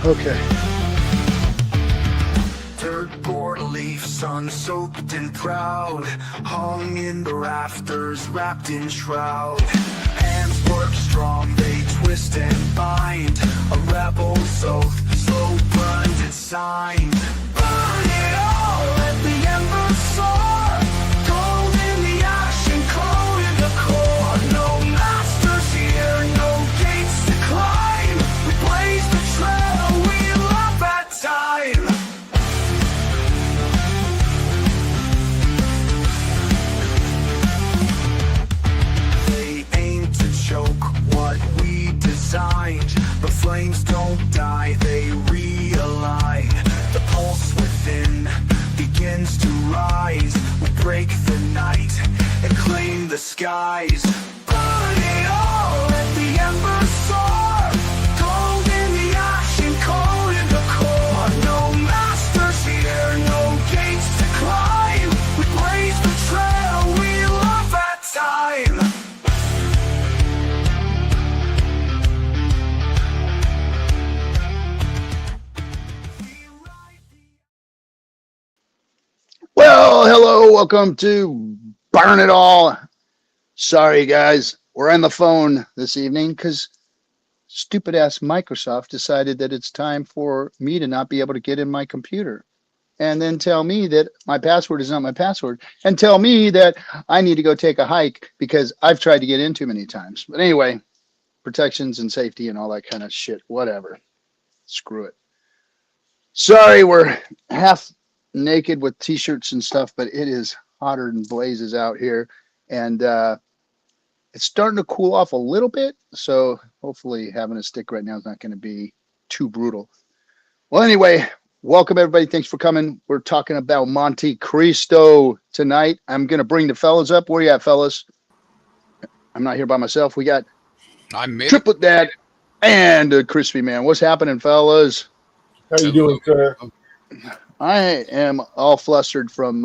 Okay. Third board leaf, sun-soaked and proud, hung in the rafters, wrapped in shroud. Hands work strong, they twist and bind, a rebel's oath, slow burned and signed. Burn it all, let the embers soar, gold in the ash and coal in the core. No masters here, no gates to climb, we blaze the trail, we love that time. Choke what we designed. The flames don't die, they realign. The pulse within begins to rise. We break the night and claim the skies. Burn it all, let the embers soar. Gold in the ash and coal in the core. No masters here, no gates to climb. We blaze the trail, we love that time. Well, hello, welcome to Burn It All. Sorry, guys, we're on the phone this evening because stupid ass Microsoft decided that it's time for me to not be able to get in my computer and then tell me that my password is not my password and tell me that I need to go take a hike because I've tried to get in too many times. But anyway, protections and safety and all that kind of shit, whatever. Screw it. Sorry, we're half naked with t-shirts and stuff, but it is hotter than blazes out here, and it's starting to cool off a little bit, so hopefully having a stick right now is not going to be too brutal. Well, anyway, welcome everybody. Thanks for coming. We're talking about Monte Cristo tonight. I'm going to bring the fellas up. Where you at, fellas? I'm not here by myself. We got Triplet Dad and a Crispy Man. What's happening, fellas? How you doing, sir? I am all flustered from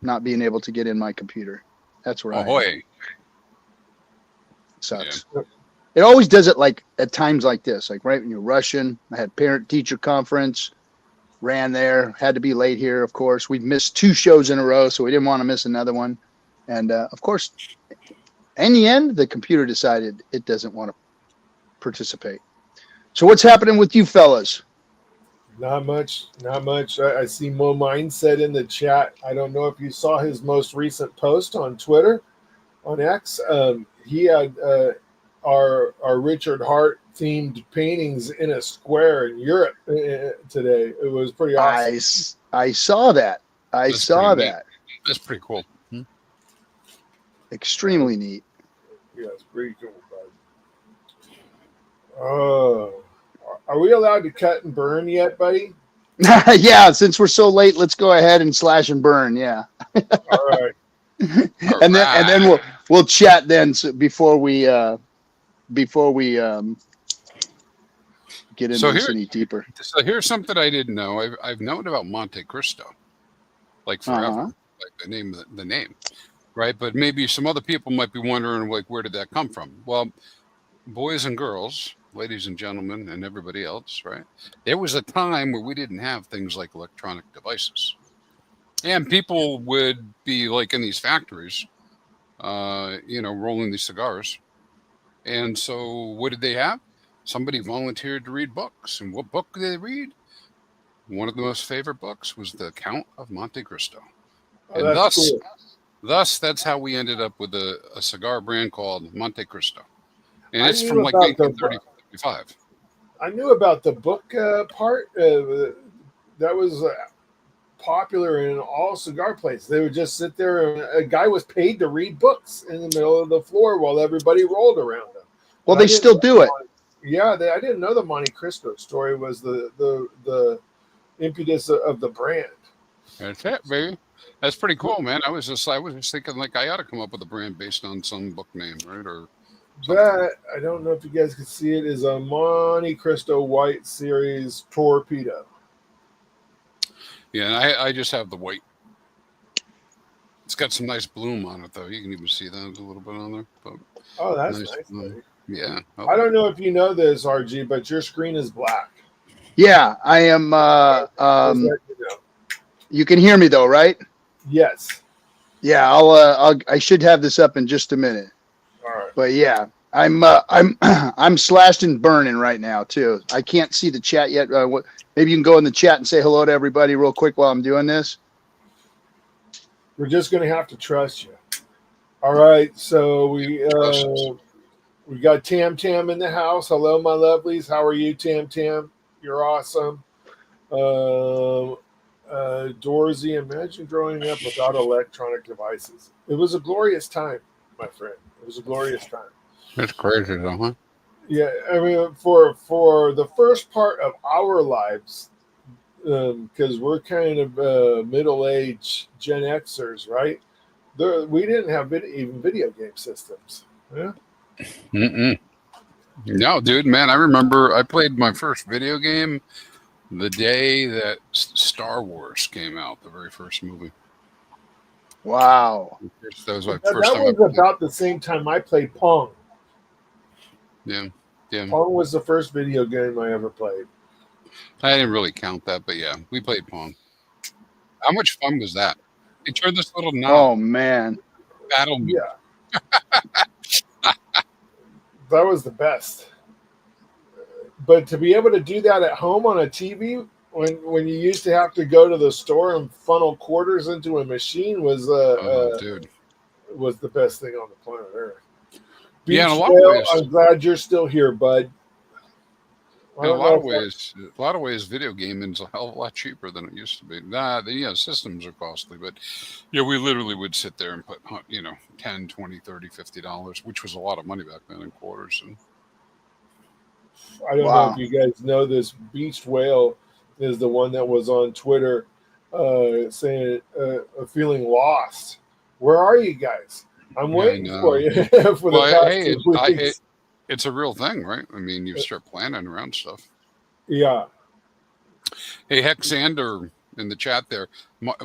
not being able to get in my computer. That's where I am. Sucks. Yeah. It always does it like at times like this, like right when you're rushing. I had parent-teacher conference, ran there, had to be late here, of course. We've missed 2 shows in a row, so we didn't want to miss another one. And, of course, in the end, the computer decided it doesn't want to participate. So what's happening with you fellas? Not much. I see Mo Mindset in the chat. I don't know if you saw his most recent post on Twitter, on X. He had our Richard Hart themed paintings in a square in Europe today. It was pretty awesome. I saw that. I saw that. That's pretty cool. Extremely neat. Yeah, it's pretty cool, bud. Are we allowed to cut and burn yet, buddy? Yeah, since we're so late, let's go ahead and slash and burn. Yeah. All right. And then we'll chat then before we get into this any deeper. So here's something I didn't know. I've known about Monte Cristo, like forever, like the name, right? But maybe some other people might be wondering, like, where did that come from? Well, boys and girls, ladies and gentlemen, and everybody else, right? There was a time where we didn't have things like electronic devices. And people would be like in these factories, rolling these cigars. And so what did they have? Somebody volunteered to read books. And what book did they read? One of the most favorite books was The Count of Monte Cristo. And thus, that's how we ended up with a cigar brand called Monte Cristo. And it's from like 1935. I knew about the book part. That was popular in all cigar places. They would just sit there, and a guy was paid to read books in the middle of the floor while everybody rolled around him. Well, they still do it. Yeah, I didn't know the Monte Cristo story was the impetus of the brand. That's it, baby. That's pretty cool, man. I was just thinking like I ought to come up with a brand based on some book name, right? Or that, I don't know if you guys can see it, is a Monte Cristo White Series Torpedo. Yeah, I just have the white. It's got some nice bloom on it, though. You can even see that a little bit on there. But oh, that's nice. Yeah. Oh, I don't know if you know this, RG, but your screen is black. Yeah, I am. Just let you know. You can hear me though, right? Yes. Yeah, I should have this up in just a minute. All right. But yeah, I'm slashed and burning right now too. I can't see the chat yet. Maybe you can go in the chat and say hello to everybody real quick while I'm doing this. We're just going to have to trust you. All right. So we got Tam Tam in the house. Hello, my lovelies. How are you, Tam Tam? You're awesome. Dorsey, imagine growing up without electronic devices. It was a glorious time, my friend. It was a glorious time. that's crazy, though, huh? Yeah, I mean, for the first part of our lives, because we're kind of middle-aged Gen Xers, right? We didn't have even video game systems. Yeah. Mm-mm. No, dude, man, I remember I played my first video game the day that Star Wars came out, the very first movie. Wow. That was my That first time. was about the same time I played Pong. Yeah, yeah. Pong was the first video game I ever played. I didn't really count that, but yeah, we played Pong. How much fun was that? They turned this little knob. Oh man. Battle move. Yeah. That was the best. But to be able to do that at home on a TV when you used to have to go to the store and funnel quarters into a machine was dude, was the best thing on the planet Earth. Yeah, in a Beach lot of Whale, ways. I'm glad you're still here, bud. In a lot of ways, video gaming's a hell of a lot cheaper than it used to be. Systems are costly, but yeah, we literally would sit there and put, $10, $20, $30, $50, which was a lot of money back then in quarters. And I don't know if you guys know this. Beached Whale is the one that was on Twitter saying feeling lost. Where are you guys? I'm waiting for you for the past 2 weeks. It's a real thing, right? I mean, you start planning around stuff. Yeah. Hey, Hexander in the chat there.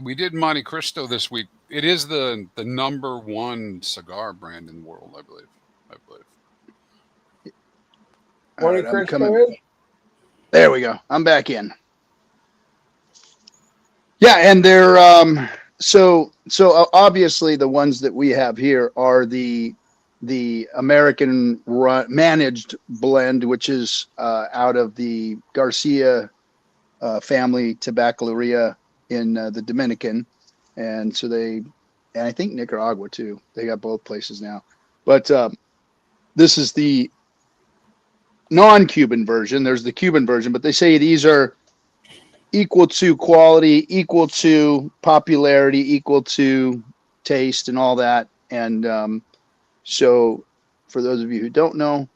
We did Monte Cristo this week. It is the number one cigar brand in the world, I believe. Right, I'm coming. There we go. I'm back in. Yeah, and they're so obviously the ones that we have here are the American managed blend, which is out of the Garcia family Tabacaleria in the Dominican, and I think Nicaragua too. They got both places now, but this is the non-Cuban version. There's the Cuban version, but they say these are equal to quality, equal to popularity, equal to taste and all that. And so for those of you who don't know,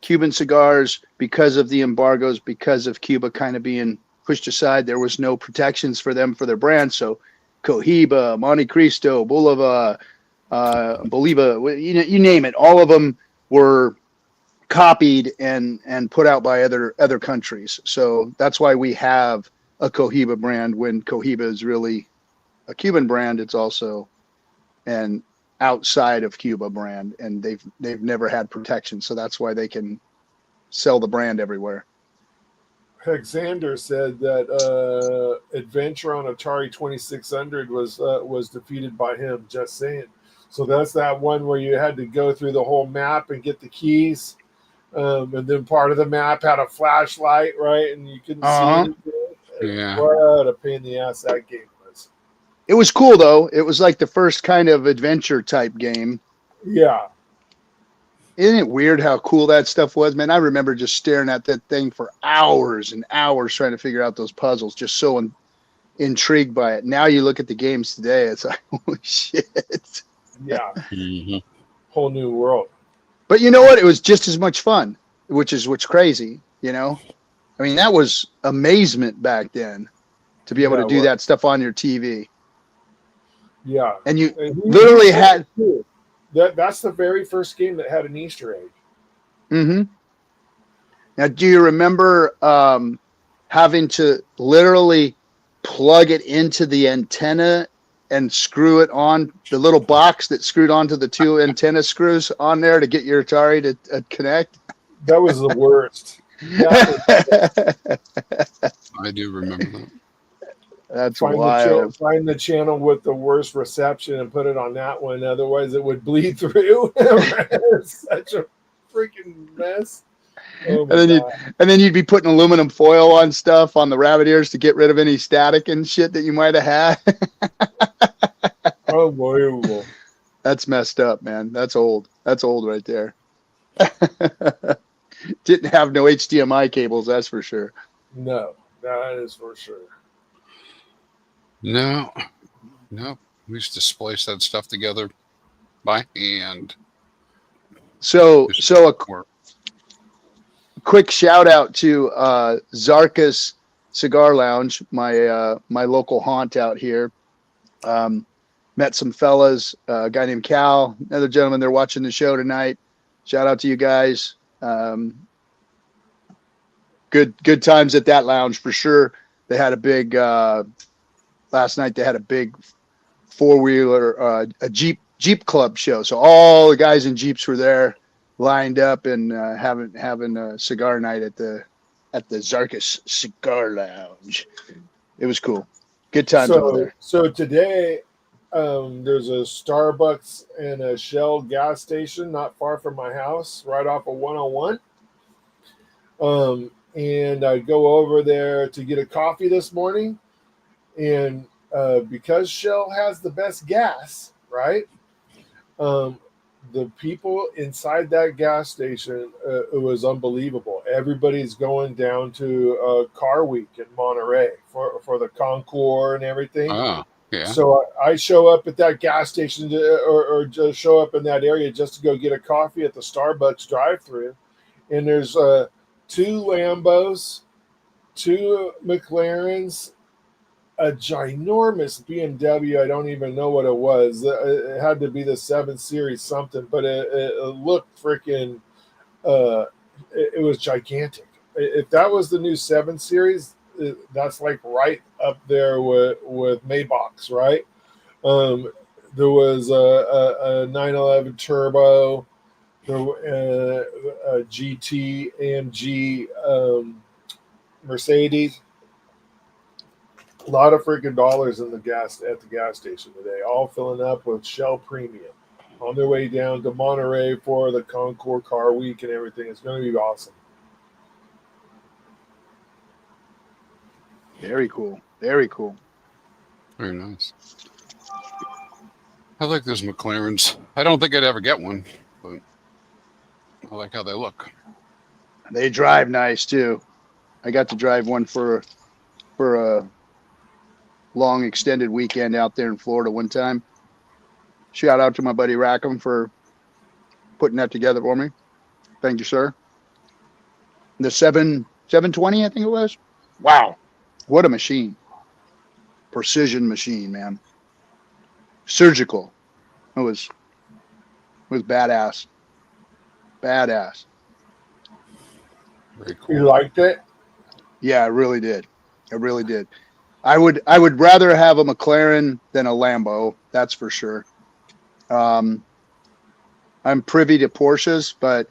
Cuban cigars, because of the embargoes, because of Cuba kind of being pushed aside, there was no protections for them for their brand. So Cohiba, Monte Cristo, Bolivar, you name it, all of them were copied and put out by other countries. So that's why we have a Cohiba brand when Cohiba is really a Cuban brand. It's also an outside of Cuba brand, and they've never had protection. So that's why they can sell the brand everywhere. Hexander said that Adventure on Atari 2600 was defeated by him. Just saying. So that's that one where you had to go through the whole map and get the keys. And then part of the map had a flashlight, right? And you couldn't see anything. Yeah. What a pain in the ass that game was. It was cool, though. It was like the first kind of adventure type game. Yeah. Isn't it weird how cool that stuff was, man? I remember just staring at that thing for hours and hours trying to figure out those puzzles, just so intrigued by it. Now you look at the games today, it's like, holy shit. Yeah. Mm-hmm. Whole new world. But you know what? It was just as much fun, which is what's crazy, I mean, that was amazement back then to be able to do that stuff on your TV. Yeah. And you literally had... That's the very first game that had an Easter egg. Mm-hmm. Now, do you remember having to literally plug it into the antenna and screw it on the little box that screwed onto the two antenna screws on there to get your Atari to connect. That was the worst. That was, I do remember that. That's wild. find the channel with the worst reception and put it on that one. Otherwise, it would bleed through. It's such a freaking mess. Oh my God. And then you'd be putting aluminum foil on stuff on the rabbit ears to get rid of any static and shit that you might have had. Unbelievable. That's messed up, man. That's old. That's old right there. Didn't have no HDMI cables, that's for sure. No, that is for sure. No. We used to splice that stuff together by hand. So a quick shout out to Zarkas Cigar Lounge, my local haunt out here. Met some fellas, a guy named Cal, another gentleman. They're watching the show tonight. Shout out to you guys. Good times at that lounge for sure. They had a big last night. They had a big 4-wheeler, a Jeep club show. So all the guys in Jeeps were there, lined up and having a cigar night at the Zarkas Cigar Lounge. It was cool. Good times over there. So today, there's a Starbucks and a Shell gas station not far from my house, right off of 101. And I go over there to get a coffee this morning, and because Shell has the best gas, right? The people inside that gas station, it was unbelievable. Everybody's going down to Car Week in Monterey for the Concours and everything. Oh, yeah. So I show up at that gas station or just show up in that area just to go get a coffee at the Starbucks drive-thru, and there's 2 Lambos, 2 McLarens, a ginormous BMW. I don't even know what it was. It had to be the 7 Series something, but it looked freaking, it was gigantic. If that was the new 7 Series, that's like right up there with Maybachs, right? There was a 911 Turbo, a GT AMG Mercedes. A lot of freaking dollars in the gas at the gas station today, all filling up with Shell Premium on their way down to Monterey for the Concours Car Week and everything. It's going to be awesome. Very cool. Very cool. Very nice. I like those McLarens. I don't think I'd ever get one, but I like how they look. They drive nice too. I got to drive one for a long extended weekend out there in Florida one time. Shout out to my buddy Rackham for putting that together for me. Thank you, sir. The 720, I think it was. Wow. What a machine. Precision machine, man. Surgical. It was badass. Badass. Very cool. You liked it? Yeah, I really did. I really did. I would rather have a McLaren than a Lambo, that's for sure. I'm privy to Porsches, but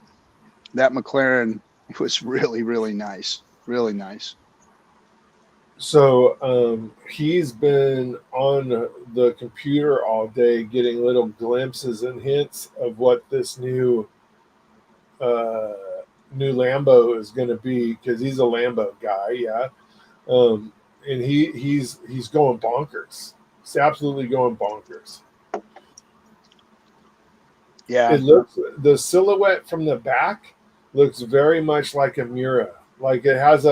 that McLaren was really, really nice. Really nice. So he's been on the computer all day getting little glimpses and hints of what this new Lambo is going to be, because he's a Lambo guy, yeah. And he's going bonkers. He's absolutely going bonkers. Yeah. It looks, the silhouette from the back looks very much like a Mura. Like it has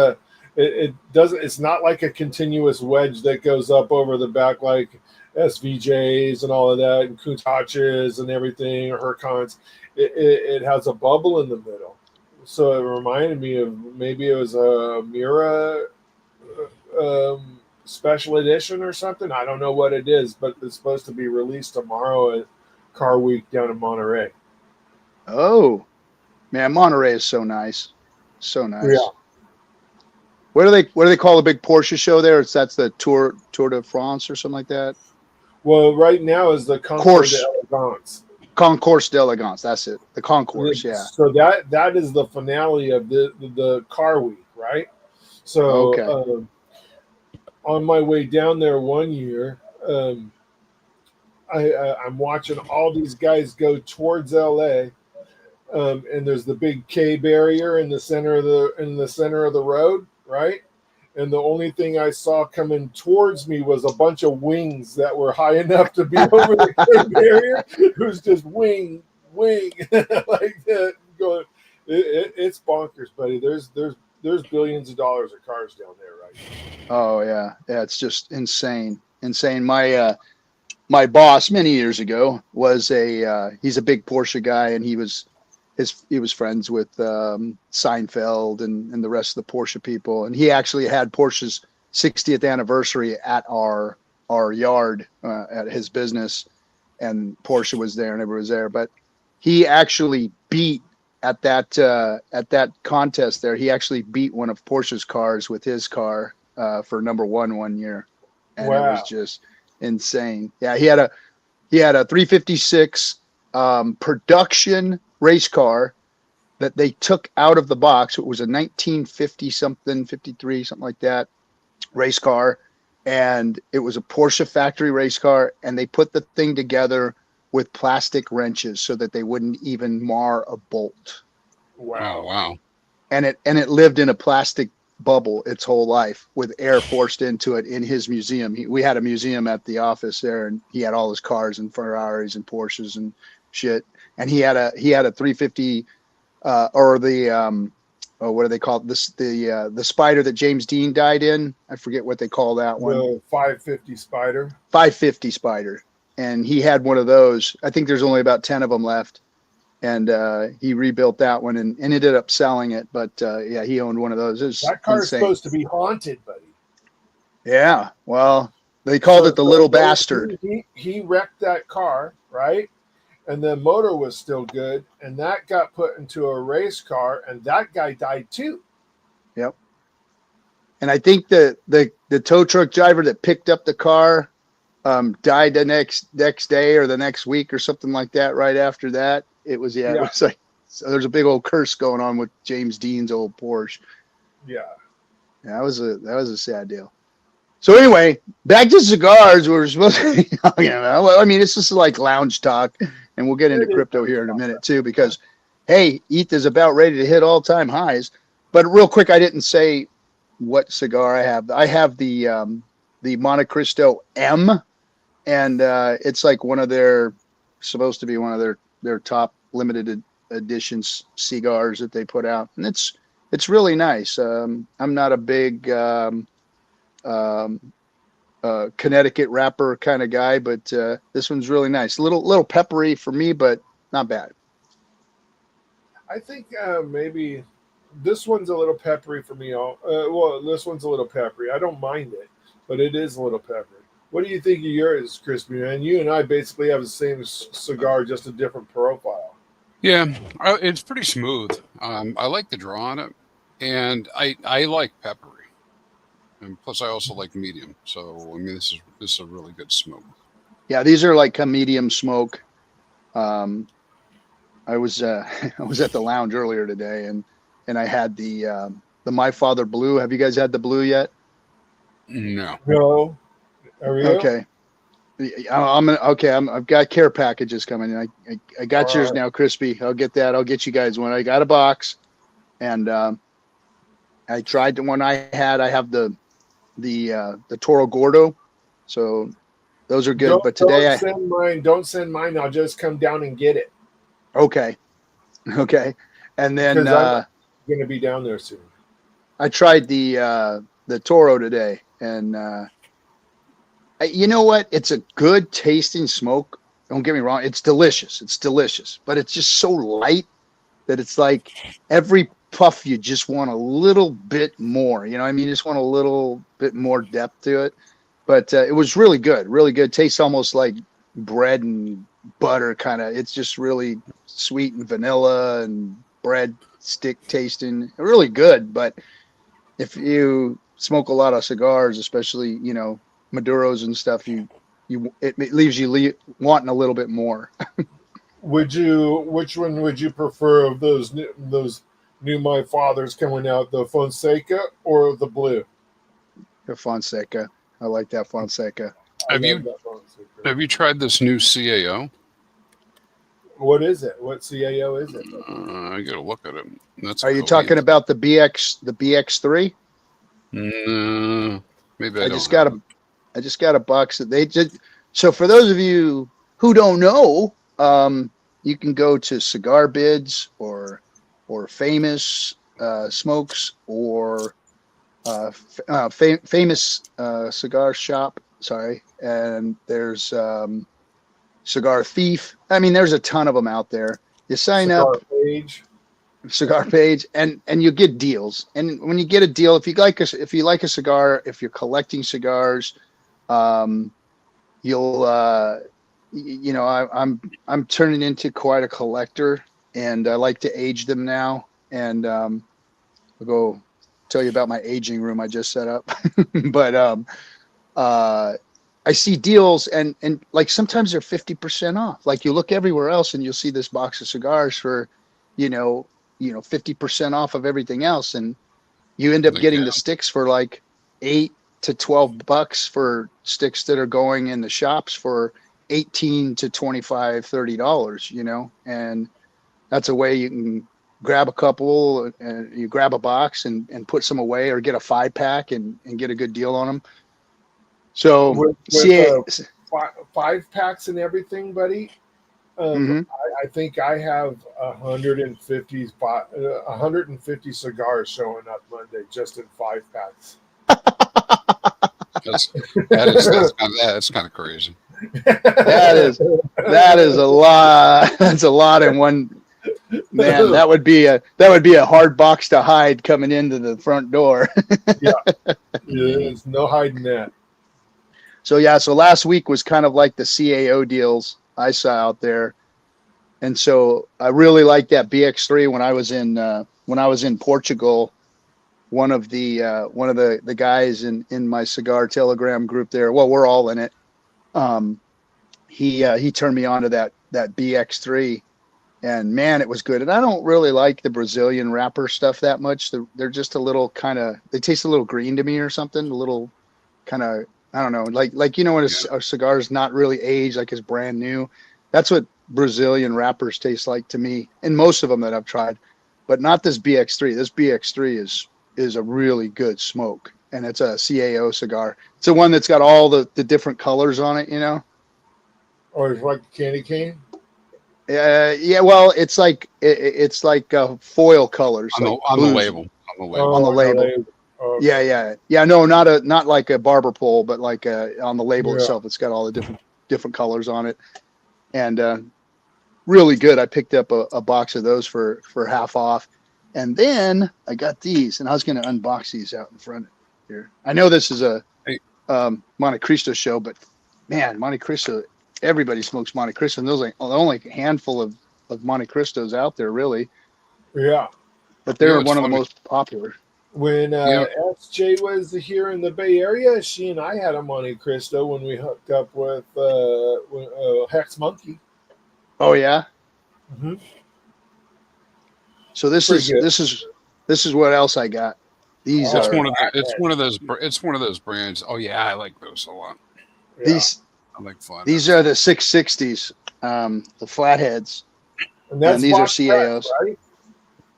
it doesn't, it's not like a continuous wedge that goes up over the back like SVJs and all of that, and Countach's and everything, or Huracans. It has a bubble in the middle. So it reminded me of, maybe it was a Mura special edition or something. I don't know what it is, but it's supposed to be released tomorrow at Car Week down in Monterey. Oh, man, Monterey is so nice. So nice. Yeah. What do they call the big Porsche show there? That's the Tour de France or something like that. Well, right now is the Concours d'Elegance. Concours d'Elegance. That's it. The Concours. Yeah. So that is the finale of the car week, right? So Okay. on my way down there one year, I'm watching all these guys go towards LA, and there's the big K barrier in the center of the road, right? And the only thing I saw coming towards me was a bunch of wings that were high enough to be over the K barrier. It was just wing, like that. Going, it's bonkers, buddy. There's billions of dollars of cars down there right now. Oh yeah, yeah. It's just insane. My boss many years ago was he's a big Porsche guy, and he was friends with Seinfeld and the rest of the Porsche people, and he actually had Porsche's 60th anniversary at our yard at his business, and Porsche was there and everyone was there. But he actually beat at that contest there. He actually beat one of Porsche's cars with his car for number one year, and It was just insane. Yeah, he had a 356 production race car that they took out of the box. It was a 1950 something, 53, something like that race car. And it was a Porsche factory race car. And they put the thing together with plastic wrenches so that they wouldn't even mar a bolt. Wow. And it lived in a plastic bubble its whole life with air forced into it in his museum. We had a museum at the office there, and he had all his cars and Ferraris and Porsches and shit. And he had a 350 or the what do they call it? The Spider that James Dean died in. I forget what they call that one. The 550 Spider. 550 Spider. And he had one of those. I think there's only about 10 of them left. And he rebuilt that one and ended up selling it. But yeah, he owned one of those. That car is supposed to be haunted, buddy. Yeah. Well, they called it the little bastard. He wrecked that car, right? And the motor was still good, and that got put into a race car, and that guy died too. Yep. And I think the tow truck driver that picked up the car died the next day or the next week or something like that. Right after that, it was It was like, so there's a big old curse going on with James Dean's old Porsche. Yeah. That was a sad deal. So anyway, back to cigars. We're supposed to, I mean, it's just like lounge talk, and we'll get into crypto here in a minute too, because, hey, ETH is about ready to hit all-time highs. But real quick, I didn't say what cigar I have. I have the Monte Cristo M, and it's like supposed to be one of their top limited editions cigars that they put out, and it's really nice. I'm not a big Connecticut wrapper kind of guy, but this one's really nice. A little peppery for me, but not bad. I think maybe this one's a little peppery for me. Well, this one's a little peppery. I don't mind it, but it is a little peppery. What do you think of yours, Crispy, man? You and I basically have the same cigar, just a different profile. Yeah, it's pretty smooth. I like the draw on it, and I like peppery. And plus, I also like medium. So, I mean, this is a really good smoke. Yeah, these are like a medium smoke. I was at the lounge earlier today, and I had the My Father Blue. Have you guys had the blue yet? No. No. Are you? Okay. I've got care packages coming in. I got yours now, Crispy. I'll get that. I'll get you guys one. I got a box, and I tried the one I had. I have the Toro Gordo, so those are good. But today don't send mine. I'll just come down and get it. Okay. And then I'm going to be down there soon. I tried the Toro today, and you know what? It's a good tasting smoke. Don't get me wrong. It's delicious. But it's just so light that it's like every puff you just want a little bit more. You know what I mean? You just want a little bit more depth to it. But it was really good. Really good. Tastes almost like bread and butter kind of. It's just really sweet and vanilla and bread stick tasting. Really good. But if you smoke a lot of cigars, especially, Maduros and stuff, you it leaves you wanting a little bit more. Which one would you prefer of those new My Fathers coming out, the Fonseca or the Blue? The Fonseca. I like that Fonseca. Have you tried this new CAO? What is it? What CAO is it? I gotta look at it. Are you talking about the BX3? No, maybe I just got a box that they did. So for those of you who don't know, you can go to Cigar Bids or Famous Smokes or Famous Cigar Shop. Sorry, and there's Cigar Thief. I mean, there's a ton of them out there. You sign up. Cigar Page, and you get deals. And when you get a deal, if you like a cigar, if you're collecting cigars, you'll I'm turning into quite a collector, and I like to age them now. And I'll go tell you about my aging room I just set up. But I see deals, and like sometimes they're 50% off. Like you look everywhere else, and you'll see this box of cigars for, 50% off of everything else, and you end up getting the sticks for like $8 to $12 for sticks that are going in the shops for $18 to $25, $30, and that's a way you can grab a couple and you grab a box and put some away, or get a 5-pack and get a good deal on them. So with 5-packs and everything, buddy. I think I have 150 cigars showing up Monday just in 5-packs. That's kind of crazy. That is a lot. That's a lot in one. Man, that would be a hard box to hide coming into the front door. Yeah, there's no hiding that. So last week was kind of like the CAO deals I saw out there, and so I really liked that BX3 when I was in Portugal. One of the guys in my cigar Telegram group there. Well, we're all in it. He turned me on to that BX3, and man, it was good. And I don't really like the Brazilian wrapper stuff that much. They're just a little they taste a little green to me or something. A little kind of, I don't know, like when a cigar is not really aged, like it's brand new. That's what Brazilian wrappers taste like to me, and most of them that I've tried, but not this BX3. This BX3 is a really good smoke, and it's a CAO cigar. It's the one that's got all the different colors on it, Or it's like candy cane. Yeah. Well, it's like foil colors on the label. On the label. Okay. Yeah. No, not like a barber pole, but like on the label itself. It's got all the different colors on it, and really good. I picked up a box of those for half off, and then I got these, and I was going to unbox these out in front here. I know this is a Monte Cristo show, but man, Monte Cristo. Everybody smokes Monte Cristo, and there's like only a handful of Monte Cristos out there, really. Yeah, but they're one of the most popular. When SJ was here in the Bay Area, she and I had a Monte Cristo when we hooked up with Hex Monkey. Oh yeah. Mm-hmm. So this is what else I got. These it's one of those brands. Oh yeah, I like those a lot. Yeah. These are the 660s, the flatheads, and these are CAOs. Press, right?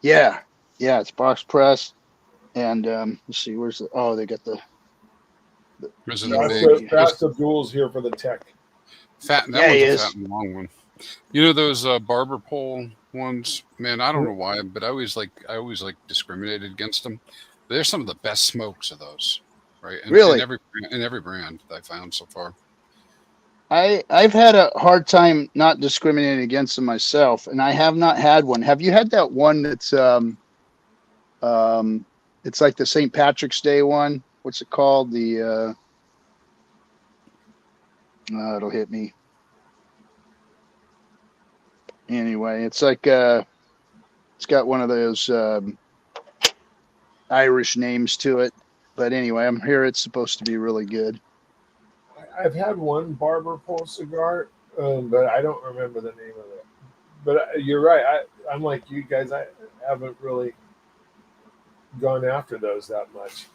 Yeah, it's box press, and let's see, they got the Fast Abdul's here for the tech. That one's a fat and long one. Those barber pole ones, man. I don't know why, but I always discriminated against them. They're some of the best smokes of those, right? Really, in every brand I found so far. I've had a hard time not discriminating against them myself, and I have not had one. Have you had that one that's it's like the St. Patrick's Day one? What's it called? The it'll hit me. Anyway, it's like it's got one of those Irish names to it, but anyway, I'm here. It's supposed to be really good. I've had one barber pole cigar, but I don't remember the name of it. But you're right. I'm like you guys. I haven't really gone after those that much.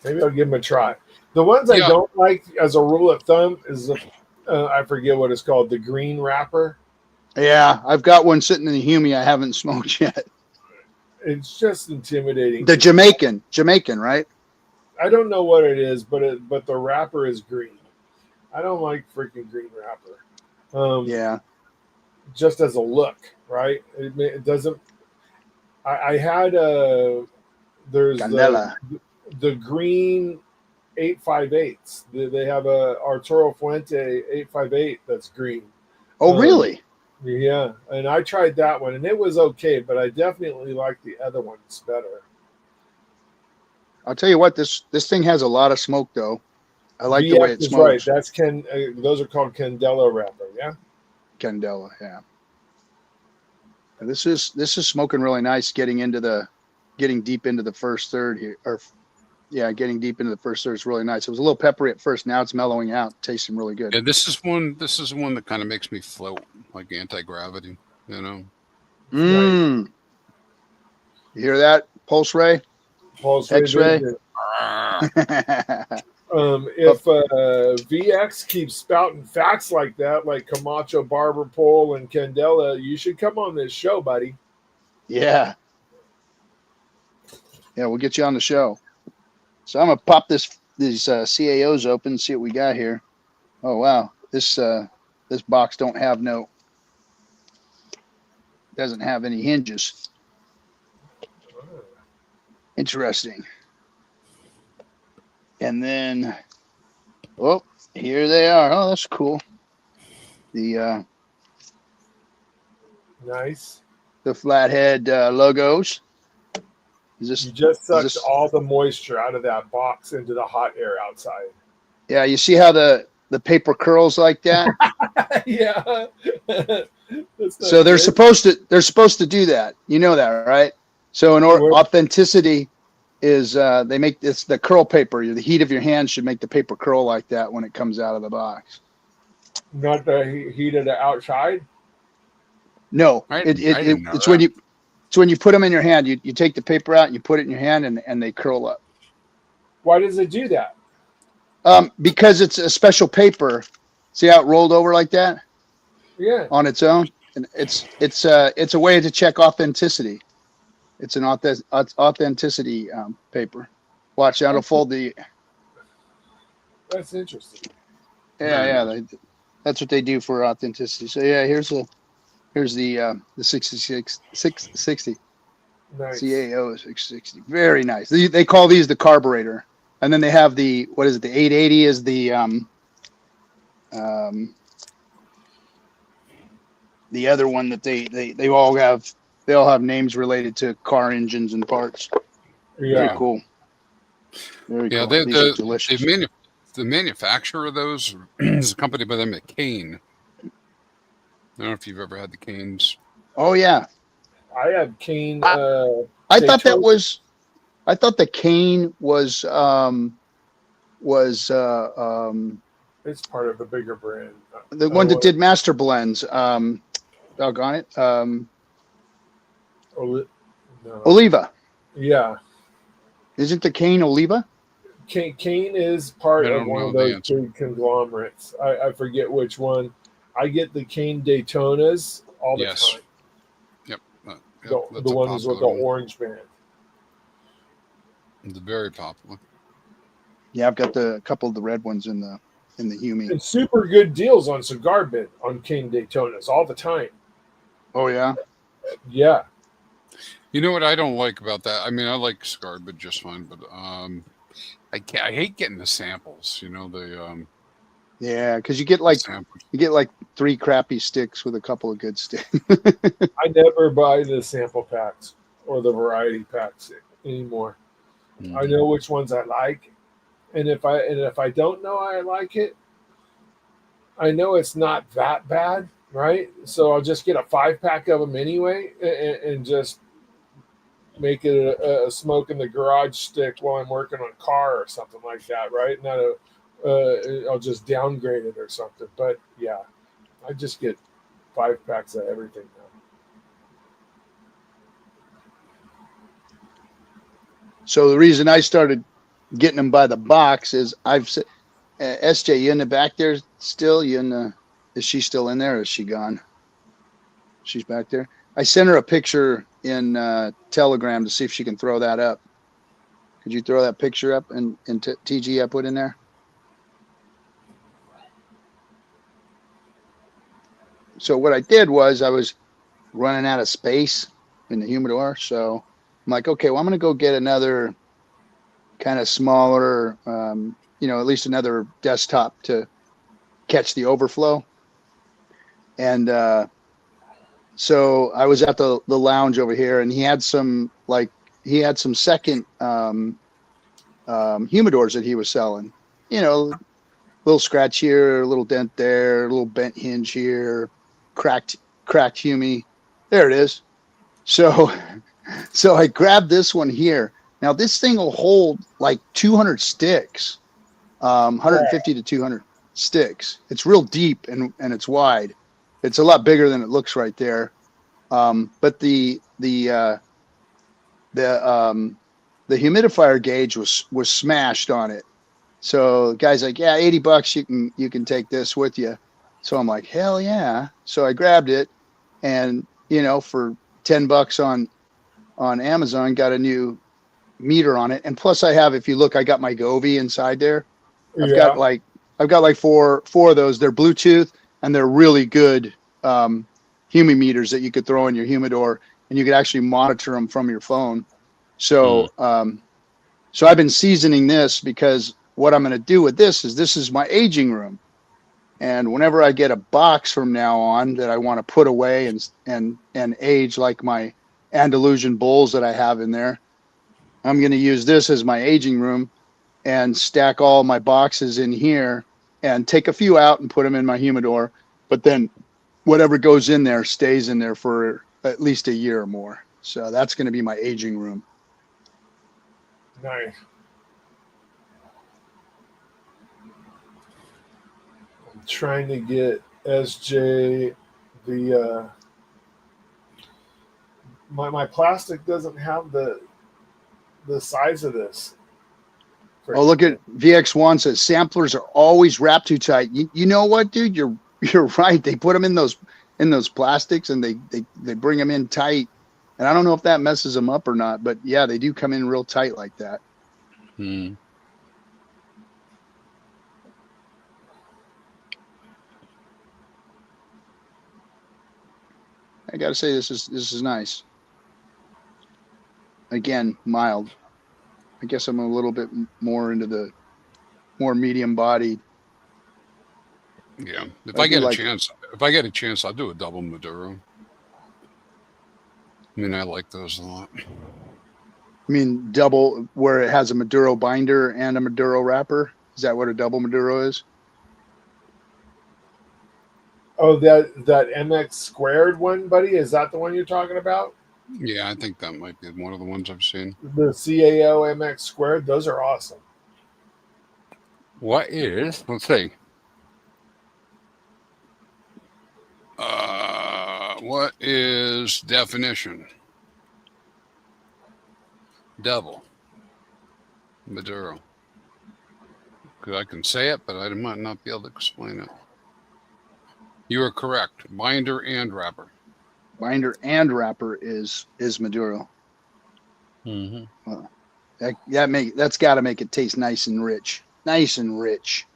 Maybe I'll give them a try. The ones I Yeah. don't like, as a rule of thumb, is I forget what it's called, the green wrapper. Yeah, I've got one sitting in the humi I haven't smoked yet. It's just intimidating. The Jamaican, right? I don't know what it is, but the wrapper is green. I don't like freaking green wrapper. Yeah. Just as a look, right? It doesn't. I had there's Candela. the green 858s. They have a Arturo Fuente 858 that's green. Oh, really? Yeah, and I tried that one, and it was okay, but I definitely like the other ones better. I'll tell you what, this thing has a lot of smoke, though. I like the way it is smokes. Right. That's those are called Candela wrapper. Yeah. Candela, yeah. And this is smoking really nice. Getting deep into the first third here, getting deep into the first third is really nice. It was a little peppery at first. Now it's mellowing out, tasting really good. Yeah, this is one that kind of makes me float, like anti-gravity, you know. Right. You hear that? Pulse ray? X-ray? If VX keeps spouting facts like that, like Camacho, Barber Pole, and Candela, you should come on this show, buddy. Yeah. Yeah, we'll get you on the show. So I'm gonna pop these CAOs open and see what we got here. Oh wow, this box doesn't have any hinges. Interesting. And then, oh, here they are. Oh, that's cool. The Nice. the flathead logos. You just sucked all the moisture out of that box into the hot air outside. Yeah, you see how the paper curls like that? Yeah. So they're supposed to do that. You know that, right? So in authenticity is they make this the curl paper. The heat of your hand should make the paper curl like that when it comes out of the box. Not the heat of the outside. No, it's when you put them in your hand. You take the paper out and you put it in your hand and they curl up. Why does it do that? Because it's a special paper. See how it rolled over like that? Yeah. On its own, and it's a way to check authenticity. It's an authenticity paper. Watch, that'll fold the. That's interesting. Yeah. That's what they do for authenticity. So yeah, here's the 660 Nice. CAO 660. Very nice. They call these the carburetor, and then they have the what is it? The 880 is the other one that they all have. They all have names related to car engines and parts. Yeah. Very cool. Very cool. These are delicious. The manufacturer of those is a company by the name of Cane. I don't know if you've ever had the Canes. Oh yeah, I had Cane. I thought the Cane was It's part of a bigger brand. the one that did master blends. Doggone it. No. Oliva. Yeah. Isn't the Cane Oliva? Cane is part of one of those big conglomerates. I forget which one. I get the Cane Daytonas all the time. Yep. The ones with the orange band. It's very popular. Yeah, I've got a couple of the red ones in the Humi. And super good deals on Cigar Bit on Cane Daytonas all the time. Oh yeah. Yeah. You know what I don't like about that? I mean, I like Cigar Bit just fine, but I hate getting the samples. You know yeah, because you get like 3 crappy sticks with a couple of good sticks. I never buy the sample packs or the variety packs anymore. Mm-hmm. I know which ones I like, and if I don't know I like it, I know it's not that bad, right? So I'll just get a 5-pack of them anyway, and just make it a smoke in the garage stick while I'm working on a car or something like that, right? Not I'll just downgrade it or something. But yeah, I just get 5 packs of everything now. So the reason I started getting them by the box is I've said, SJ, you in the back there still? You in the? Is she still in there? Or is she gone? She's back there. I sent her a picture in Telegram to see if she can throw that up. Could you throw that picture up and TG I put in there? So what I did was I was running out of space in the humidor. So I'm like, okay, well, I'm going to go get another kind of smaller, at least another desktop to catch the overflow. And so I was at the lounge over here, and he had some second humidors that he was selling. Little scratch here, a little dent there, a little bent hinge here, cracked humi. There it is. So I grabbed this one here. Now this thing will hold like 200 sticks, 150 to 200 sticks. It's real deep and it's wide. It's a lot bigger than it looks right there. But the humidifier gauge was smashed on it. So the guy's like, yeah, $80 you can take this with you. So I'm like, hell yeah. So I grabbed it, and for $10 on Amazon, got a new meter on it. And plus I have, if you look, I got my Govee inside there. I've got like four of those. They're Bluetooth, and they're really good humimeters that you could throw in your humidor, and you could actually monitor them from your phone. So so I've been seasoning this, because what I'm going to do with this is my aging room. And whenever I get a box from now on that I want to put away and age, like my Andalusian bulls that I have in there, I'm going to use this as my aging room and stack all my boxes in here and take a few out and put them in my humidor. But then whatever goes in there stays in there for at least a year or more. So that's going to be my aging room. Nice. I'm trying to get SJ the my plastic doesn't have the size of this. Oh, look at VX1 says samplers are always wrapped too tight. You know what, dude? You're right. They put them in those plastics, and they bring them in tight. And I don't know if that messes them up or not, but yeah, they do come in real tight like that. I got to say, this is nice. Again, mild. I guess I'm a little bit more into the more medium bodied. Yeah. If I get a chance, I'll do a double Maduro. I mean, I like those a lot. I mean, double, where it has a Maduro binder and a Maduro wrapper. Is that what a double Maduro is? Oh, that MX squared one, buddy? Is that the one you're talking about? Yeah, I think that might be one of the ones I've seen. The CAO MX squared, those are awesome. Let's see. What is definition? Double Maduro. Because I can say it, but I might not be able to explain it. You are correct. Binder and wrapper. Binder and wrapper is Maduro. Mm-hmm. Well, that's got to make it taste nice and rich. Nice and rich.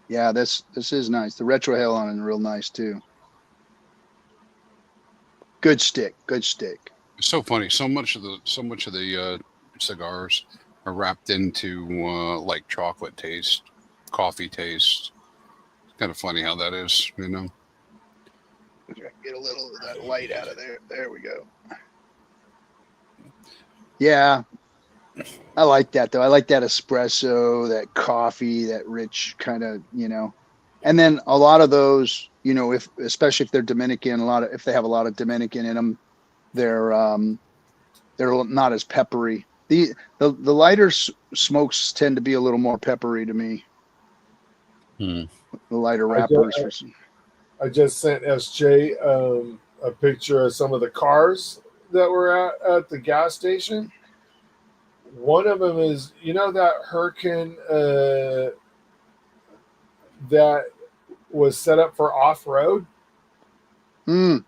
Yeah, this is nice. The retrohale on it is real nice too. Good stick. It's so funny. So much of the cigars are wrapped into like chocolate taste, coffee taste. It's kind of funny how that is, you know. Get a little of that light out of there. There we go. Yeah, I like that though. I like that espresso, that coffee, that rich kind of, And then a lot of those, especially if they're Dominican, if they have a lot of Dominican in them, they're they're not as peppery. The lighter smokes tend to be a little more peppery to me. Hmm. The lighter I wrappers. just, I just sent SJ a picture of some of the cars that were at the gas station. One of them is, you know, that Hurricane that was set up for off road. Mm.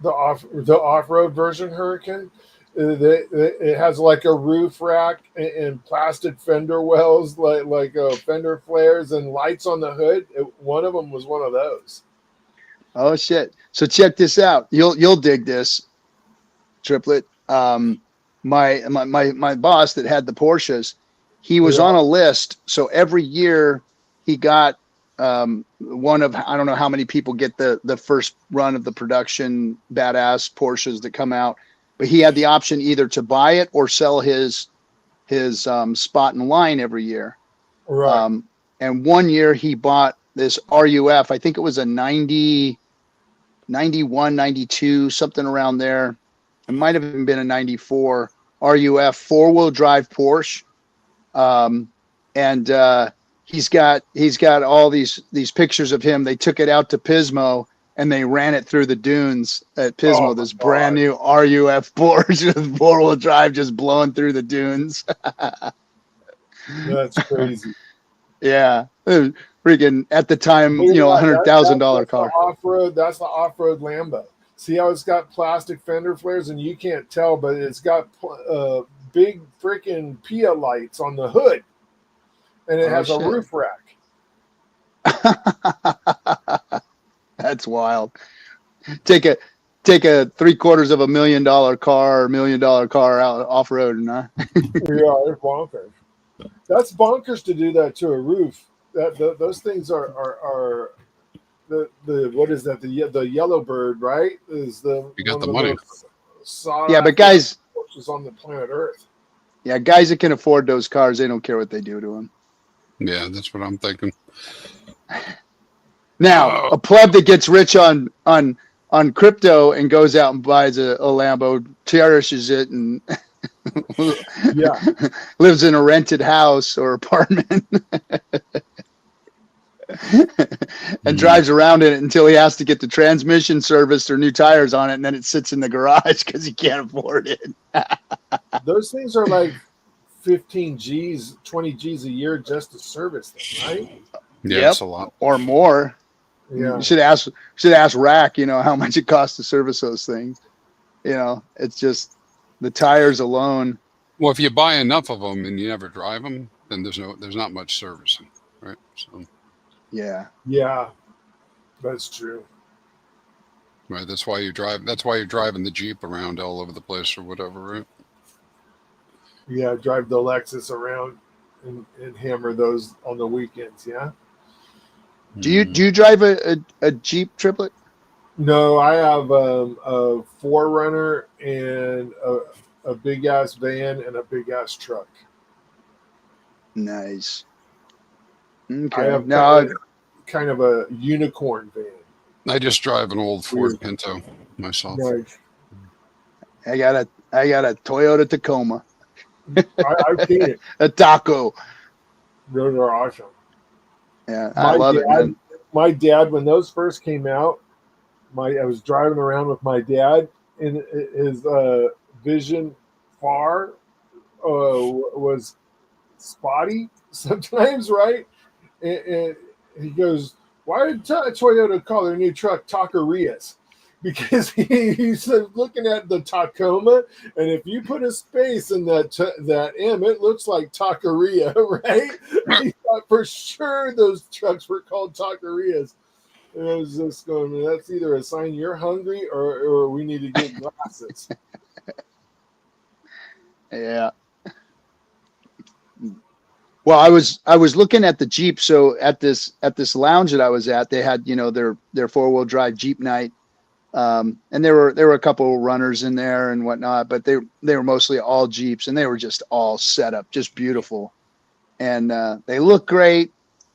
The off road version Hurricane. It has like a roof rack and plastic fender wells, like fender flares and lights on the hood. One of them was one of those. Oh shit! So check this out. You'll dig this, triplet. My boss that had the Porsches, he was Yeah. on a list. So every year he got one of, I don't know how many people get the first run of the production badass Porsches that come out, but he had the option either to buy it or sell his spot in line every year. Right. And one year he bought this RUF. I think it was a 90, 91, 92, something around there. It might have even been a 94 RUF 4-wheel drive Porsche. And he's got all these pictures of him. They took it out to Pismo and they ran it through the dunes at Pismo. Oh, This my brand God. new RUF Porsche with 4-wheel drive just blowing through the dunes. That's crazy. Yeah. Freaking at the time, Look at that. $100,000 car. The off-road. That's the off-road Lambo. See how it's got plastic fender flares, and you can't tell, but it's got big freaking Pia lights on the hood, and it has a roof rack. That's wild. Take a $750,000 car or $1 million car out off road, huh? Yeah, it's bonkers. That's bonkers to do that to a roof. Those things are the what is that? The yellow bird, right? Is the You got one the of money. Yeah, but guys, Porsches on the planet Earth. yeah, guys that can afford those cars, they don't care what they do to them. Yeah, that's what I'm thinking. Now, a pleb that gets rich on crypto and goes out and buys a Lambo, cherishes it, and Yeah. lives in a rented house or apartment and drives around in it until he has to get the transmission serviced or new tires on it, and then it sits in the garage because he can't afford it. Those things are like 15 G's, 20 G's a year just to service them, right? Yeah, Yep. that's a lot. Or more. Yeah. You should ask Rack, how much it costs to service those things. It's just the tires alone. Well, if you buy enough of them and you never drive them, then there's not much servicing, right? So, Yeah. Yeah. That's true. right. That's why you're driving the Jeep around all over the place or whatever, right? Yeah, drive the Lexus around and hammer those on the weekends, yeah? Do you drive a Jeep, triplet? No, I have a 4Runner and a big ass van and a big ass truck. Nice. I Okay. have No, kind of a unicorn van. I just drive an old Ford Pinto myself. Nice. I got a Toyota Tacoma, I've seen it. a Taco. Those are awesome. Yeah, I love it, man. My dad, when those first came out, I was driving around with my dad, and his vision far was spotty sometimes, right? And he goes, "Why did Toyota call their new truck Taquerias?" Because he's looking at the Tacoma, and if you put a space in that M, it looks like Taqueria, right? He thought for sure those trucks were called Taquerias. And I was just going, that's either a sign you're hungry or we need to get glasses. Yeah. Well, I was looking at the Jeep. So at this lounge that I was at, they had their 4-wheel drive Jeep night, and there were a couple of runners in there and whatnot, but they were mostly all Jeeps, and they were just all set up, just beautiful, and they look great.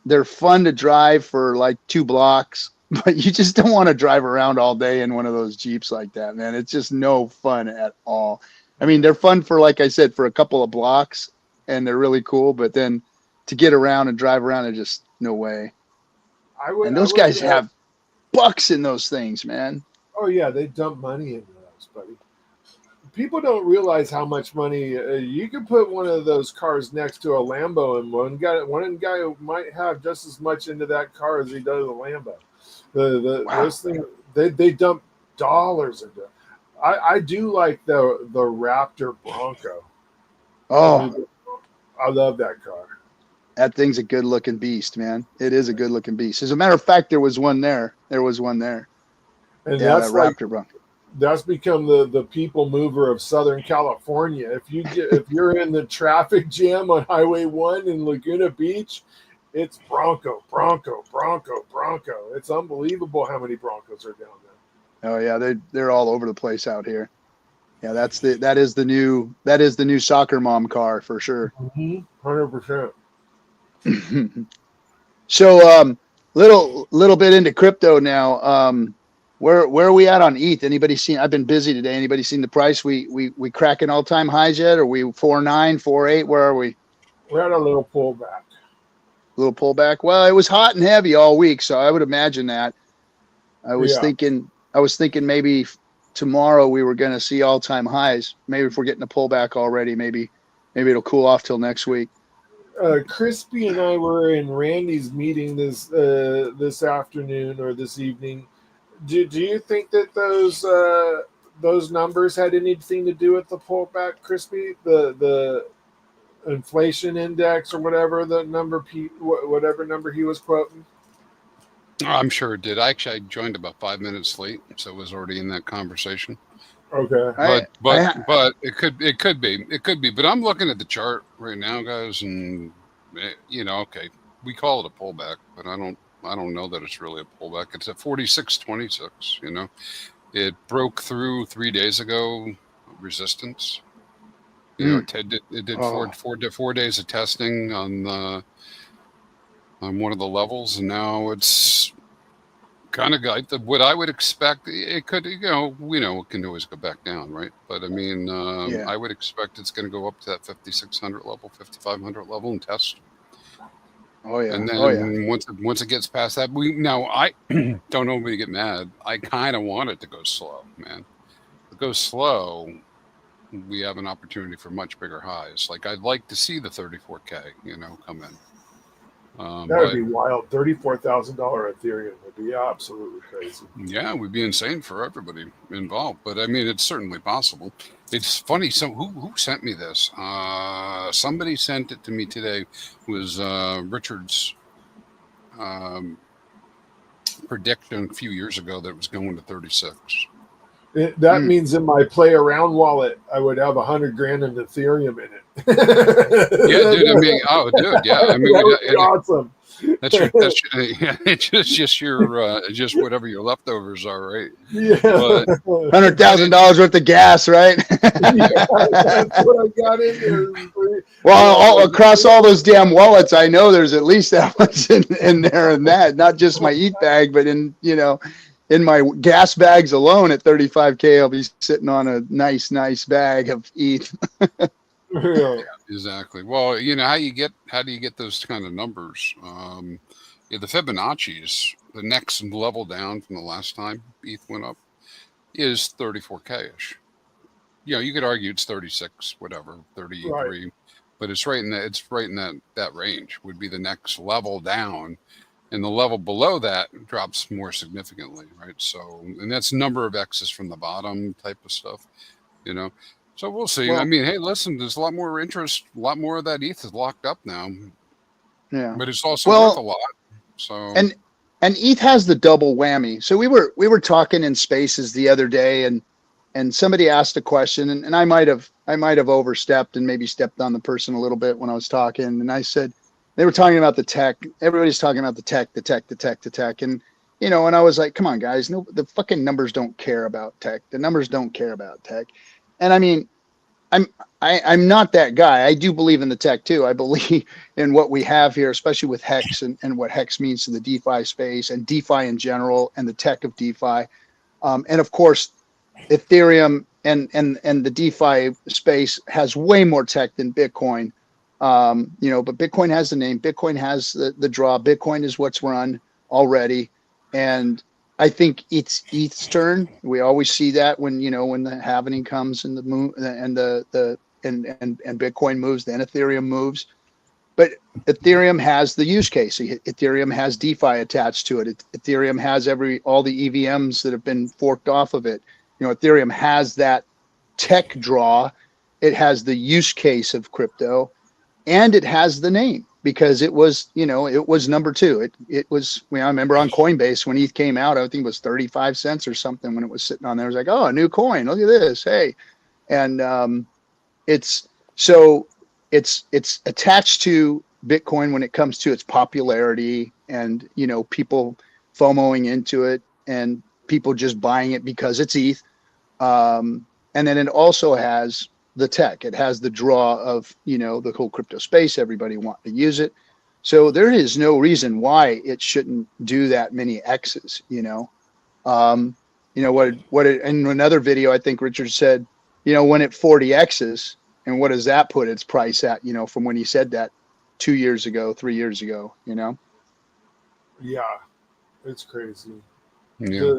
They're fun to drive for like 2 blocks, but you just don't want to drive around all day in one of those Jeeps like that, man. It's just no fun at all. I mean, they're fun for, like I said, for a couple of blocks, and they're really cool. But then to get around and drive around, they're just no way. And those guys have bucks in those things, man. Oh yeah, they dump money into those, buddy. People don't realize how much money you could put one of those cars next to a Lambo, and one guy might have just as much into that car as he does a Lambo. Wow. Those things they dump dollars into. I do like the Raptor Bronco. Oh, I love that car. that thing's a good looking beast, man. It is a good looking beast. As a matter of fact, there was one there. There was one there. And Yeah, that's that Raptor Bronco. That's become the people mover of Southern California. If you're in the traffic jam on Highway 1 in Laguna Beach, it's Bronco. It's unbelievable how many Broncos are down there. Oh yeah, they're all over the place out here. Yeah, that is the new soccer mom car for sure. 100%. So little bit into crypto now. Where are we at on ETH? Anybody seen? I've been busy today. Anybody seen the price? We cracking all time highs yet? Are we 4.9, 4.8? Where are we? We're at a little pullback. Little pullback. Well, it was hot and heavy all week, so I would imagine that. I was thinking maybe tomorrow we were going to see all time highs. Maybe if we're getting a pullback already, maybe it'll cool off till next week. Crispy and I were in Randy's meeting this afternoon or this evening. Do you think that those numbers had anything to do with the pullback, Crispy? The inflation index or whatever the number, whatever number he was quoting. I'm sure it did. I joined about 5 minutes late, so it was already in that conversation. Okay, but it could be. But I'm looking at the chart right now, guys, and okay, we call it a pullback, but I don't know that it's really a pullback. It's at 46.26. It broke through 3 days ago resistance. It did 4 days of testing on one of the levels, and now it's kind of got what I would expect. It could, we know it can always go back down, right? But I mean, I would expect it's going to go up to that 5,600 level, 5,500 level, and test. Oh yeah. And then once it gets past that, I don't know if we get mad. I kind of want it to go slow, man. If it goes slow, we have an opportunity for much bigger highs. Like I'd like to see the 34K, come in. That would be wild. $34,000 Ethereum would be absolutely crazy. Yeah, it would be insane for everybody involved. But I mean, it's certainly possible. It's funny. So who sent me this? Somebody sent it to me today. It was Richard's prediction a few years ago that it was going to 36. That means in my play around wallet, I would have $100,000 in Ethereum in it. Yeah, dude. I mean, yeah. I mean, that would be awesome. It's just whatever your leftovers are, right? Yeah, $100,000 worth of gas, right? Yeah, that's what I got in there. Well, across all those damn wallets, I know there's at least that much in there, and that not just my ETH bag, but in my gas bags alone at 35K, I'll be sitting on a nice bag of ETH. Yeah. Exactly. Well, how do you get those kind of numbers? The Fibonacci's, the next level down from the last time ETH went up, is 34K-ish. You could argue it's 36, whatever, 33, right. But it's right in that range would be the next level down. And the level below that drops more significantly, right? So, and that's number of X's from the bottom type of stuff, So we'll see. Well, I mean, hey, listen, there's a lot more interest. A lot more of that ETH is locked up now. Yeah, but it's also worth a lot. So and ETH has the double whammy. So we were talking in Spaces the other day, and somebody asked a question, and I might have overstepped and maybe stepped on the person a little bit when I was talking, and I said. They were talking about the tech. Everybody's talking about the tech. And, and I was like, come on, guys. No, the fucking numbers don't care about tech. The numbers don't care about tech. And I mean, I'm not that guy. I do believe in the tech too. I believe in what we have here, especially with Hex and what Hex means to the DeFi space and DeFi in general and the tech of DeFi. And of course, Ethereum and the DeFi space has way more tech than Bitcoin. But Bitcoin has the name. Bitcoin has the draw. Bitcoin is what's run already. And I think it's ETH's turn. We always see that when the halvening comes and the moon and and Bitcoin moves, then Ethereum moves. But Ethereum has the use case. Ethereum has DeFi attached to it. Ethereum has all the EVMs that have been forked off of it. Ethereum has that tech draw. It has the use case of crypto, and it has the name because it was number two. It was. I remember on Coinbase when ETH came out, I think it was 35 cents or something when it was sitting on there. It was like, oh, a new coin. Look at this. Hey, and it's attached to Bitcoin when it comes to its popularity and people FOMOing into it and people just buying it because it's ETH. And then it also has the tech. It has the draw of the whole crypto space. Everybody want to use it, so there is no reason why it shouldn't do that many X's. In another video I think Richard said, when it 40 X's. And what does that put its price at, from when he said that 2 years ago, 3 years ago, Yeah, it's crazy. Yeah.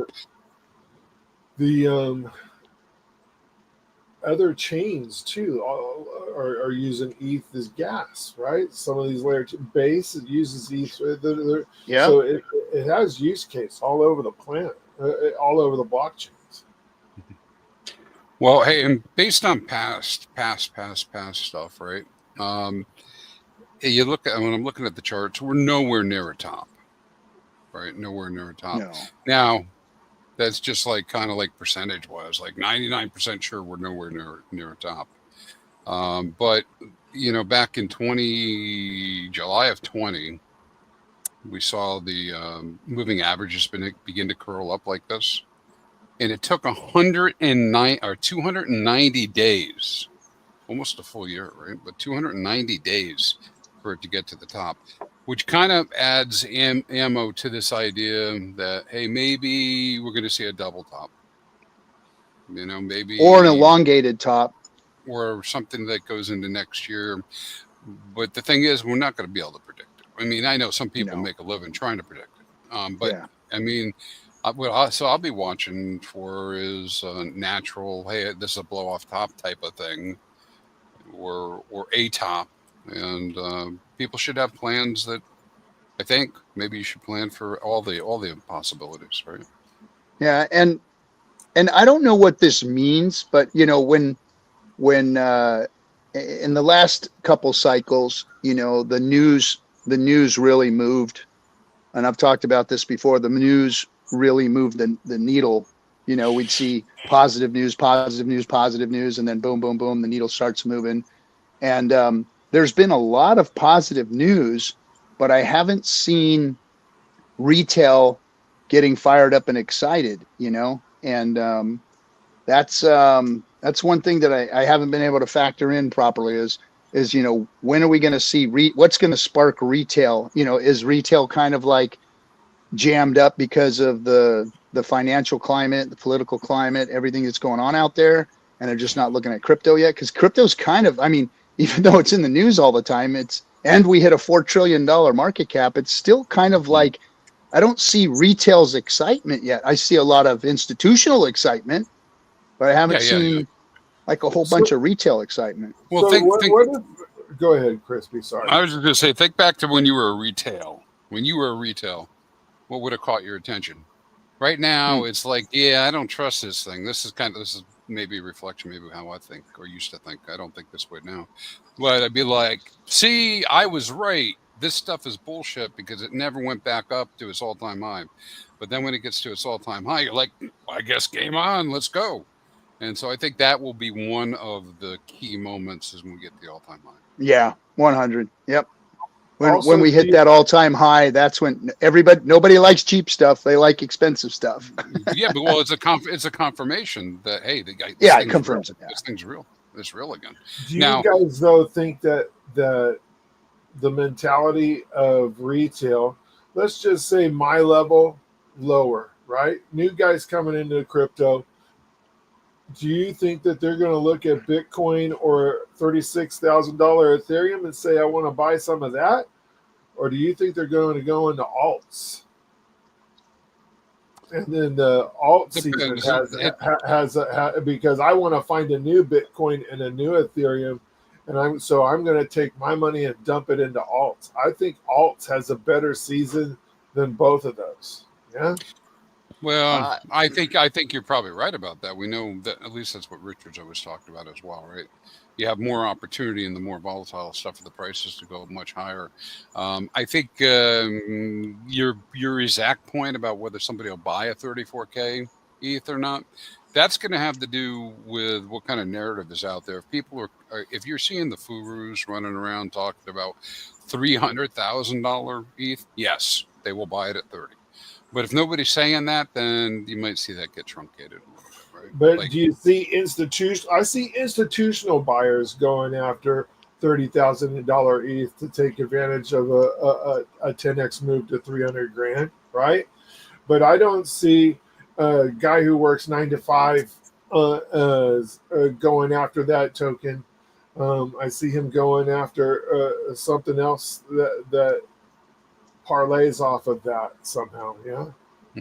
The other chains too are using ETH as gas, right? Some of these layer 2 base uses ETH. Yeah. So it has use case all over the planet, all over the blockchains. Well, hey, and based on past stuff, right? You look at when I'm looking at the charts, we're nowhere near a top, right? Nowhere near a top. No. Now, that's just kind of like percentage wise, like 99% sure we're nowhere near a top. But back in July of 20, we saw the moving averages begin to curl up like this. And it took 290 days, almost a full year, right? But 290 days for it to get to the top, which kind of adds ammo to this idea that, hey, maybe we're going to see a double top, maybe. Or an elongated top. Or something that goes into next year. But the thing is, we're not going to be able to predict it. I mean, I know some people make a living trying to predict it. But yeah. I mean, so I'll be watching for is natural. Hey, this is a blow off top type of thing, or a top, and people should have plans that I think maybe you should plan for all the possibilities, right? Yeah, and I don't know what this means, but when in the last couple cycles, the news really moved, and I've talked about this before. The news really moved the needle. We'd see positive news, and then boom, boom, boom, the needle starts moving. And there's been a lot of positive news, but I haven't seen retail getting fired up and excited, and that's one thing that I haven't been able to factor in properly is when are we going to see what's going to spark retail? Is retail kind of like jammed up because of the financial climate, the political climate, everything that's going on out there, and they're just not looking at crypto yet? Because crypto's kind of, even though it's in the news all the time, and we hit a $4 trillion market cap, it's still kind of like, I don't see retail's excitement yet. I see a lot of institutional excitement, but I haven't seen like a whole bunch of retail excitement. Well, go ahead, Crispy. Sorry. I was just going to say, think back to when you were a retail. What would have caught your attention? Right now, it's like, I don't trust this thing. This is maybe a reflection, maybe how I think or used to think. I don't think this way now. But I'd be like, see, I was right. This stuff is bullshit because it never went back up to its all-time high. But then when it gets to its all-time high, you're like, I guess game on, let's go. And so I think that will be one of the key moments is when we get the all-time high. Yeah, 100. Yep. When we hit that all-time high, that's when nobody likes cheap stuff. They like expensive stuff. Yeah, but it's a confirmation that, hey, the guy. It confirms it. This thing's real. it's real again. Do you Now, guys though think that the mentality of retail, let's just say my level lower, right? New guys coming into crypto, do you think that they're going to look at Bitcoin or $36,000 Ethereum and say, I want to buy some of that? Or do you think they're going to go into alts? And then the alt season because I want to find a new Bitcoin and a new Ethereum, and I'm going to take my money and dump it into alts. I think alts has a better season than both of those. Yeah. well, I think you're probably right about that. We know that at least that's what Richard's always talked about as well, right? You have more opportunity in the more volatile stuff for the prices to go much higher. I think your exact point about whether somebody will buy a 34K ETH or not, that's going to have to do with what kind of narrative is out there. If people if you're seeing the Furus running around talking about $300,000 ETH, yes, they will buy it at 30. But if nobody's saying that, then you might see that get truncated a little bit, right? But do you see I see institutional buyers going after $30,000 ETH to take advantage of a 10x move to 300 grand, right? But I don't see a guy who works 9 to 5 going after that token. I see him going after something else that parlays off of that somehow. Yeah.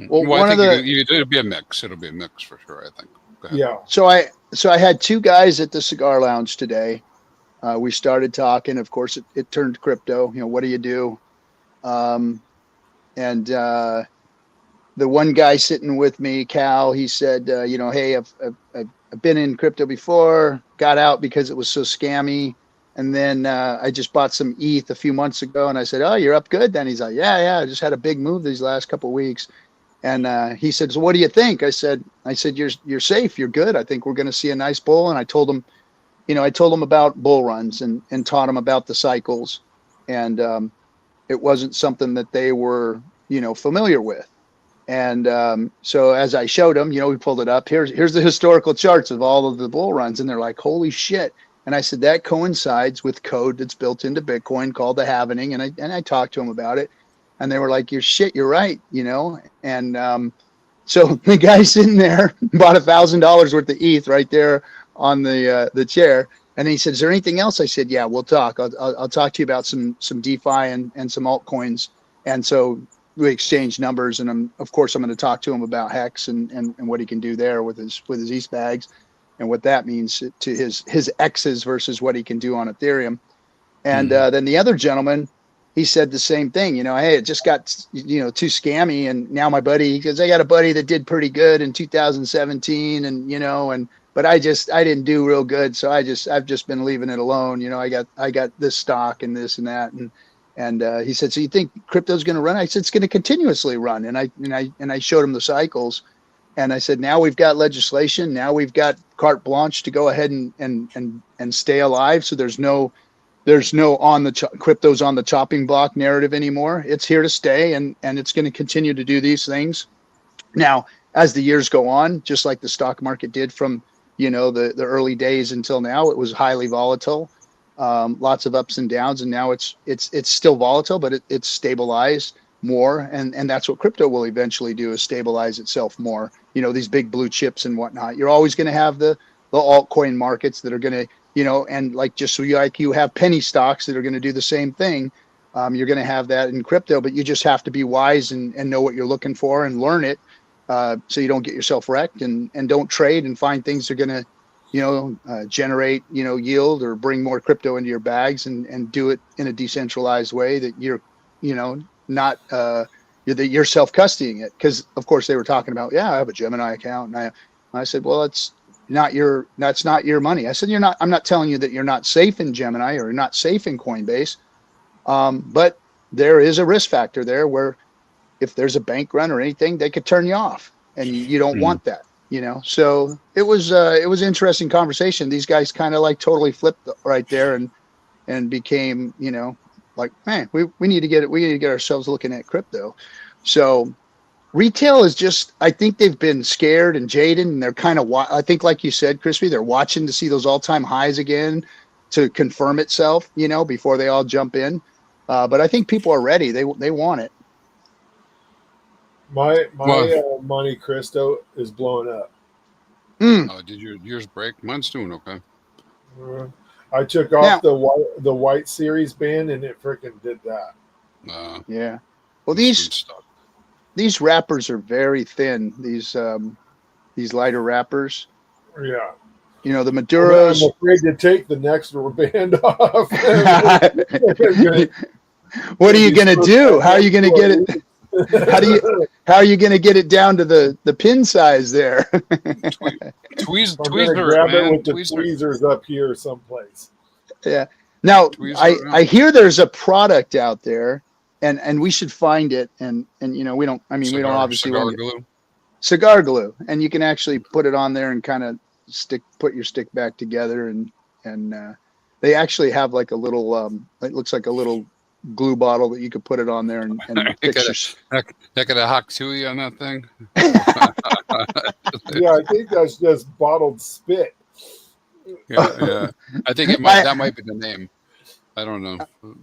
Well, I think it'll be a mix. It'll be a mix for sure, I think. Yeah. So I had two guys at the cigar lounge today. We started talking. Of course, it turned crypto. What do you do? And the one guy sitting with me, Cal, he said, hey, I've been in crypto before, got out because it was so scammy. And then I just bought some ETH a few months ago, and I said, "Oh, you're up good then?" He's like, "Yeah, I just had a big move these last couple of weeks." And he said, "So what do you think?" I said, "You're safe, you're good. I think we're going to see a nice bull." And I told him, about bull runs and taught him about the cycles, and it wasn't something that they were, familiar with. And so as I showed them, we pulled it up. Here's the historical charts of all of the bull runs, and they're like, "Holy shit." And I said, that coincides with code that's built into Bitcoin called the halvening. And I talked to them about it. And they were like, you're right, And so the guy sitting there bought $1,000 worth of ETH right there on the chair. And he said, is there anything else? I said, yeah, we'll talk. I'll talk to you about some DeFi and some altcoins. And so we exchanged numbers. And of course, I'm going to talk to him about Hex and what he can do there with his ETH bags, and what that means to his X's versus what he can do on Ethereum. And then the other gentleman, he said the same thing, hey, it just got, too scammy. And now my buddy, because I got a buddy that did pretty good in 2017 and, but I didn't do real good. So I've just been leaving it alone. I got this stock and this and that. And he said, so you think crypto's going to run? I said, it's going to continuously run. And I showed him the cycles. And I said, now we've got legislation. Now we've got carte blanche to go ahead and stay alive. So there's no crypto's on the chopping block narrative anymore. It's here to stay, and it's going to continue to do these things. Now, as the years go on, just like the stock market did from the early days until now, it was highly volatile, lots of ups and downs, and now it's still volatile, but it's stabilized more, and that's what crypto will eventually do, is stabilize itself more. These big blue chips and whatnot. You're always going to have the altcoin markets that are going to, and just so you have penny stocks that are going to do the same thing. You're going to have that in crypto, but you just have to be wise and know what you're looking for and learn it, so you don't get yourself wrecked, and don't trade and find things that are going to generate yield or bring more crypto into your bags, and do it in a decentralized way that you're not that you're self-custodying it. Because of course they were talking about, I have a Gemini account, and I said, well, that's not your money. I said, I'm not telling you that you're not safe in Gemini or you're not safe in Coinbase, but there is a risk factor there where if there's a bank run or anything, they could turn you off, and you don't want that. So it was an interesting conversation. These guys kind of like totally flipped right there and became, like, man, we need to get ourselves looking at crypto. So retail is just, I think they've been scared and jaded, and they're kind of, I think, like you said, Crispy, they're watching to see those all-time highs again to confirm itself, before they all jump in. But I think people are ready. They want it. My Well, Monte Cristo is blowing up. did yours break? Mine's doing okay. I took off the white series band, and it freaking did that. Yeah. Well, these wrappers are very thin. These lighter wrappers. Yeah. The Maduros. I'm afraid to take the next band off. What are you going to do? How are you going to get it? How are you going to get it down to the pin size there? Tweezers, grab it with the tweezers up here someplace. Yeah. Now I hear there's a product out there, and we should find it. And we don't. I mean, we don't obviously cigar want glue. Cigar glue, and you can actually put it on there and kind of put your stick back together, and they actually have like a little. It looks like a little glue bottle that you could put it on there and fix Heck of a hock tui on that thing. Yeah, I think that's just bottled spit. Yeah. I think that might be the name. I don't know.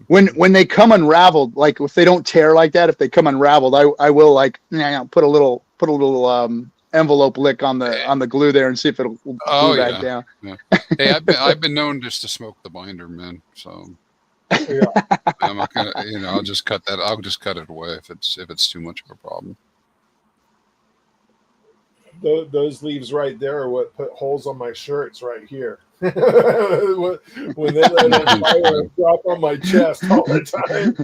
When they come unraveled, like if they don't tear like that, if they come unraveled, I will put a little envelope lick on the glue there and see if it'll glue back down. Yeah. Hey, I've been known just to smoke the binder, man. So Yeah. I'm not gonna, I'll just cut that. I'll just cut it away if it's too much of a problem. Those leaves right there are what put holes on my shirts right here. When they let it fire and drop on my chest all the time.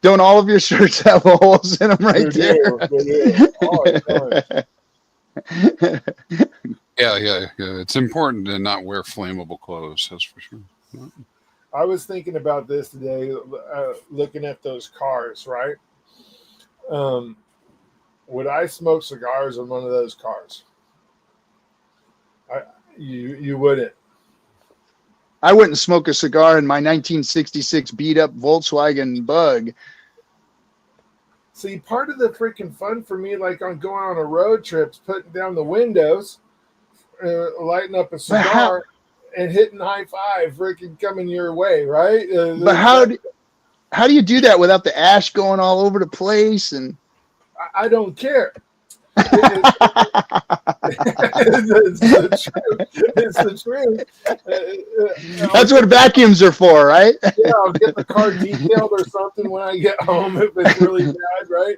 Don't all of your shirts have holes in them right there? Yeah. It's important to not wear flammable clothes. That's for sure. I was thinking about this today, looking at those cars, right? Would I smoke cigars in one of those cars? You wouldn't. I wouldn't smoke a cigar in my 1966 beat up Volkswagen Bug. See, part of the freaking fun for me, like on going on a road trip, is putting down the windows, lighting up a cigar, and hitting high five, freaking coming your way, right? But how do you do that without the ash going all over the place? And I don't care. It's the truth. That's what vacuums are for, right? Yeah, I'll get the car detailed or something when I get home if it's really bad, right?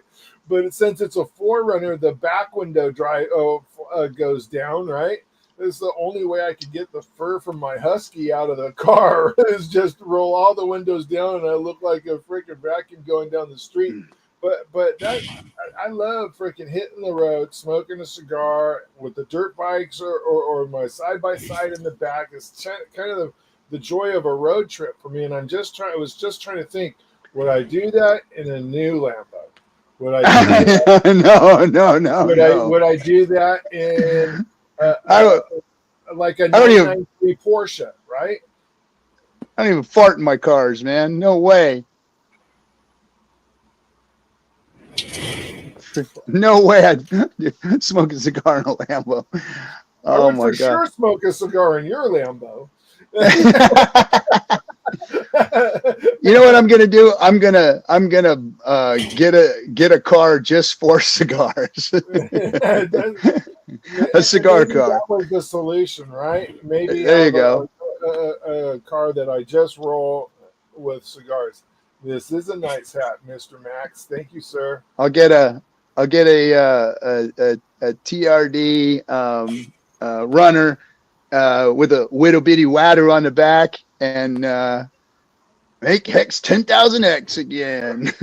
But since it's a 4Runner, the back window goes down, right? It's the only way I could get the fur from my husky out of the car is just roll all the windows down, and I look like a freaking vacuum going down the street. But that I love freaking hitting the road, smoking a cigar with the dirt bikes or my side by side in the back. It's kind of the joy of a road trip for me. And I was just trying to think, would I do that in a new Lambo? Would I do that? No. Would I do that in like a 993 Porsche, right? I don't even fart in my cars, man. No way. No way I'd smoke a cigar in a Lambo. I would for sure smoke a cigar in your Lambo. You know what I'm gonna do? I'm gonna get a car just for cigars. A cigar car. That was the solution, right? Maybe there you go. A car that I just roll with cigars. This is a nice hat, Mr. Max. Thank you, sir. I'll get a TRD runner with a little bitty water on the back and make Hex 10,000X again.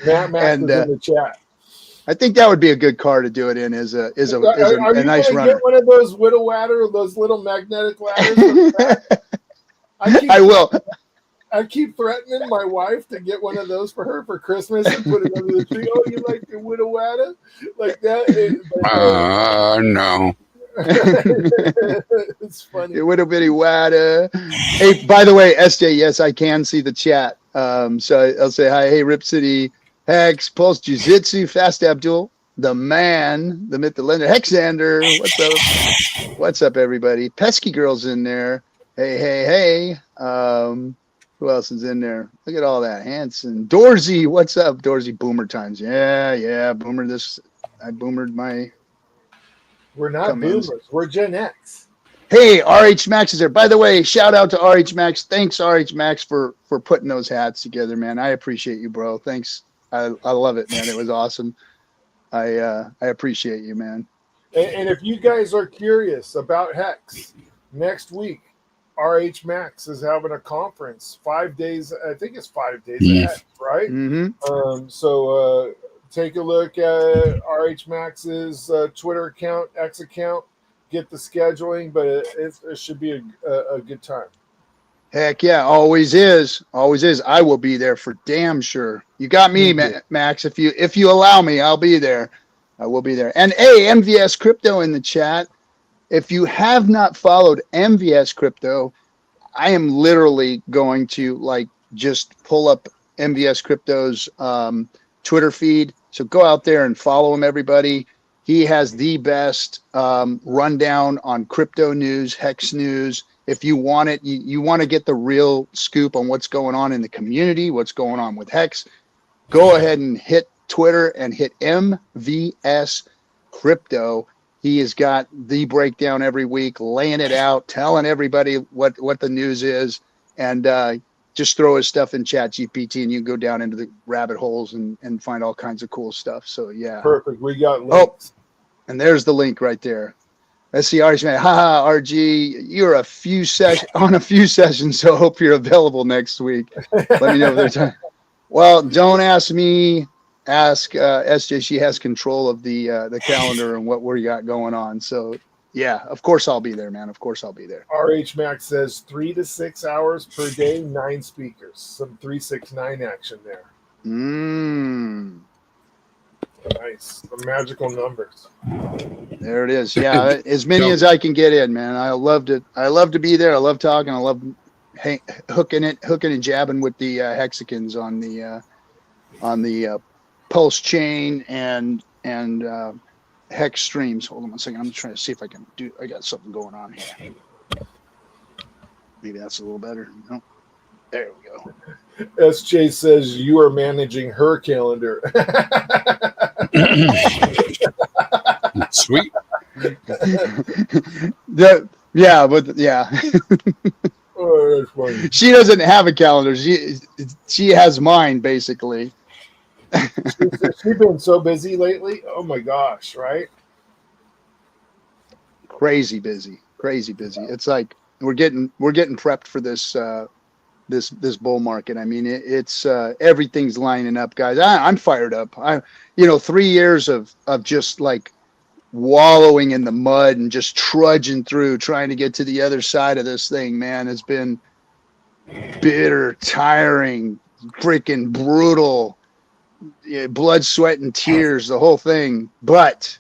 Matt Max is in the chat. I think that would be a good car to do it in. Is a nice runner. Get one of those widow ladder, those little magnetic ladders. I will. I keep threatening my wife to get one of those for her for Christmas and put it under the tree. Oh, you like the widow ladder? Like that? No. It's funny. A little bitty water. Hey, by the way, SJ, yes, I can see the chat. So I'll say hi. Hey, Rip City. Hex, Pulse Jiu-Jitsu, Fast Abdul, the man, the myth, the lender, Hexander. What's up? What's up, everybody? Pesky Girl's in there. Hey, hey, hey. Who else is in there? Look at all that. Hanson. Dorsey, what's up? Dorsey, Boomer Times. Yeah, Boomer. I boomered my. We're not Come-ins. boomers. We're Gen X. Hey, RH Max is there. By the way, shout out to RH Max. Thanks, RH Max, for putting those hats together, man. I appreciate you, bro. Thanks. I love it, man. It was awesome. I appreciate you, man. And if you guys are curious about Hex, next week, RH Max is having a conference 5 days. I think it's 5 days ahead, right? Mm-hmm. So take a look at RH Max's Twitter account, X account. Get the scheduling, but it should be a good time. Heck yeah, always is. Always is. I will be there for damn sure. You got me, Max. If you allow me, I'll be there. I will be there. And hey, MVS Crypto in the chat. If you have not followed MVS Crypto, I am literally going to just pull up MVS Crypto's Twitter feed. So go out there and follow him, everybody. He has the best rundown on crypto news, Hex news. If you want it, you want to get the real scoop on what's going on in the community, what's going on with Hex, go ahead and hit Twitter and hit MVS Crypto. He has got the breakdown every week, laying it out, telling everybody what the news is, and just throw his stuff in Chat GPT, and you can go down into the rabbit holes and find all kinds of cool stuff. So yeah, perfect. We got links. And there's the link right there. Let's see, RG, man. Haha, RG, you're on a few sessions, so hope you're available next week. Let me know if there's time. Well, don't ask me. Ask SJ. She has control of the calendar and what we got going on. So yeah, of course I'll be there, man. Of course I'll be there. RH Max says 3 to 6 hours per day, 9 speakers. Some 369 action there. Nice. The magical numbers. There it is. Yeah, as many as I can get in, man. I love to be there. I love talking. I love hooking and jabbing with the hexagons on the pulse chain and hex streams. Hold on one second. I'm trying to see if I can do. I got something going on here. Maybe that's a little better. No. There we go. SJ says you are managing her calendar. Sweet. Yeah. Oh, that's funny. She doesn't have a calendar. She has mine, basically. She's been so busy lately. Oh my gosh, right? Crazy busy. It's like we're getting prepped for this bull market. I mean, it's everything's lining up, guys. I'm fired up. 3 years of just like wallowing in the mud and just trudging through, trying to get to the other side of this thing, man. It's been bitter, tiring, freaking brutal, blood, sweat, and tears, the whole thing. But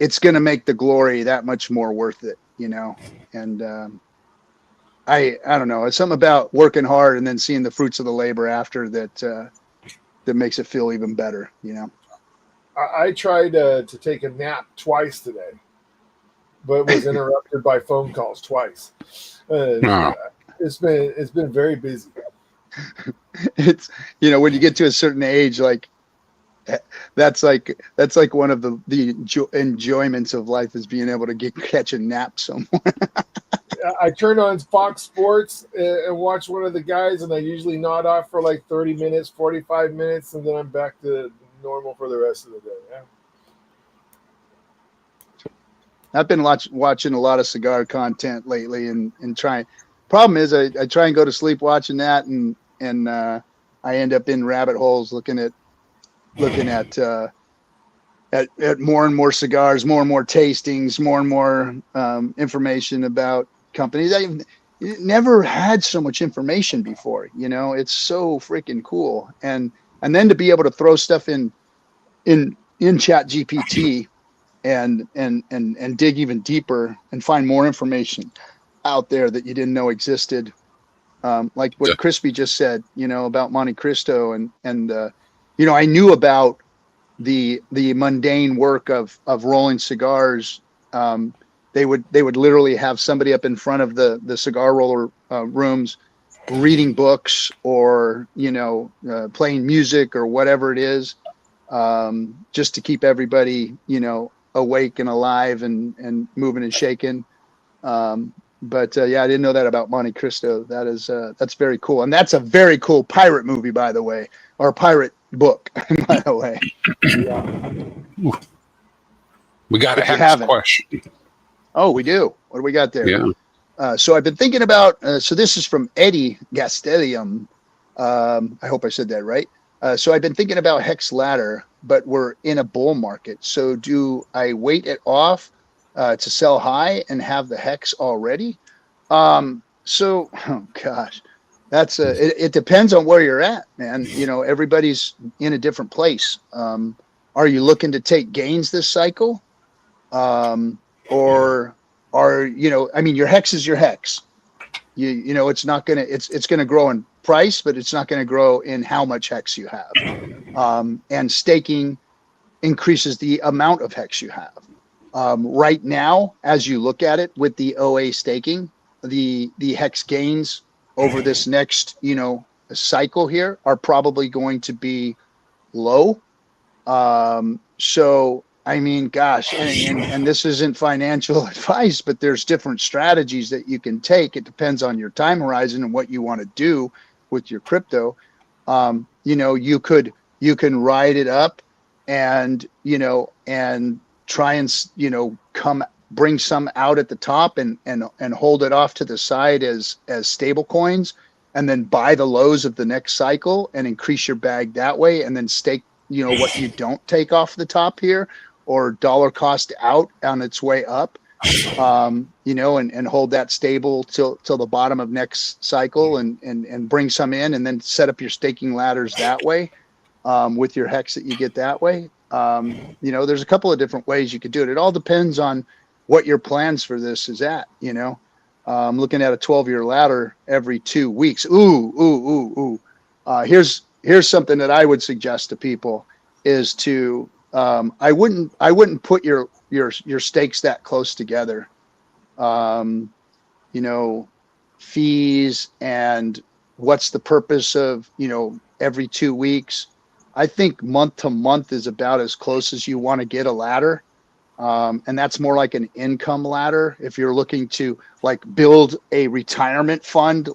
it's going to make the glory that much more worth it, and I don't know. It's something about working hard and then seeing the fruits of the labor after that makes it feel even better, I tried to take a nap twice today, but was interrupted by phone calls twice. It's been very busy. It's when you get to a certain age, like that's like one of the enjoyments of life is being able to catch a nap somewhere. I turn on Fox Sports and watch one of the guys, and I usually nod off for like 30 minutes, 45 minutes, and then I'm back to normal for the rest of the day. Yeah. I've been watching a lot of cigar content lately and trying. Problem is, I try and go to sleep watching that, and I end up in rabbit holes looking at more and more cigars, more and more tastings, more and more information about companies. I've never had so much information before. It's so freaking cool, and then to be able to throw stuff in Chat GPT and dig even deeper and find more information out there that you didn't know existed. Like what Crispy just said, about Monte Cristo and I knew about the mundane work of rolling cigars. They would literally have somebody up in front of the cigar roller rooms reading books or playing music or whatever it is, just to keep everybody awake and alive and moving and shaking. But yeah, I didn't know that about Monte Cristo. That's very cool, and that's a very cool pirate movie, by the way, or pirate book, by the way. We got a If you hex haven't. question. Oh, we do. What do we got there? Yeah. So I've been thinking about. So this is from Eddie Gastellium. I hope I said that right. So I've been thinking about hex ladder, but we're in a bull market. So do I wait it off to sell high and have the hex already? So, oh gosh, it depends on where you're at, man. Everybody's in a different place. Are you looking to take gains this cycle? Or I mean, your hex is your hex. It's not gonna, it's gonna grow in price, but it's not gonna grow in how much hex you have. And staking increases the amount of hex you have. Right now, as you look at it with the OA staking, the hex gains over this next, cycle here are probably going to be low. So I mean, gosh, and this isn't financial advice, but there's different strategies that you can take. It depends on your time horizon and what you want to do with your crypto. You can ride it up and try and bring some out at the top and hold it off to the side as stable coins, and then buy the lows of the next cycle and increase your bag that way, and then stake what you don't take off the top here, or dollar cost out on its way up, and hold that stable till the bottom of next cycle, and bring some in, and then set up your staking ladders that way, with your hex that you get that way. There's a couple of different ways you could do it. It all depends on what your plans for this is at. I'm looking at a 12-year ladder every 2 weeks. Ooh. Here's something that I would suggest to people is to I wouldn't put your stakes that close together. Fees and what's the purpose of every 2 weeks. I think month to month is about as close as you want to get a ladder. And that's more like an income ladder. If you're looking to build a retirement fund,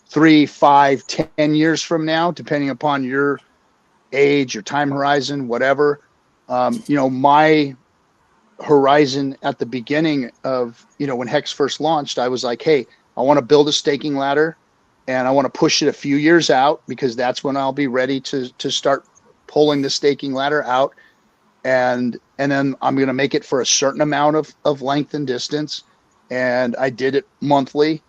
3, 5, 10 years from now, depending upon your age, your time horizon, whatever. My horizon at the beginning of, when Hex first launched, I was like, hey, I want to build a staking ladder and I want to push it a few years out, because that's when I'll be ready to start pulling the staking ladder out. And then I'm going to make it for a certain amount of length and distance. And I did it monthly.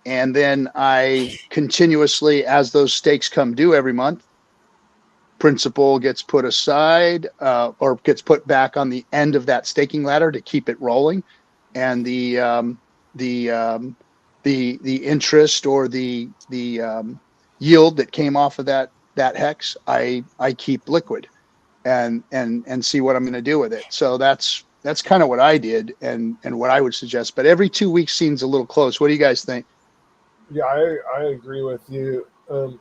And then I continuously, as those stakes come due every month, principal gets put aside, or gets put back on the end of that staking ladder to keep it rolling. And the interest or the yield that came off of that hex, I keep liquid and see what I'm going to do with it. So that's kind of what I did and what I would suggest. But every 2 weeks seems a little close. What do you guys think? Yeah, I agree with you. And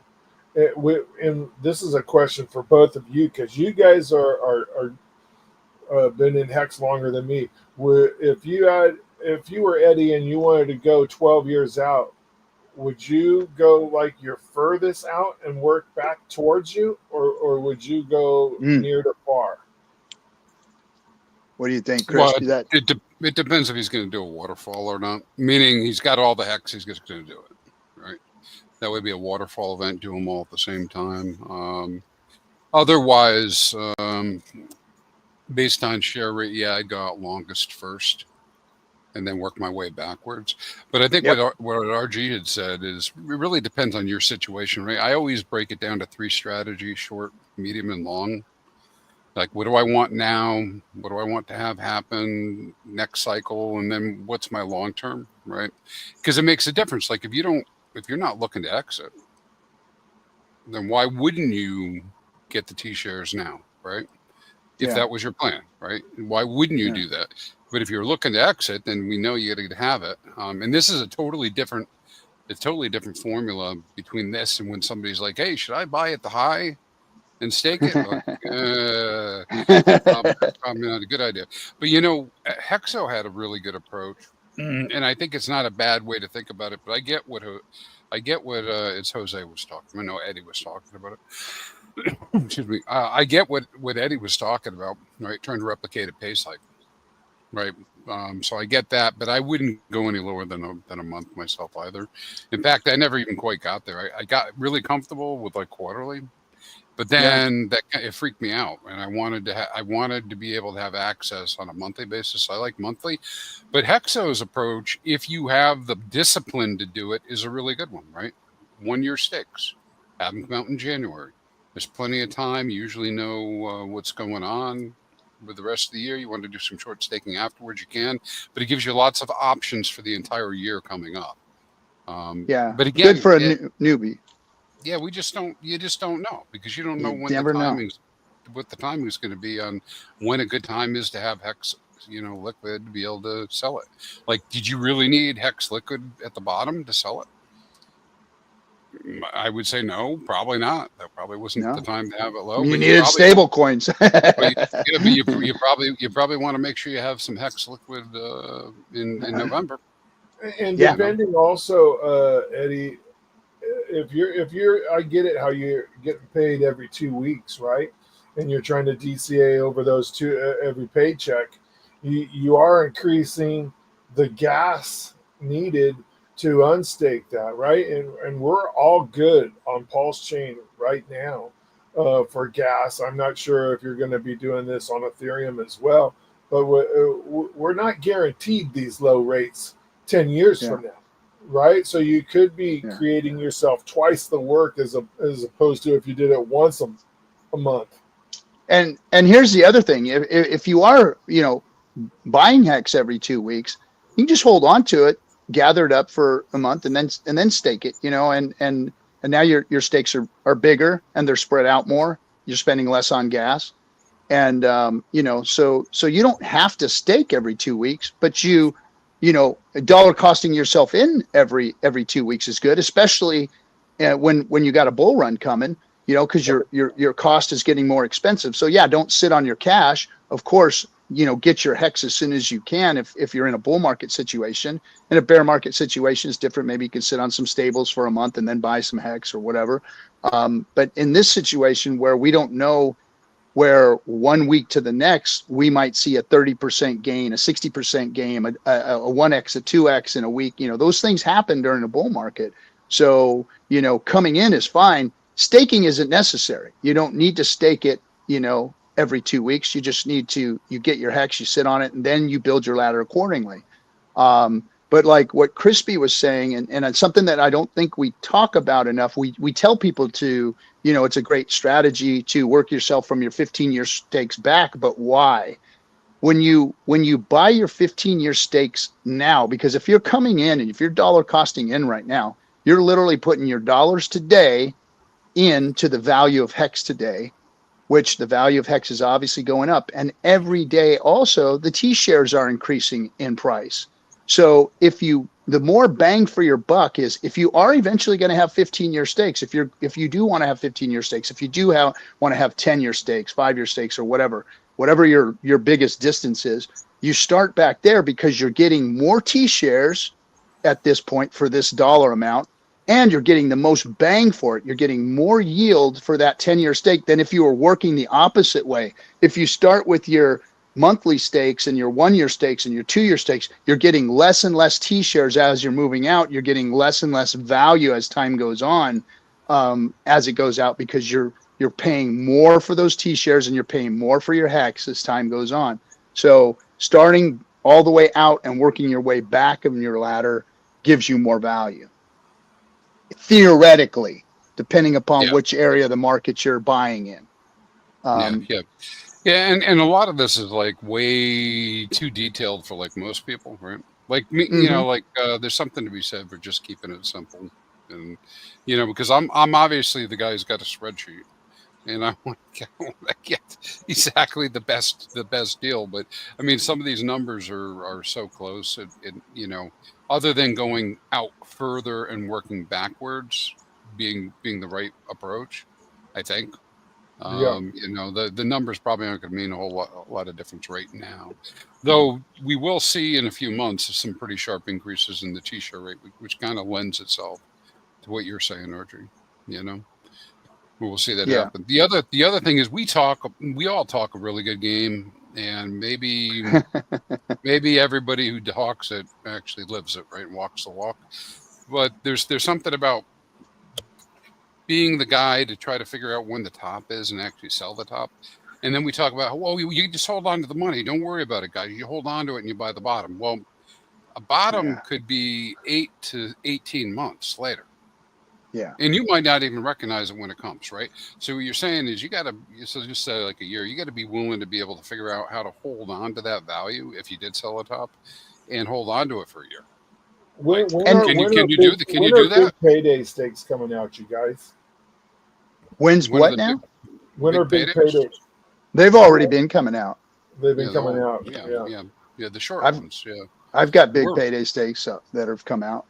this is a question for both of you, because you guys are been in Hex longer than me. If you were Eddie and you wanted to go 12 years out, would you go your furthest out and work back towards you, or would you go near to far? What do you think, Chris? Well, it depends if he's going to do a waterfall or not. Meaning he's got all the hex, he's just going to do it, right? That would be a waterfall event, do them all at the same time. Otherwise, based on share rate, yeah, I'd go out longest first and then work my way backwards. But I think what RG had said is it really depends on your situation, right? I always break it down to 3 strategies: short, medium, and long. What do I want now? What do I want to have happen next cycle? And then what's my long term, right? Because it makes a difference. If you're not looking to exit, then why wouldn't you get the T-shares now, right? If Yeah. that was your plan, right? Why wouldn't you do that? But if you're looking to exit, then we know you got to have it. And this is a totally different formula between this and when somebody's like, "Hey, should I buy at the high and stake it?" Like, probably not a good idea. But Hexo had a really good approach, and I think it's not a bad way to think about it. But I get what it's Jose was talking. I know Eddie was talking about it. Excuse me. I get what Eddie was talking about. Right, trying to replicate a pay cycle. Right. So I get that, but I wouldn't go any lower than a month myself either. In fact, I never even quite got there. I got really comfortable with like quarterly. But then it freaked me out, and I wanted to be able to have access on a monthly basis. I like monthly, but Hexo's approach, if you have the discipline to do it, is a really good one, right? 1 year stakes, have them come out in January. There's plenty of time. You usually know what's going on with the rest of the year. You want to do some short staking afterwards, you can, but it gives you lots of options for the entire year coming up. But again, good for a newbie. Yeah, you just don't know, because you don't know what the timing is going to be on when a good time is to have Hex, liquid to be able to sell it. Like, did you really need Hex liquid at the bottom to sell it? I would say no, probably not. That probably wasn't the time to have it low. You needed stable coins. you probably want to make sure you have some Hex liquid in November. And depending also, Eddie, if you're, I get it how you're getting paid every 2 weeks, right? And you're trying to DCA over those every paycheck. You are increasing the gas needed to unstake that, right? And we're all good on Pulse Chain right now for gas. I'm not sure if you're going to be doing this on Ethereum as well, but we're not guaranteed these low rates 10 years from now. Right, so you could be creating yourself twice the work as opposed to if you did it once a month. And here's the other thing: if you are buying Hex every 2 weeks, you can just hold on to it, gather it up for a month, and then stake it. And now your stakes are bigger and they're spread out more. You're spending less on gas, and so you don't have to stake every 2 weeks, but dollar costing yourself in every 2 weeks is good, especially when you got a bull run coming, because your cost is getting more expensive. So don't sit on your cash. Of course, get your Hex as soon as you can if you're in a bull market situation. In a bear market situation is different. Maybe you can sit on some stables for a month and then buy some Hex or whatever. But in this situation where we don't know, where 1 week to the next, we might see a 30% gain, a 60% gain, a 1x, a 2x in a week. Those things happen during a bull market. So, coming in is fine. Staking isn't necessary. You don't need to stake it, every 2 weeks. You just need to, you get your Hex, you sit on it, and then you build your ladder accordingly. But like what Crispy was saying, and it's something that I don't think we talk about enough. We tell people to, it's a great strategy to work yourself from your 15-year stakes back. But why? When you buy your 15-year stakes now, because if you're coming in and if you're dollar costing in right now, you're literally putting your dollars today into the value of Hex today, which the value of Hex is obviously going up. And every day also the T-shares are increasing in price. So the more bang for your buck is if you are eventually going to have 15-year stakes, if you do want to have 15-year stakes, if you do want to have 10-year stakes, 5-year stakes, or whatever your biggest distance is, you start back there because you're getting more T-shares at this point for this dollar amount, and you're getting the most bang for it. You're getting more yield for that 10-year stake than if you were working the opposite way. If you start with your monthly stakes and your 1 year stakes and your 2 year stakes, you're getting less and less T-shares as you're moving out. You're getting less and less value as time goes on, as it goes out, because you're paying more for those T-shares and you're paying more for your Hex as time goes on. So starting all the way out and working your way back in your ladder gives you more value, theoretically, depending upon which area of the market you're buying in. Yeah, and a lot of this is like way too detailed for like most people, right? Like me, there's something to be said for just keeping it simple, and because I'm obviously the guy who's got a spreadsheet, and I want to get exactly the best deal. But I mean, some of these numbers are so close. Other than going out further and working backwards, being the right approach, I think. Yeah. The numbers probably aren't going to mean a lot of difference right now, though we will see in a few months some pretty sharp increases in the T-shirt rate, which kind of lends itself to what you're saying, Audrey. We will see that Yeah. happen. The other thing is we all talk a really good game, and maybe everybody who talks it actually lives it, right, and walks the walk. But there's something about being the guy to try to figure out when the top is and actually sell the top. And then we talk about, well, you just hold on to the money. Don't worry about it, guys. You hold on to it and you buy the bottom. Well, a bottom could be 8 to 18 months later. Yeah. And you might not even recognize it when it comes, right? So what you're saying is just say like a year, you got to be willing to be able to figure out how to hold on to that value if you did sell a top and hold on to it for a year. Can you do that? Big payday stakes coming out, you guys? When's what now? When are big paydays? They've already been coming out. They've been coming out. Yeah. The short ones. Yeah. I've got big payday stakes that have come out.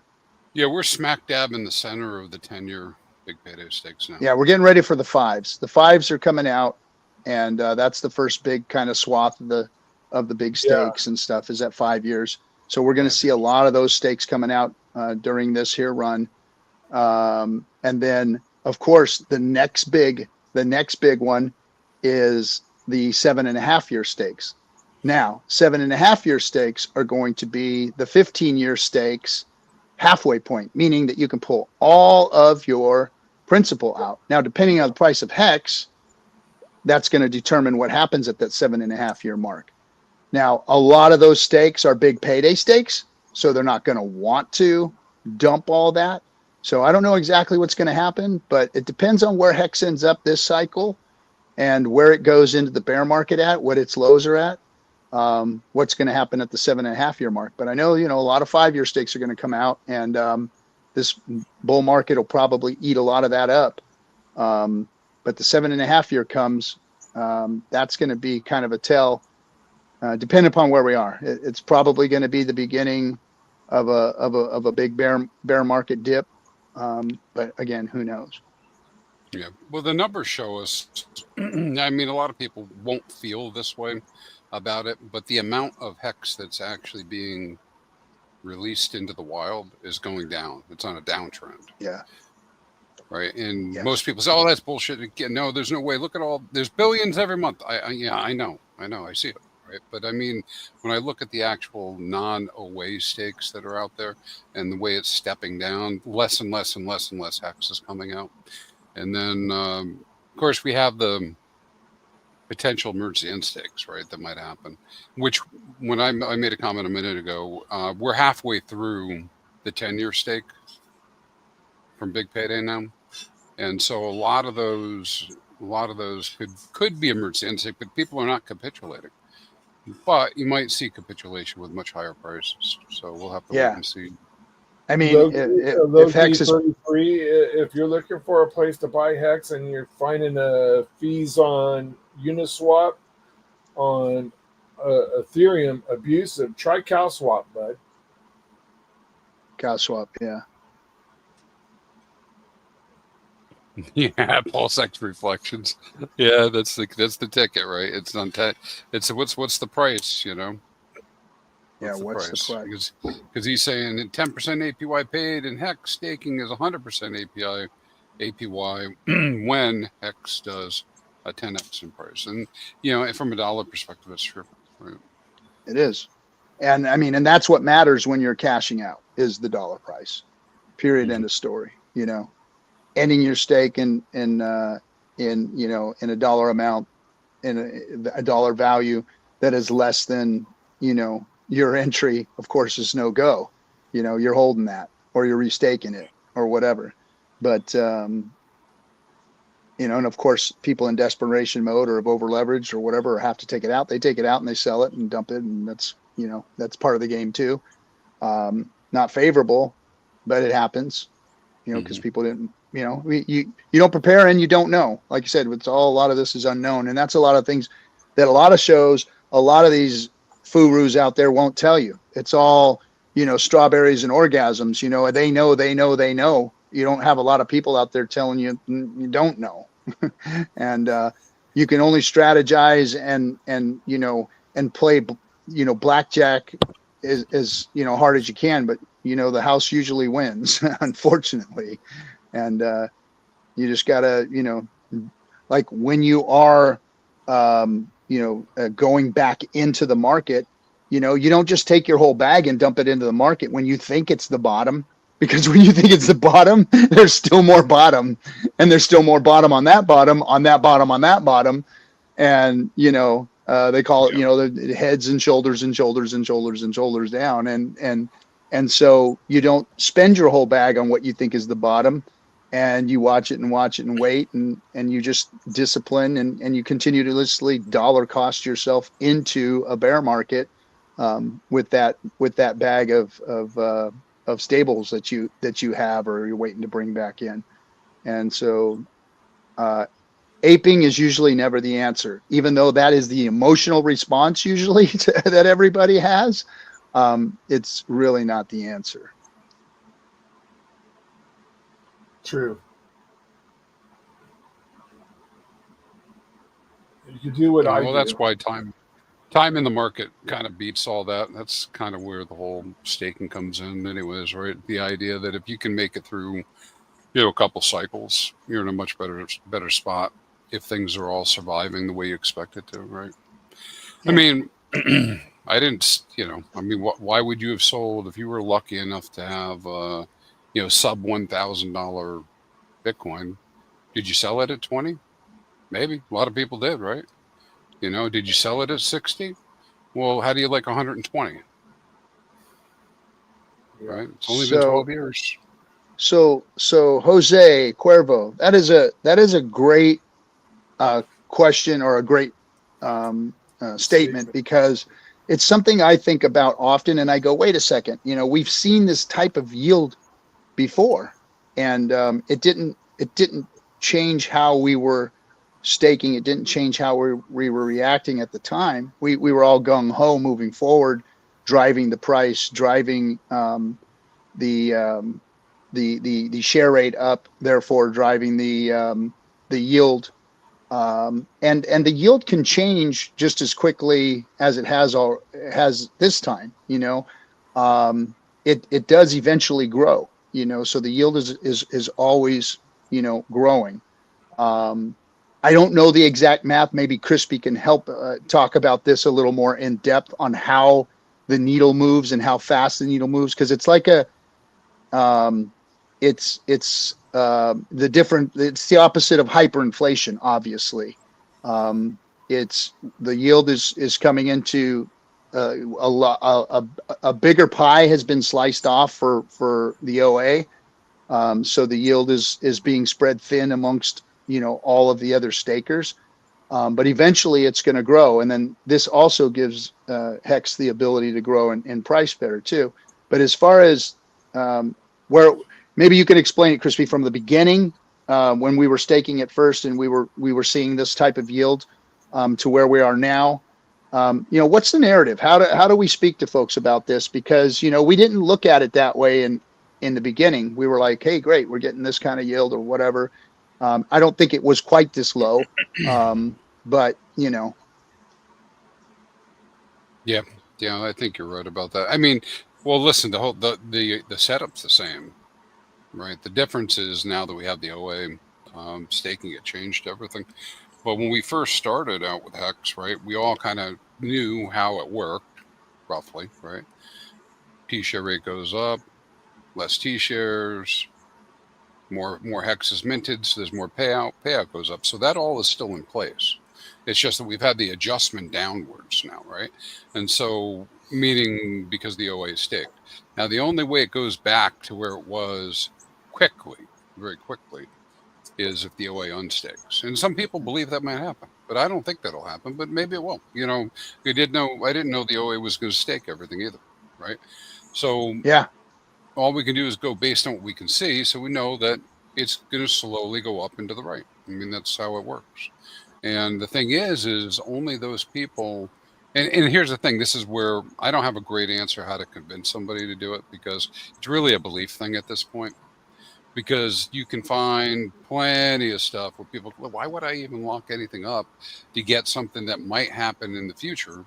Yeah, we're smack dab in the center of the 10-year big payday stakes now. Yeah, we're getting ready for the fives. The fives are coming out, and that's the first big kind of swath of the big stakes and stuff is at 5 years. So we're going to see a lot of those stakes coming out during this here run. And then, of course, the next big one is the 7.5 year stakes. Now, 7.5 year stakes are going to be the 15-year stakes halfway point, meaning that you can pull all of your principal out. Now, depending on the price of hex, that's going to determine what happens at that 7.5 year mark. Now, a lot of those stakes are big payday stakes, so they're not going to want to dump all that. So I don't know exactly what's going to happen, but it depends on where hex ends up this cycle and where it goes into the bear market at, what its lows are at, what's going to happen at the 7.5 year mark. But I know, a lot of 5 year stakes are going to come out, and this bull market will probably eat a lot of that up. But the 7.5 year comes, that's going to be kind of a tell. Depending upon where we are, it's probably going to be the beginning of a big bear market dip. But again, who knows? Yeah. Well, the numbers show us. I mean, a lot of people won't feel this way about it, but the amount of hex that's actually being released into the wild is going down. It's on a downtrend. Yeah. Right. And most people say, "Oh, that's bullshit." Again, no, there's no way. Look at there's billions every month. I know. I see it. Right. But I mean, when I look at the actual non-OA stakes that are out there and the way it's stepping down, less and less and less and less hex is coming out. And then, of course, we have the potential emergency end stakes, right, that might happen, which when I made a comment a minute ago, we're halfway through the 10-year stake from big payday now. And so a lot of those could be emergency end stake, but people are not capitulating. But you might see capitulation with much higher prices. So we'll have to wait and see. I mean, if hex is free, if you're looking for a place to buy hex and you're finding fees on Uniswap, on Ethereum, abusive, try CowSwap, bud. CowSwap, yeah. Yeah, pulse X reflections. Yeah, that's the ticket, right? It's on it's what's the price, What's the price? Because he's saying 10% APY paid and hex staking is 100% APY when hex does a 10x in price. And from a dollar perspective, it's true. Right? It is, and I mean, and that's what matters when you're cashing out is the dollar price. Period. End of story. Ending your stake in a dollar amount, in a dollar value that is less than your entry, of course, is no go. You're holding that, or you're restaking it, or whatever. But and of course, people in desperation mode or have over leveraged or whatever, or have to take it out. They take it out and they sell it and dump it, and that's part of the game too. Not favorable, but it happens. Because people didn't you don't prepare and you don't know. Like you said, a lot of this is unknown, and that's a lot of things that a lot of shows, a lot of these gurus out there won't tell you. It's all, strawberries and orgasms. They know. You don't have a lot of people out there telling you you don't know, and you can only strategize and play blackjack as hard as you can, but the house usually wins, unfortunately. And you just gotta, like when you are going back into the market, you don't just take your whole bag and dump it into the market when you think it's the bottom, because when you think it's the bottom, there's still more bottom, and there's still more bottom on that bottom, on that bottom, on that bottom. And they call it the heads and shoulders and shoulders and shoulders and shoulders down, and so you don't spend your whole bag on what you think is the bottom, and you watch it and wait, and you just discipline, and you continuously dollar cost yourself into a bear market with that bag of stables that you have, or you're waiting to bring back in. And so aping is usually never the answer, even though that is the emotional response usually that everybody has. It's really not the answer. True. You can do what I do. Well, that's why time in the market kind of beats all that. That's kind of where the whole staking comes in, anyways, right? The idea that if you can make it through, a couple cycles, you're in a much better spot if things are all surviving the way you expect it to, right? Yeah. I mean, I didn't, why would you have sold if you were lucky enough to have, sub $1,000 Bitcoin? Did you sell it at 20? Maybe. A lot of people did, right? Did you sell it at 60? Well, how do you like 120? Right? It's only been 12 years. So Jose Cuervo, that is a great question, or a great statement, because it's something I think about often, and I go, wait a second, we've seen this type of yield before, and it didn't change how we were staking. It didn't change how we were reacting at the time. We were all gung ho moving forward, driving the price, driving the share rate up, therefore driving the yield. And the yield can change just as quickly as it has this time. It does eventually grow. So the yield is always growing. I don't know the exact math. Maybe Crispy can help talk about this a little more in depth on how the needle moves and how fast the needle moves, because it's like it's the opposite of hyperinflation, obviously. It's the yield is coming into a bigger pie has been sliced off for the OA. So the yield is being spread thin amongst all of the other stakers, but eventually it's going to grow, and then this also gives Hex the ability to grow in price better too. But as far as where, maybe you can explain it, Crispy, from the beginning, when we were staking at first and we were seeing this type of yield, to where we are now. What's the narrative? How do we speak to folks about this? Because we didn't look at it that way in the beginning. We were like, hey, great, we're getting this kind of yield or whatever. I don't think it was quite this low, but Yeah, I think you're right about that. I mean, well, listen, the setup's the same, right? The difference is now that we have the OA, staking, it changed everything. But when we first started out with Hex, right, we all kind of knew how it worked, roughly, right? T-share rate goes up, less T-shares, more Hex is minted, so there's more payout goes up. So that all is still in place. It's just that we've had the adjustment downwards now, right? And so, meaning because the OA is staked. Now, the only way it goes back to where it was very quickly, is if the OA unstakes. And some people believe that might happen, but I don't think that'll happen, but maybe it will. I didn't know the OA was going to stake everything either, right? So yeah, all we can do is go based on what we can see. So we know that it's going to slowly go up and to the right. I mean, that's how it works. And the thing is only those people. And here's the thing. This is where I don't have a great answer how to convince somebody to do it, because it's really a belief thing at this point. Because you can find plenty of stuff where people, well, why would I even lock anything up to get something that might happen in the future?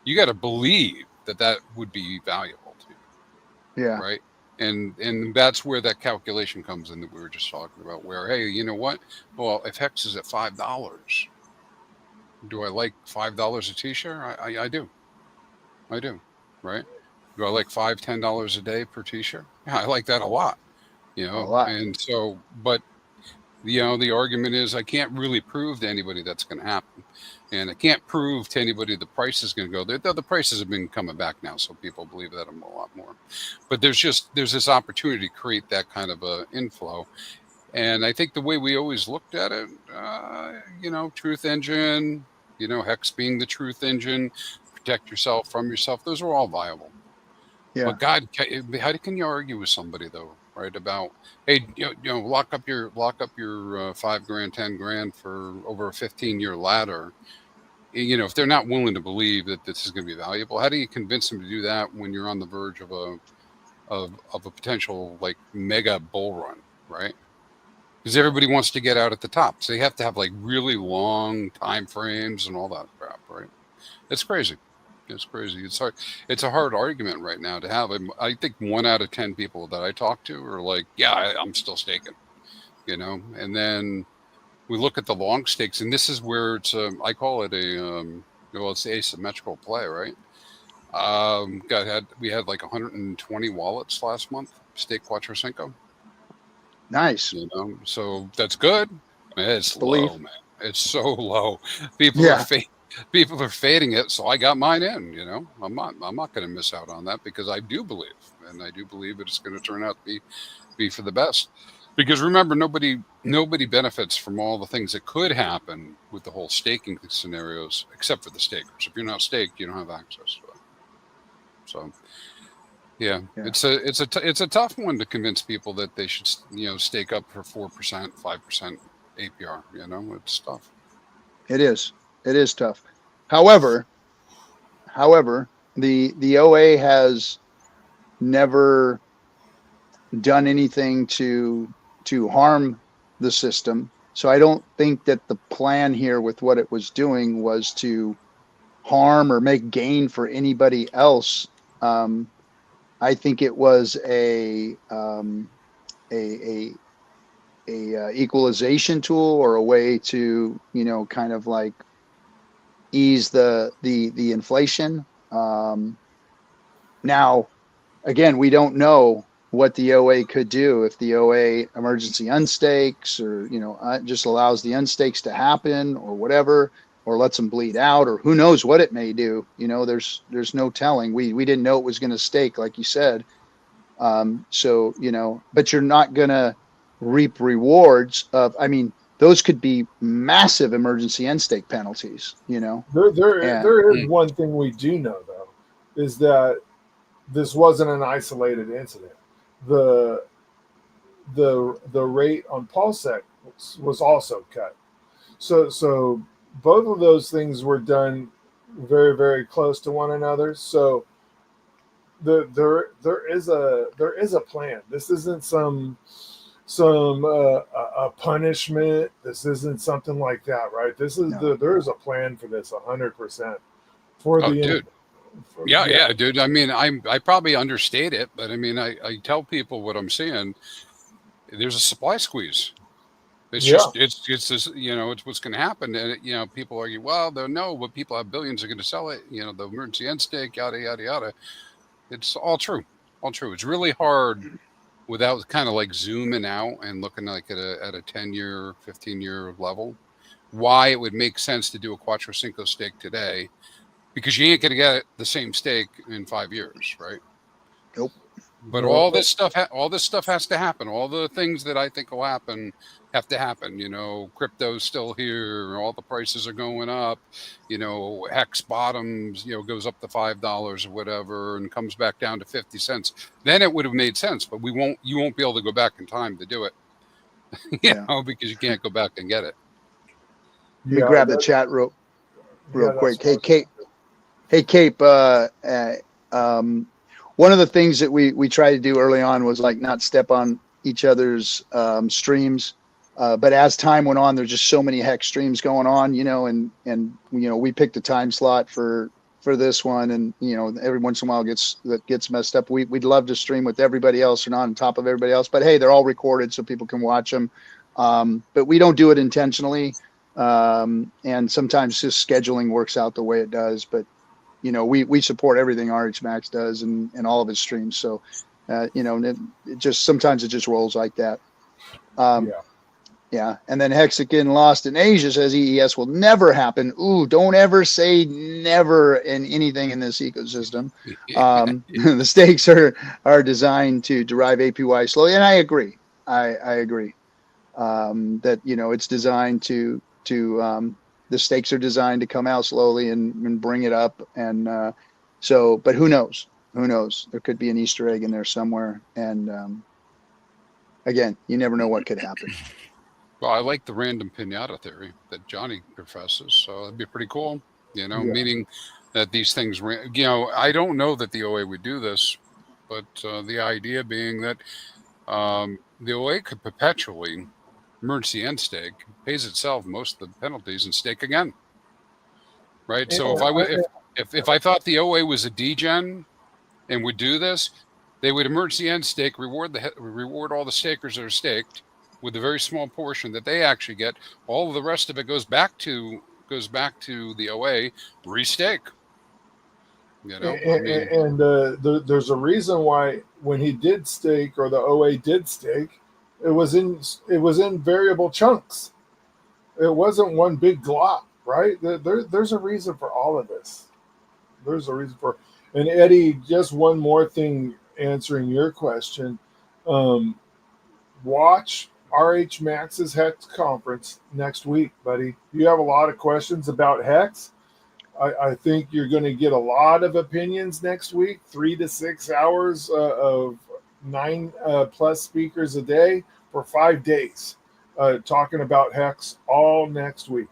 You got to believe that that would be valuable to you, Yeah. right? And that's where that calculation comes in that we were just talking about. Where, hey, you know what? Well, if Hex is at $5, do I like $5 a t-shirt? I do. I do, right? Do I like $5-10 a day per t-shirt? Yeah, I like that a lot. You A know, lot. and so, but you know, the argument is I can't really prove to anybody that's going to happen, and I can't prove to anybody the price is going to go there. Though the prices have been coming back now, so people believe that a lot more. But there's this opportunity to create that kind of a inflow, and I think the way we always looked at it, you know, truth engine, you know, Hex being the truth engine, protect yourself from yourself. Those are all viable. Yeah. But God, how can you argue with somebody though, right? About, hey, you know, lock up your $5,000, $10,000 for over a 15-year ladder. You know, if they're not willing to believe that this is going to be valuable, how do you convince them to do that when you're on the verge of a potential like mega bull run, right? Because everybody wants to get out at the top, so you have to have like really long time frames and all that crap, right? It's crazy. It's crazy. It's hard. It's a hard argument right now to have. I think 1 out of 10 people that I talk to are like, "Yeah, I'm still staking," you know. And then we look at the long stakes, and this is where it's. I call it well, it's asymmetrical play, right? We had like 120 wallets last month, stake Cuatro Cinco. Nice. You know, so that's good. It's Belief. low, man. It's so low. People Yeah. are people are fading it, so I got mine in. You know, I'm not going to miss out on that because I do believe, and I do believe that it's going to turn out to be for the best. Because remember, nobody benefits from all the things that could happen with the whole staking scenarios, except for the stakers. If you're not staked, you don't have access to it. So. Yeah, Yeah. it's a tough one to convince people that they should, you know, stake up for 4%, 5% APR. You know, it's tough. It is. It is tough. However, the OA has never done anything to harm the system. So I don't think that the plan here with what it was doing was to harm or make gain for anybody else. I think it was a equalization tool or a way to, you know, kind of like ease the inflation. Now, again, we don't know what the OA could do if the OA emergency unstakes, or, you know, just allows the unstakes to happen or whatever, or lets them bleed out, or who knows what it may do. You know, there's no telling. We didn't know it was going to stake, like you said. So, you know, but you're not going to reap rewards of, I mean, those could be massive emergency end stake penalties, you know. There is one thing we do know though, is that this wasn't an isolated incident. The rate on PulseSec was also cut. So both of those things were done very, very close to one another. So there is a plan. This isn't some a punishment. This isn't something like that, right? This is there is a plan for this 100% for the dude. Yeah, dude. I mean, I probably understate it, but I mean, I tell people what I'm seeing. There's a supply squeeze. It's just it's this, you know, it's what's going to happen. And you know, people argue, well, they'll know, but people have billions are going to sell it. You know, the emergency end stake, yada yada yada. It's all true, all true. It's really hard without kind of like zooming out and looking like at a 10-year, 15-year level. Why it would make sense to do a Cuatro Cinco stake today, because you ain't going to get the same stake in 5 years, right? Nope. But all this stuff has to happen. All the things that I think will happen have to happen. You know, crypto's still here. All the prices are going up. You know, Hex bottoms, you know, goes up to $5 or whatever and comes back down to 50 cents. Then it would have made sense, but you won't be able to go back in time to do it. Yeah. because you can't go back and get it. Let me grab the chat real quick. Hey, Kate. Hey, Cape. One of the things that we tried to do early on was like not step on each other's streams. But as time went on, there's just so many hex streams going on, and we picked a time slot for this one, and every once in a while that gets messed up. We'd love to stream with everybody else or not on top of everybody else, but hey, they're all recorded so people can watch them. But we don't do it intentionally, and sometimes just scheduling works out the way it does. But we support everything RH Max does and all of his streams. So, it just sometimes it just rolls like that. Yeah. And then Hexagon Lost in Asia says EES will never happen. Ooh, don't ever say never in anything in this ecosystem. The stakes are designed to derive APY slowly. And I agree. I agree that, it's designed to the stakes are designed to come out slowly and bring it up. And but who knows? Who knows? There could be an Easter egg in there somewhere. And again, you never know what could happen. Well, I like the random pinata theory that Johnny professes, so it'd be pretty cool, meaning that these things, I don't know that the OA would do this, but the idea being that the OA could perpetually merge the end stake, pays itself most of the penalties, and stake again, right? So if I thought the OA was a degen and would do this, they would merge the end stake, reward all the stakers that are staked, with a very small portion that they actually get. All of the rest of it goes back to the OA, restake. There's a reason why when he did stake, or the OA did stake, it was in variable chunks. It wasn't one big glop, right? There's a reason for all of this. There's a reason for. And Eddie, just one more thing answering your question. Watch RH Max's Hex conference next week, buddy. You have a lot of questions about Hex. I think you're going to get a lot of opinions next week, 3 to 6 hours of 9+ speakers a day for 5 days, talking about Hex all next week.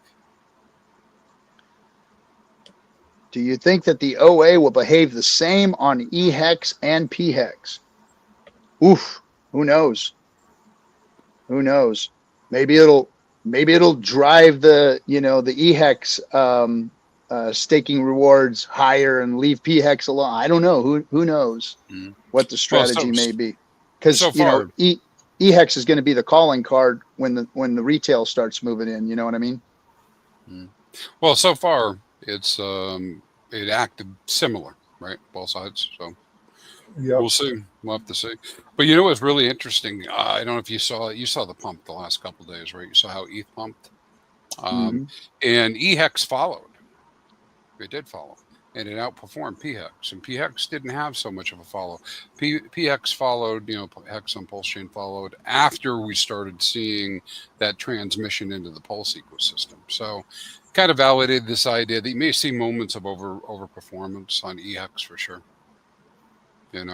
Do you think that the OA will behave the same on E-Hex and P-Hex? Oof, who knows? Who knows? Maybe it'll drive the E-Hex staking rewards higher and leave P-Hex alone. I don't know. Who knows what the strategy may be? Because E-Hex is going to be the calling card when the retail starts moving in. You know what I mean? Well, so far it acted similar, right? Both sides. So. Yep. We'll see. We'll have to see. But what's really interesting? I don't know if you saw it. You saw the pump the last couple of days, right? You saw how ETH pumped, and EHEX followed. It did follow, and it outperformed PHEX. And PHEX didn't have so much of a follow. PHEX followed. Hex on Pulse Chain followed after we started seeing that transmission into the Pulse ecosystem. So, kind of validated this idea that you may see moments of overperformance on EHEX for sure.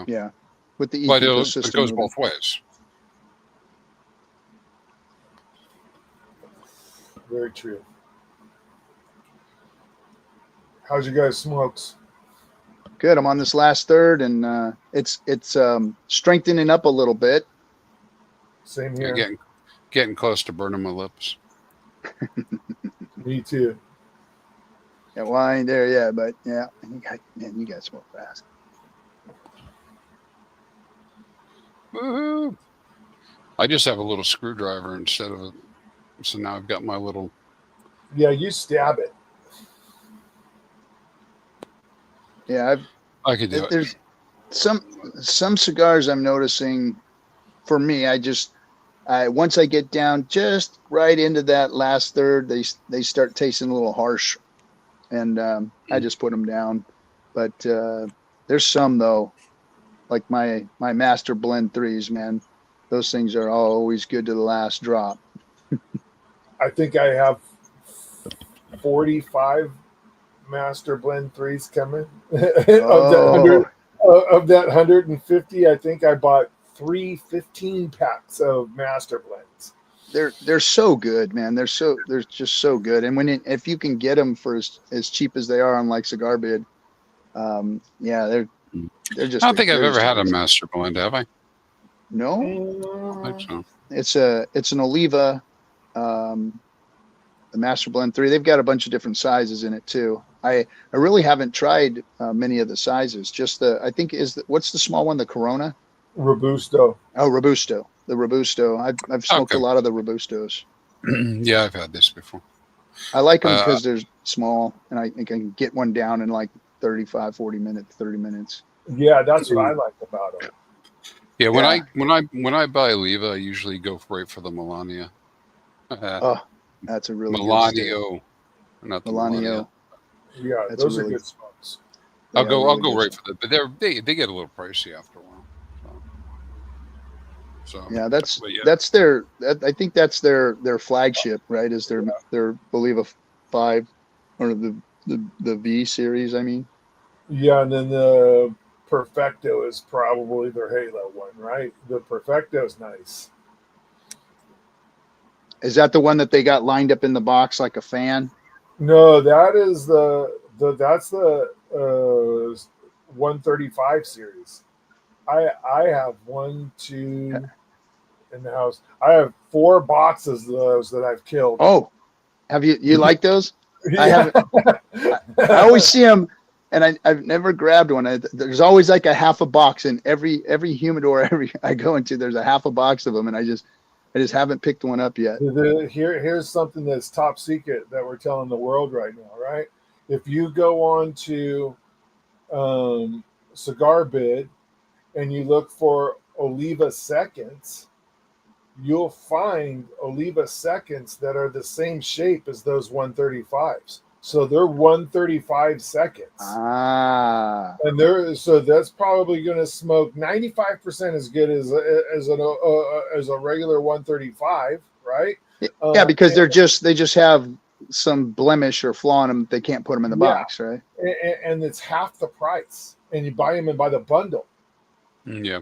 Yeah, with the ecosystem, it goes both ways. Very true. How's you guys' smokes? Good. I'm on this last third, and it's strengthening up a little bit. Same here. Getting close to burning my lips. Me too. Yeah, well, I ain't there yet, but yeah, you guys smoke fast. Woohoo! I just have a little screwdriver instead of so now I've got my little. Yeah, you stab it. Yeah, I could do it. There's some cigars I'm noticing. For me, once I get down just right into that last third, they start tasting a little harsh, and I just put them down. But there's some though. Like my Master Blend 3s, man. Those things are always good to the last drop. I think I have 45 Master Blend 3s coming. Of that 150, I think I bought 3 15 packs of Master Blends. they're so good, man. They're just so good. And if you can get them for as cheap as they are on like Cigar Bid, yeah, they're I just don't think I've they're ever just had a amazing. master blend, have I? No, I think so. it's an Oliva, the Master Blend 3. They've got a bunch of different sizes in it too. I really haven't tried many of the sizes. Just I think what's the small one? The Corona. Robusto. Oh, Robusto. The Robusto. I've smoked a Okay. lot of the Robustos. Yeah, I've had this before. I like them Uh, because they're small and I think I can get one down in like 35, 40 minutes, 30 minutes. Yeah, that's what I like about them. yeah, when Yeah. I buy Oliva, I usually go right for the Melania. Oh, that's a really good stick. Melanio, not the Melania. Melanio. Yeah, That's those a are really, good smokes. they I'll are go really good right stuff. for that, but they get a little pricey after a while. So Yeah, but yeah, that's I think that's their flagship, right? Is their Believe 5 or the V series, I mean. Yeah, and then the Perfecto is probably their Halo one, right? The Perfecto's nice. Is that the one that they got lined up in the box like a fan? No, that is that's the 135 series. I have one, two in the house. I have 4 boxes of those that I've killed. Oh, have you like those? I Yeah. haven't. I always see them, and I've never grabbed one. There's always like a half a box in every humidor I go into. There's a half a box of them, and I just haven't picked one up yet. Here's something that's top secret that we're telling the world right now, right? If you go on to Cigar Bid and you look for Oliva seconds, you'll find Oliva seconds that are the same shape as those 135s. So they're 135 seconds. Ah. And so that's probably going to smoke 95% as good as a regular 135, right? Yeah, because they just have some blemish or flaw in them. They can't put them in the Yeah. box, right? And it's half the price, and you buy them by the bundle. yeah.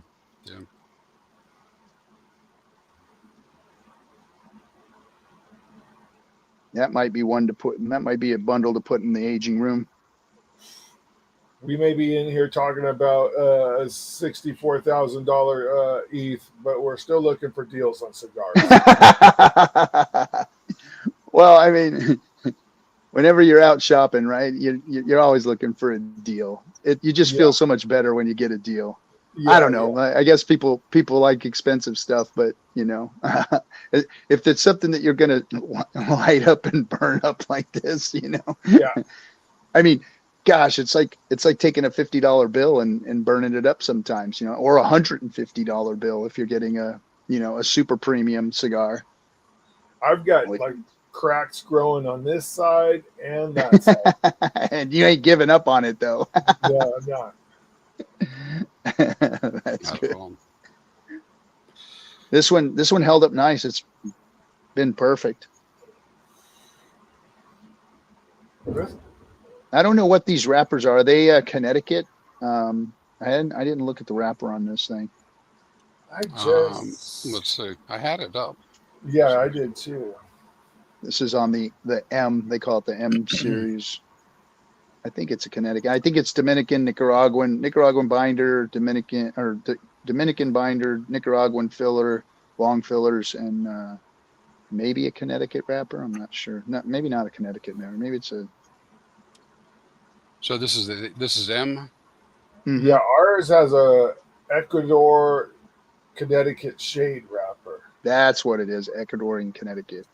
That might be one to put. That might be a bundle to put in the aging room. We may be in here talking about a $64,000 ETH, but we're still looking for deals on cigars. Well, I mean, whenever you're out shopping, right? You're always looking for a deal. You just feel so much better when you get a deal. Yeah, I don't know. I guess people like expensive stuff, but if it's something that you're gonna light up and burn up like this, Yeah. I mean, gosh, it's like taking a $50 bill and burning it up sometimes, or $150 bill if you're getting a super premium cigar. I've got like cracks growing on this side and that side. And you ain't giving up on it though. Yeah, I'm not. That's Not good. at all. This one held up nice. It's been perfect. I don't know what these wrappers are. Are they Connecticut? I didn't look at the wrapper on this thing. Let's see. I had it up. Yeah, I did too. This is on the M. They call it the M series. I think it's a Connecticut. I think it's Dominican, Nicaraguan binder, Dominican binder, Nicaraguan filler, long fillers, and maybe a Connecticut wrapper. I'm not sure. Maybe not a Connecticut wrapper. Maybe it's a. So this is M. Mm-hmm. Yeah, ours has a Ecuador Connecticut shade wrapper. That's what it is. Ecuadorian Connecticut.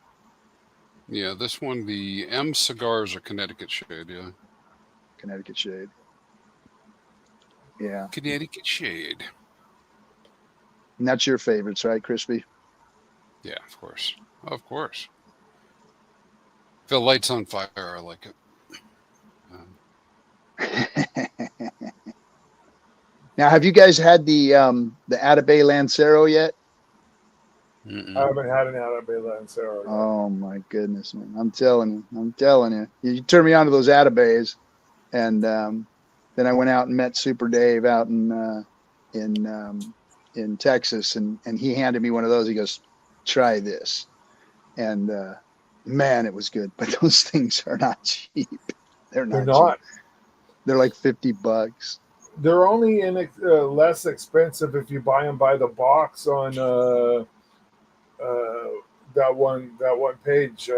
Yeah, this one, the M cigars are Connecticut shade. Yeah. Connecticut shade. Yeah. Connecticut shade. And that's your favorites, right, Crispy? Yeah, of course. Of course. If the light's on fire, I like it. Now, have you guys had the Atabey Lancero yet? Mm-mm. I haven't had an Atabey Lancero yet. Oh my goodness, man! I'm telling you. You turned me on to those Atabeys, and then I went out and met Super Dave out in Texas, and he handed me one of those. He goes, "Try this." and man, it was good. But those things are not cheap. They're They're not not. cheap. They're like $50. They're only less expensive if you buy them by the box on that one page,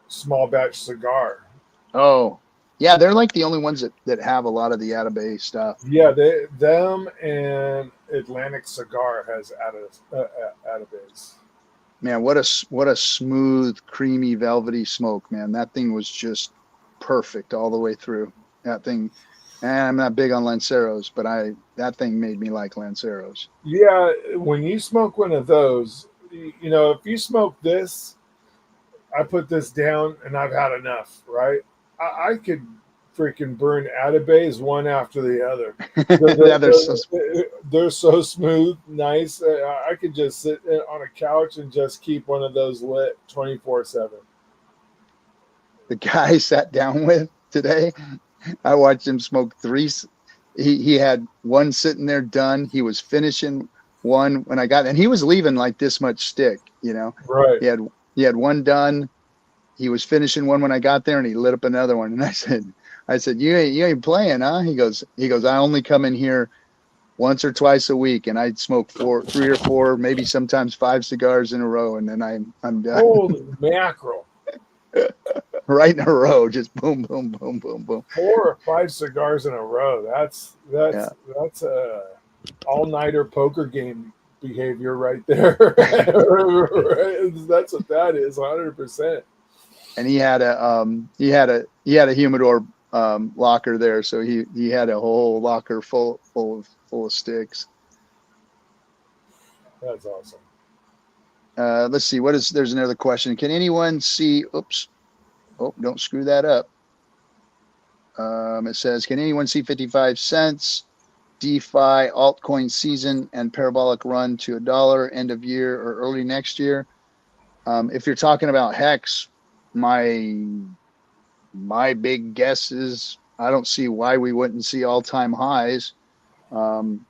small batch cigar. Oh, yeah, they're like the only ones that have a lot of the Atabay stuff. Yeah, them and Atlantic Cigar has Atabase. Man, what a smooth, creamy, velvety smoke, man. That thing was just perfect all the way through. That thing, and I'm not big on Lanceros, but that thing made me like Lanceros. Yeah, when you smoke one of those, if you smoke this, I put this down and I've had enough, right? I could freaking burn Atabase one after the other. They're so smooth, nice. I could just sit on a couch and just keep one of those lit 24/7. The guy I sat down with today, I watched him smoke three. He had one sitting there done. He was finishing one when I got, and he was leaving like this much stick, Right. He had one done. He was finishing one when I got there, and he lit up another one. And I said, you ain't playing, huh? He goes, I only come in here once or twice a week, and I'd smoke 3 or 4, maybe sometimes 5 cigars in a row, and then I'm done. Holy mackerel! Right in a row, just boom, boom, boom, boom, boom. 4 or 5 cigars in a row. That's a all-nighter poker game behavior right there. That's what that is, 100%. And he had a humidor locker there, so he had a whole locker full of sticks. That's awesome. Let's see, there's another question. Can anyone see, don't screw that up. It says, can anyone see 55 cents DeFi altcoin season and parabolic run to $1 end of year or early next year? If you're talking about Hex, my big guess is I don't see why we wouldn't see all-time highs in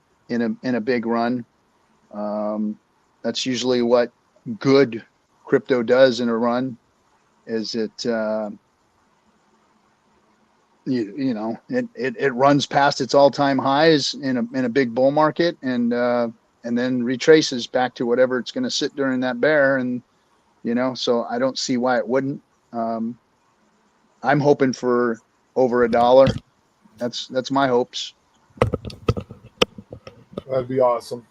a big run. That's usually what good crypto does in a run. Is it it runs past its all-time highs in a big bull market and then retraces back to whatever it's going to sit during that bear, and so I don't see why it wouldn't. I'm hoping for over $1. That's my hopes. That'd be awesome.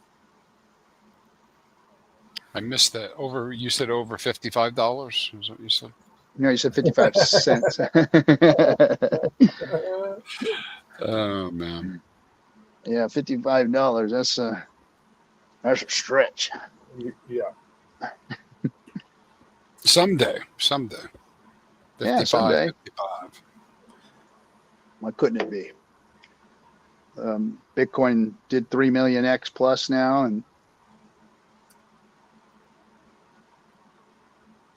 I missed that. You said over $55 is what you said? No, you said 55 cents. Oh man. Yeah, $55. That's a stretch. Yeah. Someday. 55, Yeah, someday. 55. Why couldn't it be? Bitcoin did 3 million X plus now, and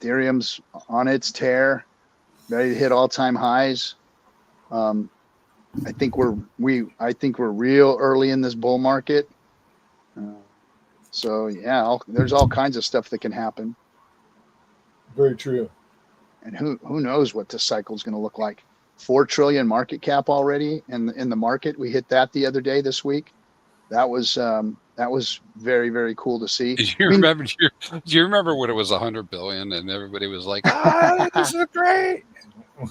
Ethereum's on its tear, ready to hit all-time highs. I think we're real early in this bull market. So yeah, there's all kinds of stuff that can happen. Very true. And who knows what this cycle is going to look like? 4 trillion market cap already in the market. We hit that the other day this week. That was very, very cool to see. Do you remember when it was 100 billion and everybody was like, this is great.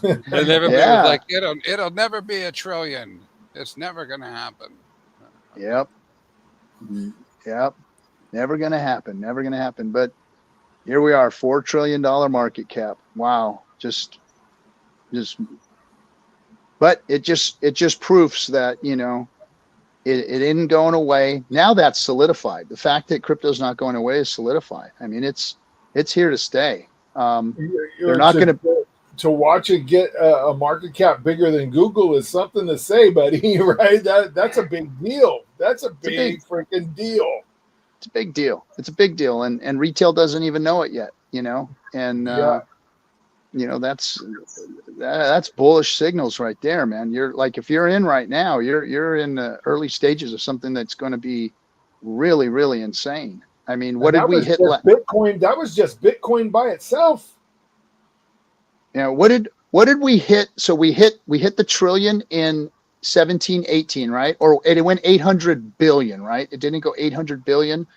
And everybody was like, it'll never be a trillion. It's never going to happen. Yep. Never going to happen. But here we are, $4 trillion market cap. Wow. But it just proves that, it isn't going away. Now that's solidified. The fact that crypto's not going away is solidified. I mean, it's here to stay. They're not going to watch it get a market cap bigger than Google is something to say, buddy. Right? That's a big deal. That's a big freaking deal. It's a big deal. It's a big deal, and retail doesn't even know it yet. And that's bullish signals right there, man. You're like, if you're in right now, you're in the early stages of something that's going to be really, really insane. I mean, And what did that we was hit? just Bitcoin. That was just Bitcoin by itself. You know, what did we hit? So we hit the trillion in 17, 18, right? Or it went 800 billion, right? It didn't go 800 billion.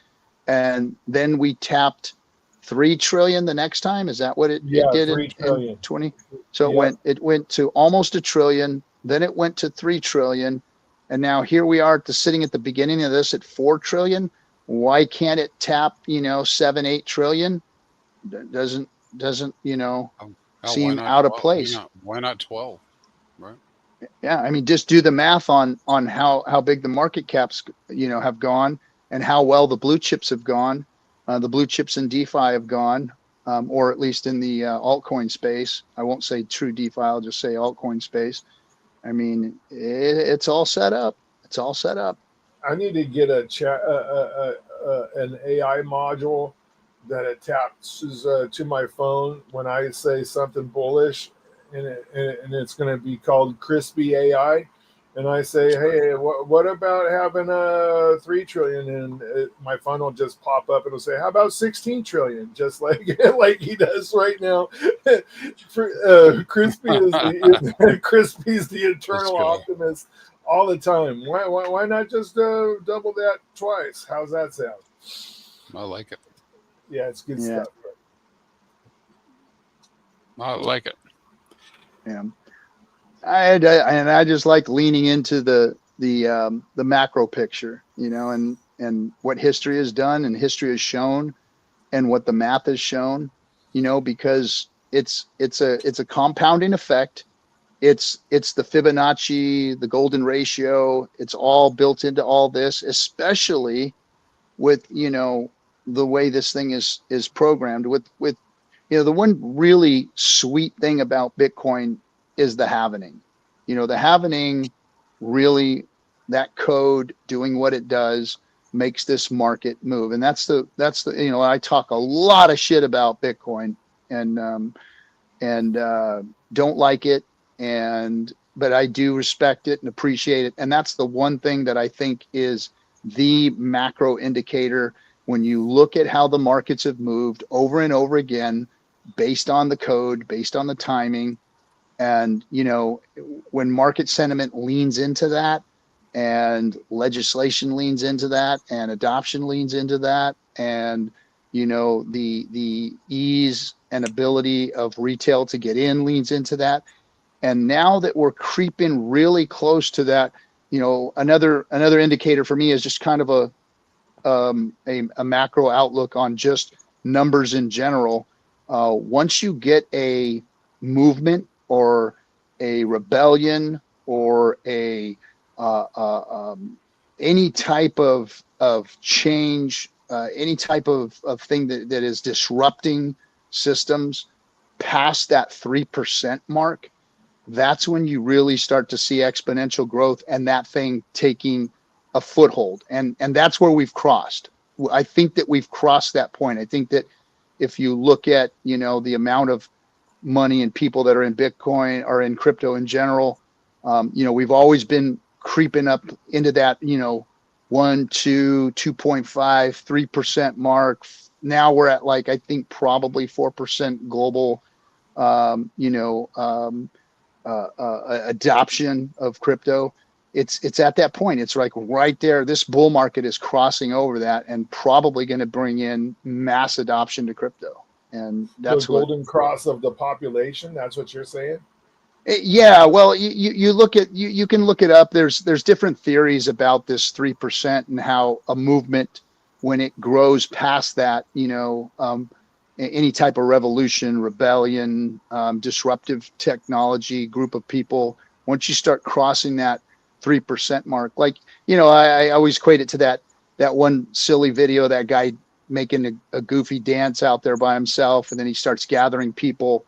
And then we tapped 3 trillion the next time. Is that what it Yeah, did 3 in trillion. 20? So Yep. it went to almost a trillion, then it went to 3 trillion. And now here we are sitting at the beginning of this at 4 trillion. Why can't it tap, 7, 8 trillion? Doesn't, Oh, why seem not out of 12? place. Why not 12? Right. Yeah, I mean, just do the math on how big the market caps, have gone, and how well the blue chips have gone. The blue chips in DeFi have gone, or at least in the altcoin space. I won't say true DeFi. I'll just say altcoin space. I mean, it's all set up. It's all set up. I need to get a chat, an AI module that attaches to my phone when I say something bullish, and it's going to be called Crispy AI. And I say, hey, what about having a 3 trillion? And my phone will just pop up and it'll say, how about 16 trillion? Just like like he does right now. Crispy Crispy's the eternal optimist all the time. Why not just double that twice? How's that sound? I like it. Yeah, it's good Yeah. stuff. I like it. Yeah. I just like leaning into the macro picture, and what history has done and history has shown, and what the math has shown, because it's a compounding effect. It's the Fibonacci, the golden ratio. It's all built into all this, especially with the way this thing is programmed. With the one really sweet thing about Bitcoin is the halvening. The halvening really, that code doing what it does makes this market move. And that's the I talk a lot of shit about Bitcoin, and don't like it, but I do respect it and appreciate it. And that's the one thing that I think is the macro indicator when you look at how the markets have moved over and over again, based on the code, based on the timing. And, when market sentiment leans into that, and legislation leans into that, and adoption leans into that, and, the ease and ability of retail to get in leans into that. And now that we're creeping really close to that, another indicator for me is just kind of a macro outlook on just numbers in general. Once you get a movement or a rebellion or any type of change, any type of thing that is disrupting systems past that 3% mark, that's when you really start to see exponential growth and that thing taking a foothold. And that's where we've crossed. I think that we've crossed that point. I think that if you look at, the amount of money and people that are in Bitcoin or in crypto in general, we've always been creeping up into that, 1, 2, 2.5, 3% mark. Now we're at I think probably 4% global, adoption of crypto. It's at that point. It's right there. This bull market is crossing over that and probably going to bring in mass adoption to crypto. And that's the golden cross of the population. That's what you're saying. Yeah, well, you look at you can look it up. There's different theories about this 3% and how a movement, when it grows past that, any type of revolution, rebellion, disruptive technology, group of people, once you start crossing that 3% mark, I always equate it to that one silly video, that guy making a goofy dance out there by himself, and then he starts gathering people,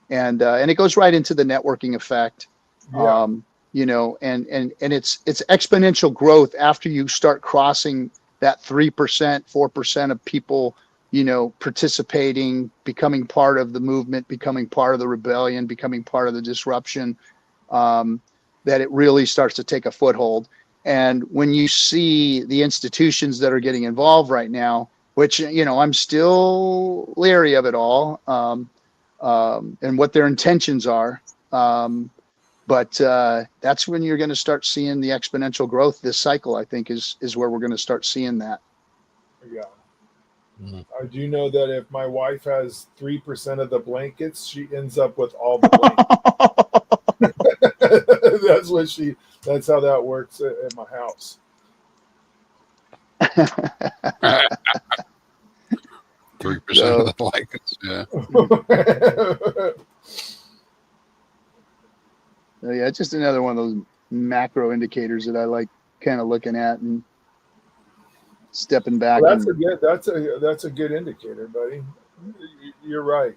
and it goes right into the networking effect. Yeah. And it's exponential growth after you start crossing that 3%, 4% of people, participating, becoming part of the movement, becoming part of the rebellion, becoming part of the disruption, that it really starts to take a foothold. And when you see the institutions that are getting involved right now, which, I'm still leery of it all, and what their intentions are. But that's when you're going to start seeing the exponential growth. This cycle, I think, is where we're going to start seeing that. Yeah. Mhm. I do know that if my wife has 3% of the blankets, she ends up with all the blankets. That's how that works at my house. 3% of the blankets. Yeah. So yeah, it's just another one of those macro indicators that I like kind of looking at and stepping back. Well, And that's a good indicator, buddy. You're right.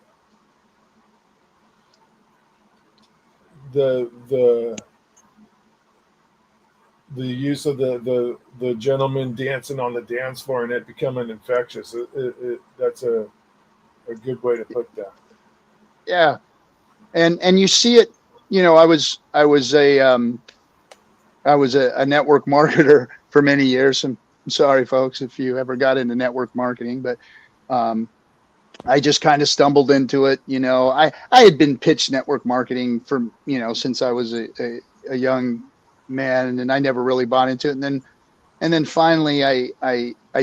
The use of the gentleman dancing on the dance floor and it becoming infectious. That's a good way to put that. yeah, and you see it. I was a network marketer for many years. I'm sorry, folks, if you ever got into network marketing, but um, I just kind of stumbled into it. I had been pitched network marketing for, since I was a young man, and I never really bought into it. And then finally I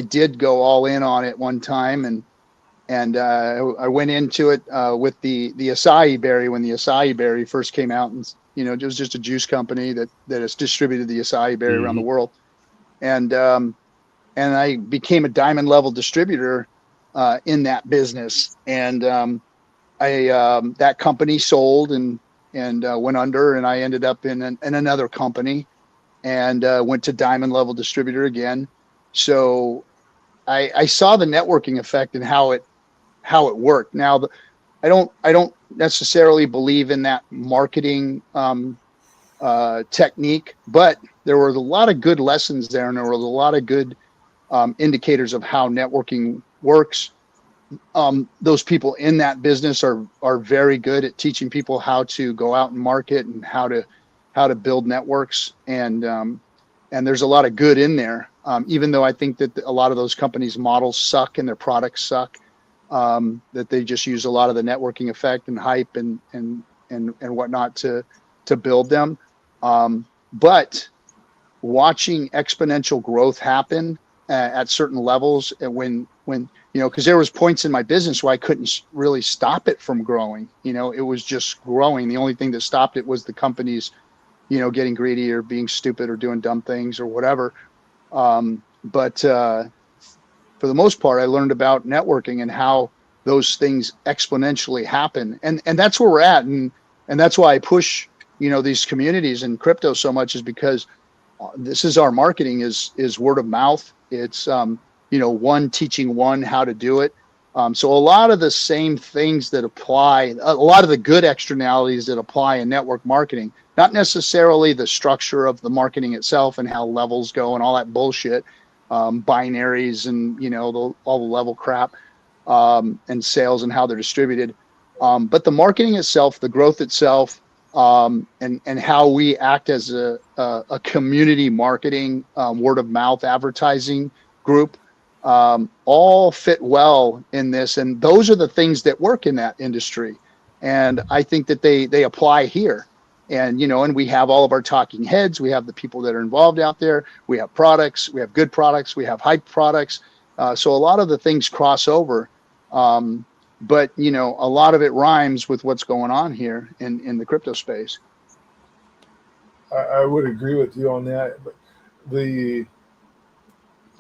did go all in on it one time, and I went into it with the acai berry when the acai berry first came out, and it was just a juice company that has distributed the acai berry around the Mhm. world, and I became a diamond level distributor in that business, and I that company sold and went under, and I ended up in another company, and went to diamond level distributor again. So I saw the networking effect and how it worked. Now, I don't necessarily believe in that marketing technique, but there were a lot of good lessons there, and there were a lot of good indicators of how networking works. Those people in that business are very good at teaching people how to go out and market and how to build networks, and there's a lot of good in there. Even though I think that a lot of those companies' models suck and their products suck, that they just use a lot of the networking effect and hype and whatnot to build them. But watching exponential growth happen at certain levels, and when because there was points in my business where I couldn't really stop it from growing. It was just growing. The only thing that stopped it was the companies, getting greedy or being stupid or doing dumb things or whatever. But for the most part, I learned about networking and how those things exponentially happen, and that's where we're at, and that's why I push these communities in crypto so much, is because this is our marketing is word of mouth. It's one teaching one how to do it. So a lot of the same things that apply, a lot of the good externalities that apply in network marketing, not necessarily the structure of the marketing itself and how levels go and all that bullshit, binaries and all the level crap, and sales and how they're distributed. But the marketing itself, the growth itself, and how we act as a community marketing, word of mouth advertising group, all fit well in this. And those are the things that work in that industry. And I think that they apply here. And, and we have all of our talking heads. We have the people that are involved out there. We have products. We have good products. We have hype products. So a lot of the things cross over. But a lot of it rhymes with what's going on here in the crypto space. I would agree with you on that. But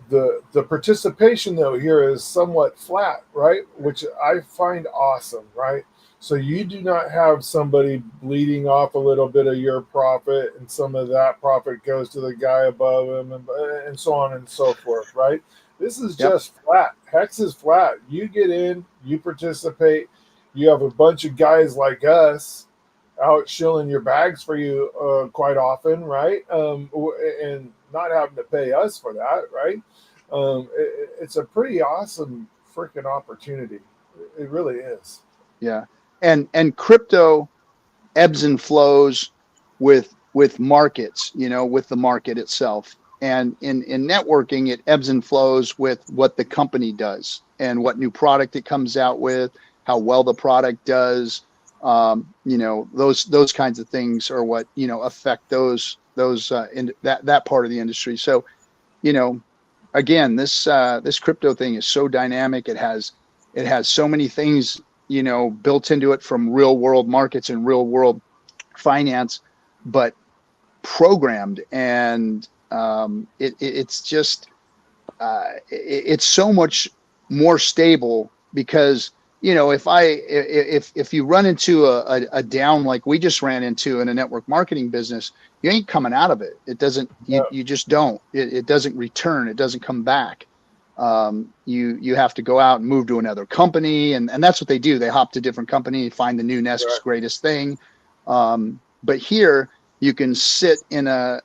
the participation though here is somewhat flat, right? Which I find awesome, right? So you do not have somebody bleeding off a little bit of your profit, and some of that profit goes to the guy above him, and so on and so forth, right? This is just flat. Hex is flat. You get in, you participate. You have a bunch of guys like us out shilling your bags for you quite often, right? And not having to pay us for that, right? It's a pretty awesome freaking opportunity. It really is. Yeah. And crypto ebbs and flows with markets, with the market itself. And in networking, it ebbs and flows with what the company does and what new product it comes out with, how well the product does. Those kinds of things are what, affect in that part of the industry. So, again, this crypto thing is so dynamic. It has so many things, built into it, from real world markets and real world finance, but programmed. And it's just it's so much more stable, because if you run into a down like we just ran into in a network marketing business, you ain't coming out of it. It doesn't, you just don't, it doesn't return, it doesn't come back. You have to go out and move to another company, and that's what they do. They hop to different company, find the new next greatest thing. But here you can sit in a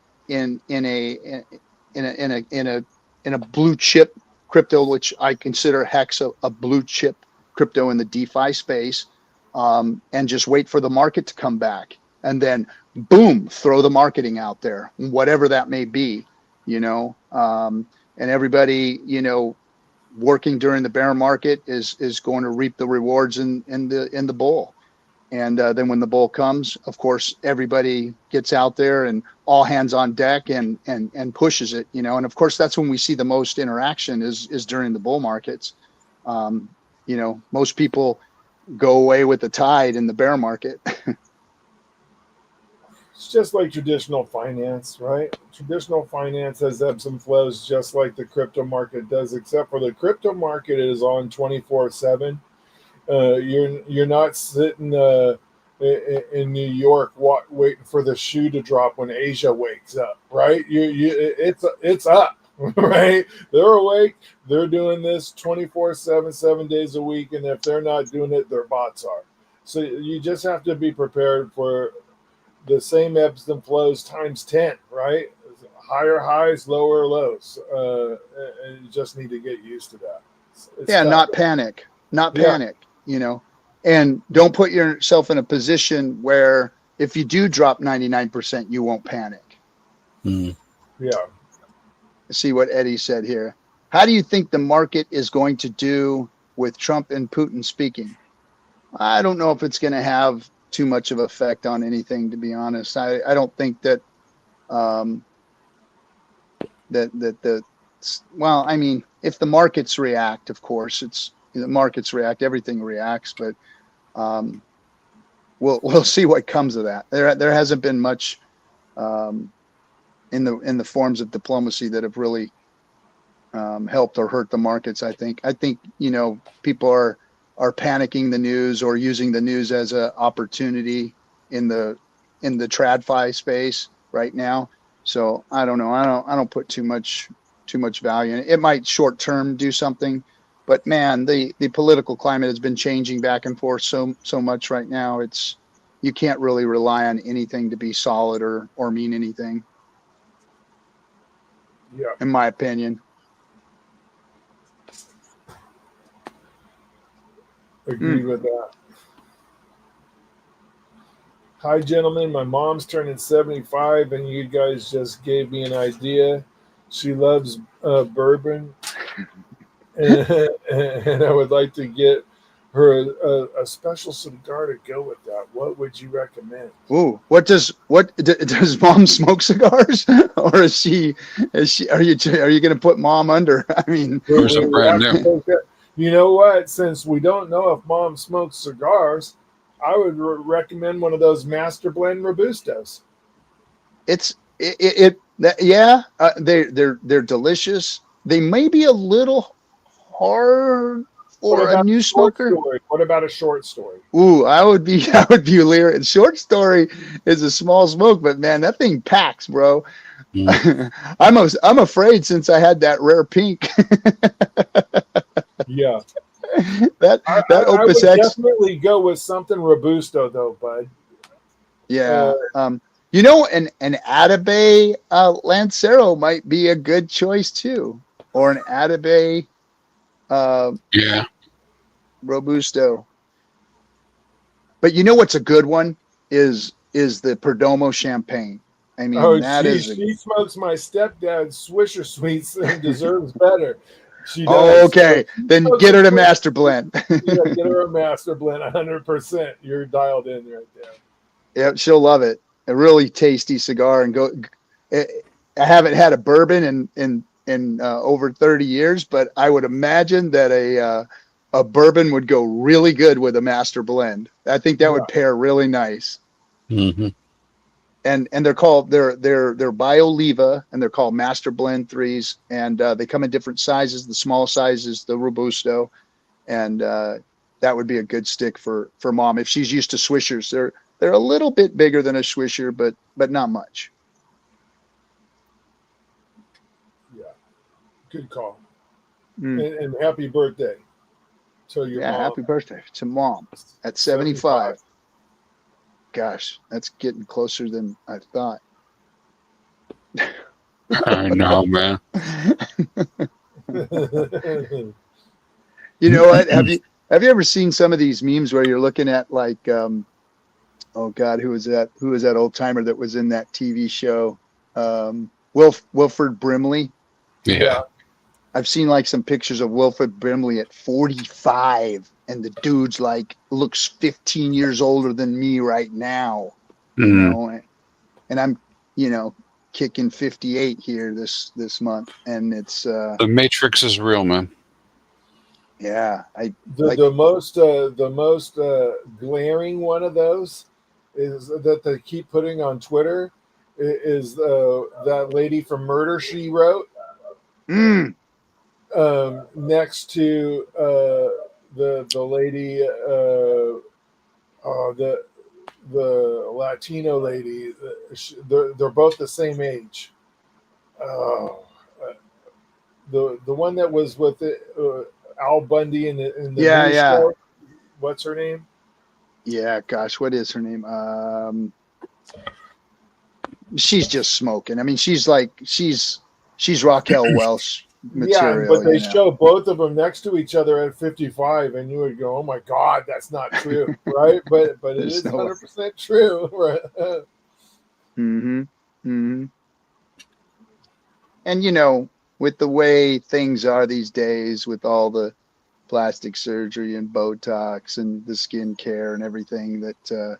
blue chip crypto, which I consider Hex a blue chip crypto in the DeFi space, and just wait for the market to come back, and then boom, throw the marketing out there, whatever that may be, and everybody, working during the bear market is going to reap the rewards in the bull. And then when the bull comes, of course, everybody gets out there and all hands on deck and pushes it, and of course, that's when we see the most interaction is during the bull markets. Most people go away with the tide in the bear market. It's just like traditional finance, right? Traditional finance has ebbs and flows just like the crypto market does, except for the crypto market is on 24/7. You're not sitting in New York waiting for the shoe to drop when Asia wakes up, right? It's up, right? They're awake. They're doing this 24/7, 7 days a week, and if they're not doing it, their bots are. So you just have to be prepared for the same ebbs and flows times 10, right? Higher highs, lower lows. And you just need to get used to that. Not panic, and don't put yourself in a position where if you do drop 99%, you won't panic. Yeah. See what Eddie said here. How do you think the market is going to do with Trump and Putin speaking? I don't know if it's going to have too much of effect on anything, to be honest. I don't think that if the markets react, of course, the markets react, everything reacts, but we'll see what comes of that. There hasn't been much in the forms of diplomacy that have really helped or hurt the markets. I think people are panicking the news or using the news as an opportunity in the TradFi space right now. So I don't know. I don't put too much value in it. It might short term do something, but man, the political climate has been changing back and forth so much right now. You can't really rely on anything to be solid or mean anything. Yeah. In my opinion. Agree with that. Hi, gentlemen. My mom's turning 75, and you guys just gave me an idea. She loves bourbon, and I would like to get her a special cigar to go with that. What would you recommend? Ooh, does mom smoke cigars, or is she? Are you going to put mom under? I mean, you know what? Since we don't know if mom smokes cigars, I would recommend one of those Master Blend Robustos. They're delicious. They may be a little hard for a new smoker. What about a short story? Ooh, I would be leery. Short story is a small smoke, but man, that thing packs, bro. I'm afraid since I had that rare pink. Yeah. that Opus I would X definitely go with something Robusto though, bud. Yeah. An Atabey Lancero might be a good choice too, or an Atabey Robusto. But you know what's a good one is the Perdomo Champagne, I mean, Oh, that is. she smokes my stepdad's Swisher Sweets and deserves better. She Oh, does. okay, then get her to master blend. Yeah, get her a master blend, 100%. You're dialed in right there. Yeah, she'll love it. A really tasty cigar, and go. I haven't had a bourbon in over 30 years, but I would imagine that a bourbon would go really good with a master blend. I think that would pair really nice. Mm-hmm. And they're called they're Bioliva, and they're called Master Blend 3s, and they come in different sizes. The small size is the Robusto, and that would be a good stick for mom if she's used to Swishers. They're a little bit bigger than a Swisher, but not much. Yeah, good call. Mm. And happy birthday to your mom. Happy birthday to mom at 75. Gosh, that's getting closer than I thought. I know, man. You know what? Have you ever seen some of these memes where you're looking at like oh God, who was that old timer that was in that TV show? Wilford Brimley. Yeah. I've seen like some pictures of Wilford Brimley at 45, and the dude's like looks 15 years older than me right now, you know, and I'm, kicking 58 here this month, and it's the Matrix is real, man. Yeah, the most glaring one of those is that they keep putting on Twitter is that lady from Murder She Wrote. Next to the lady, the Latino lady, they're both the same age. The one that was with Al Bundy in the news show. What's her name? Yeah, gosh, what is her name? She's just smoking. I mean, she's Raquel Welch material. Yeah, but they show both of them next to each other at 55, and you would go, "Oh my God, that's not true," right? But it is 100% true, right? And with the way things are these days, with all the plastic surgery and Botox and the skin care and everything that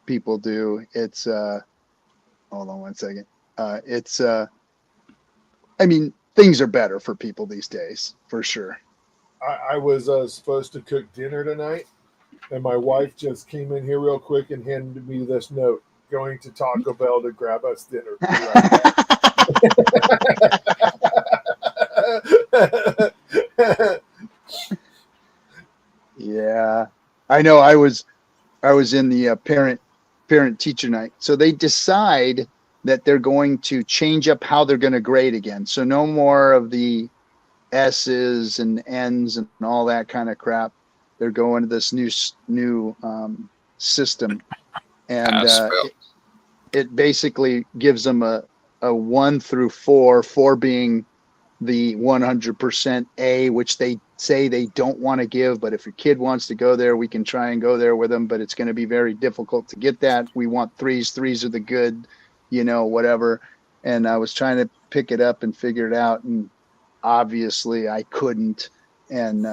people do, it's hold on one second. I mean, things are better for people these days, for sure. I was supposed to cook dinner tonight, and my wife just came in here real quick and handed me this note: going to Taco Bell to grab us dinner. Yeah, I know. I was in the parent teacher night, so they decide that they're going to change up how they're going to grade again. So no more of the S's and N's and all that kind of crap. They're going to this new system, and it basically gives them a 1 through 4, 4 being the 100% A, which they say they don't want to give. But if your kid wants to go there, we can try and go there with them. But it's going to be very difficult to get that. We want 3s. 3s are the good, whatever. And I was trying to pick it up and figure it out, and obviously I couldn't. And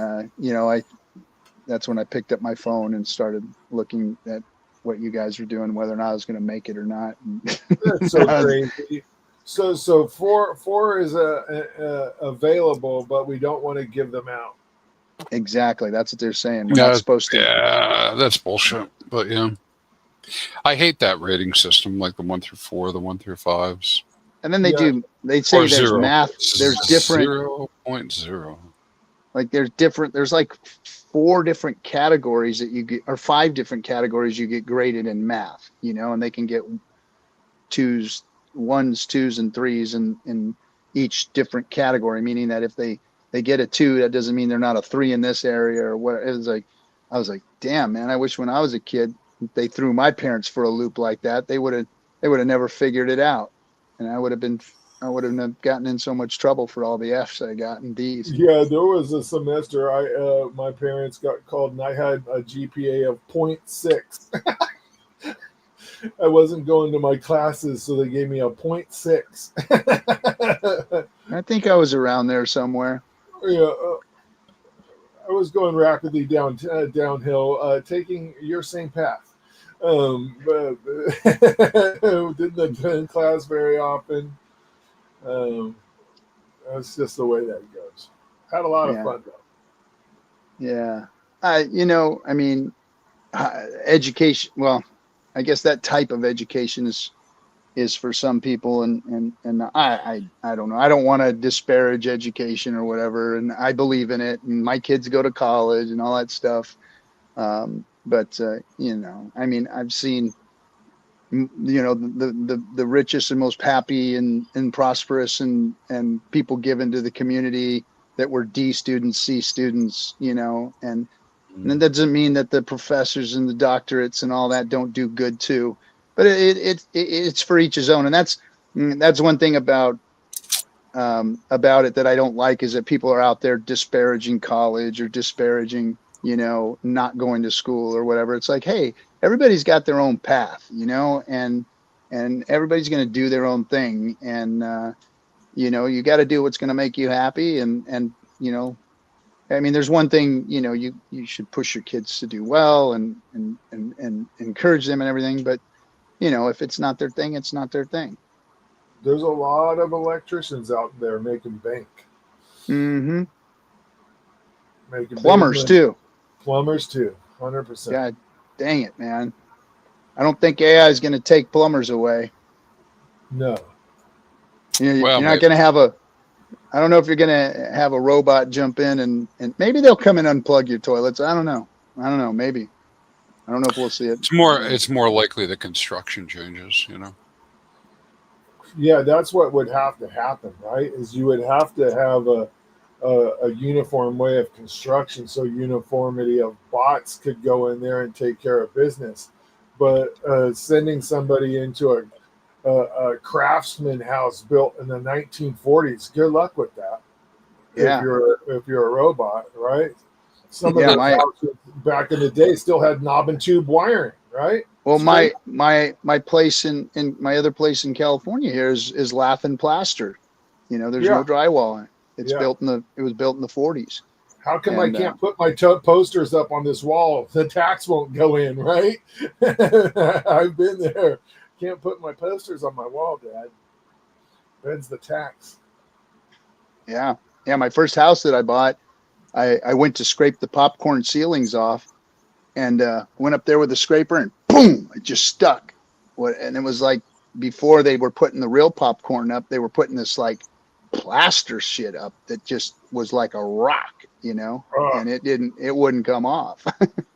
that's when I picked up my phone and started looking at what you guys are doing, whether or not I was going to make it or not. That's so crazy. So 4 is available, but we don't want to give them out. Exactly, that's what they're saying. We're not supposed to. Yeah, that's bullshit. But yeah, I hate that rating system, like the 1 through 4, the 1 through 5s. And then they say there's 0. math. There's different 0.0. Like there's like 4 different categories that you get, or 5 different categories you get graded in math. And they can get 2s, 1s, 2s, and 3s in each different category. Meaning that if they get a 2, that doesn't mean they're not a 3 in this area or what. It was like, I was like, damn, man, I wish when I was a kid they threw my parents for a loop like that. They would have never figured it out, and I would have gotten in so much trouble for all the F's I got and D's. Yeah, there was a semester my parents got called, and I had a GPA of 0.6. I wasn't going to my classes, so they gave me a 0.6. I think I was around there somewhere. Yeah, I was going rapidly downhill, taking your same path. But didn't attend class very often. That's just the way that goes. Had a lot of fun though. Yeah. Education. Well, I guess that type of education is for some people, and I don't know. I don't want to disparage education or whatever, and I believe in it, and my kids go to college and all that stuff. But I've seen, the richest and most happy and prosperous and people given to the community that were D students, C students, and that doesn't mean that the professors and the doctorates and all that don't do good too, but it's for each his own. And that's one thing about it that I don't like, is that people are out there disparaging college or disparaging, not going to school or whatever. It's like, hey, everybody's got their own path, and everybody's going to do their own thing. And, you got to do what's going to make you happy. And, there's one thing, you should push your kids to do well and encourage them and everything. But, if it's not their thing, it's not their thing. There's a lot of electricians out there making bank. Mm-hmm. Making plumbers too. Plumbers too. 100%. God dang it, man. I don't think AI is going to take plumbers away. No. You're not going to have I don't know if you're going to have a robot jump in and maybe they'll come and unplug your toilets. I don't know. Maybe. I don't know if we'll see it. It's more likely the construction changes, Yeah, that's what would have to happen, right? Is you would have to have a uniform way of construction, so uniformity of bots could go in there and take care of business. But sending somebody into a craftsman house built in the 1940s, good luck with that. Yeah. If you're a robot, right? Some of the houses back in the day still had knob and tube wiring, right? Well, my place in my other place in California here is lath and plaster. There's no drywall. It was built in the 40s. How come I can't put my posters up on this wall? The tax won't go in, right? I've been there. Can't put my posters on my wall, Dad. Ben's the tax. Yeah. My first house that I bought, I went to scrape the popcorn ceilings off, and went up there with a scraper, and boom, it just stuck. And it was like, before they were putting the real popcorn up, they were putting this like plaster shit up that just was like a rock, and it wouldn't come off.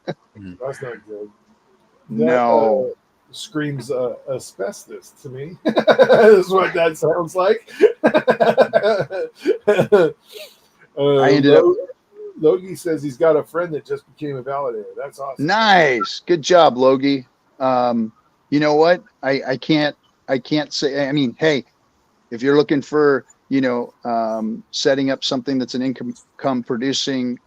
That's not good. No. Screams asbestos to me. Is what that sounds like. I ended up. Logie says he's got a friend that just became a validator. That's awesome. Nice, good job, Logie. You know what? I can't say. I mean, hey, if you're looking for setting up something that's an income producing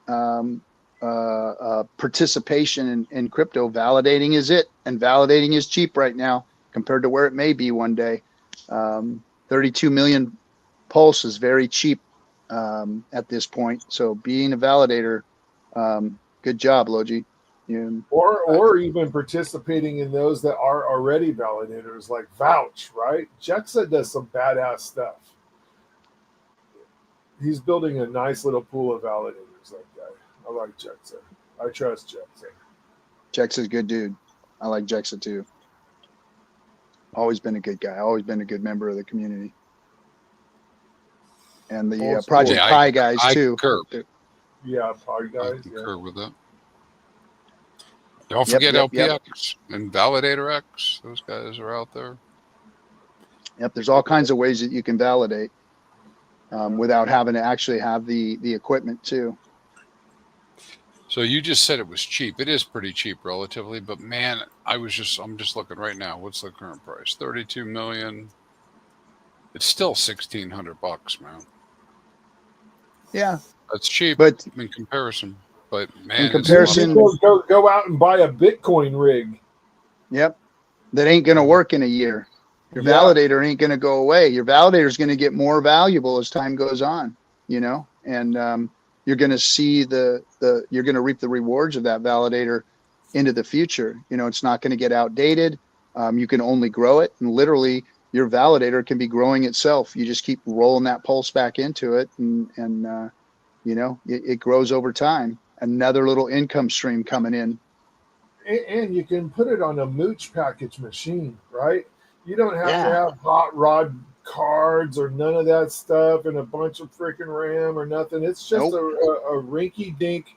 participation in crypto, validating is it, and validating is cheap right now compared to where it may be one day. 32 million pulse is very cheap at this point. So being a validator, good job, Logie. Or even participating in those that are already validators, like Vouch, right? Jexa does some badass stuff. He's building a nice little pool of validators, that guy. I like Jexa. I trust Jexa. Jexa's a good dude. I like Jexa too. Always been a good guy. Always been a good member of the community. And the Project Pi guys too. Concur. Yeah, Pi guys. I concur with that. Don't forget LPX and Validator X. Those guys are out there. Yep, there's all kinds of ways that you can validate without having to actually have the equipment too. So you just said it was cheap. It is pretty cheap relatively, but man, I'm just looking right now. What's the current price? 32 million. It's still $1,600, man. Yeah, that's cheap, but in comparison. But man, in comparison, go out and buy a Bitcoin rig. Yep. that ain't going to work in a year. Your validator ain't going to go away. Your validator is going to get more valuable as time goes on, and you're going to see you're going to reap the rewards of that validator into the future. It's not going to get outdated. You can only grow it, and literally your validator can be growing itself. You just keep rolling that pulse back into it, and it grows over time. Another little income stream coming in. And you can put it on a mooch package machine, right? You don't have to have hot rod cards or none of that stuff and a bunch of freaking RAM or nothing. It's just a rinky dink.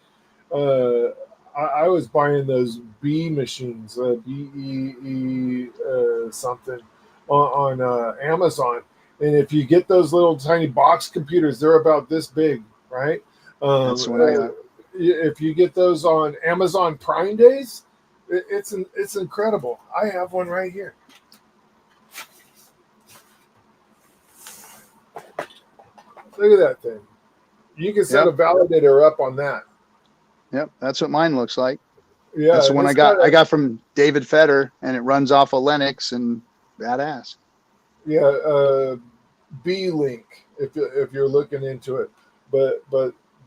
I was buying those B machines, BEE something on Amazon. And if you get those little tiny box computers, they're about this big, right? That's what I got. If you get those on Amazon Prime Days, it's incredible. I have one right here. Look at that thing. You can set a validator up on that. Yep, that's what mine looks like. Yeah, that's the one I got. I got from David Fetter, and it runs off of Linux and badass. Yeah, B-Link if you're looking into it, but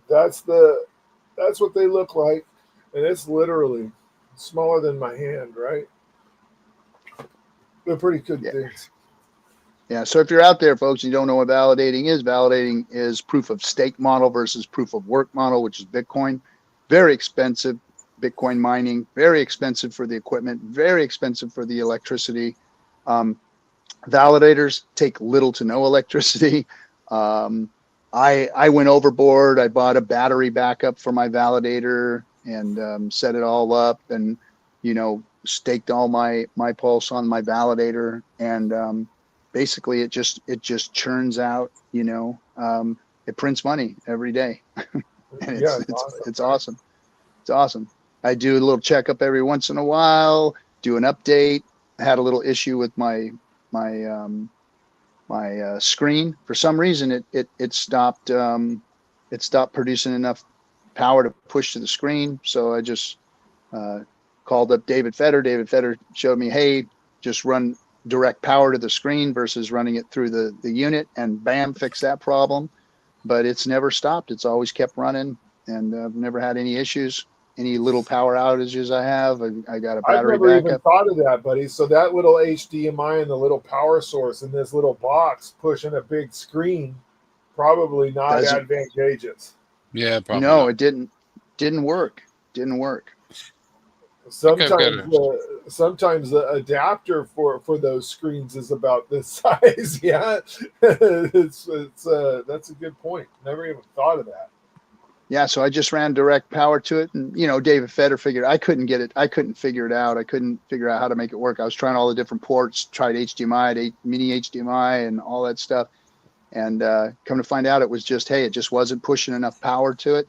that's what they look like, and it's literally smaller than my hand, right? They're pretty good things. Yeah, so if you're out there, folks, and you don't know what validating is proof of stake model versus proof of work model, which is Bitcoin. Very expensive, Bitcoin mining, very expensive for the equipment, very expensive for the electricity. Validators take little to no electricity. I went overboard. I bought a battery backup for my validator and set it all up and, staked all my pulse on my validator. And basically it just churns out, it prints money every day. And it's awesome. It's awesome. I do a little checkup every once in a while, do an update. I had a little issue with my screen. For some reason, it stopped producing enough power to push to the screen. So I just called up David Fetter. David Fetter showed me, hey, just run direct power to the screen versus running it through the unit, and bam, fix that problem. But it's never stopped. It's always kept running, and I've never had any issues. Any little power outages I have, I got a battery I've never backup. even thought of that, buddy. So that little HDMI and the little power source in this little box pushing a big screen, probably not advantageous. Yeah, probably no, not. It didn't work. Didn't work. Sometimes the adapter for those screens is about this size. Yeah, it's that's a good point. Never even thought of that. Yeah, so I just ran direct power to it, and David Fetter figured I couldn't figure it out. I couldn't figure out how to make it work. I was trying all the different ports, tried HDMI, mini HDMI, and all that stuff, and come to find out, it was just, hey, it just wasn't pushing enough power to it.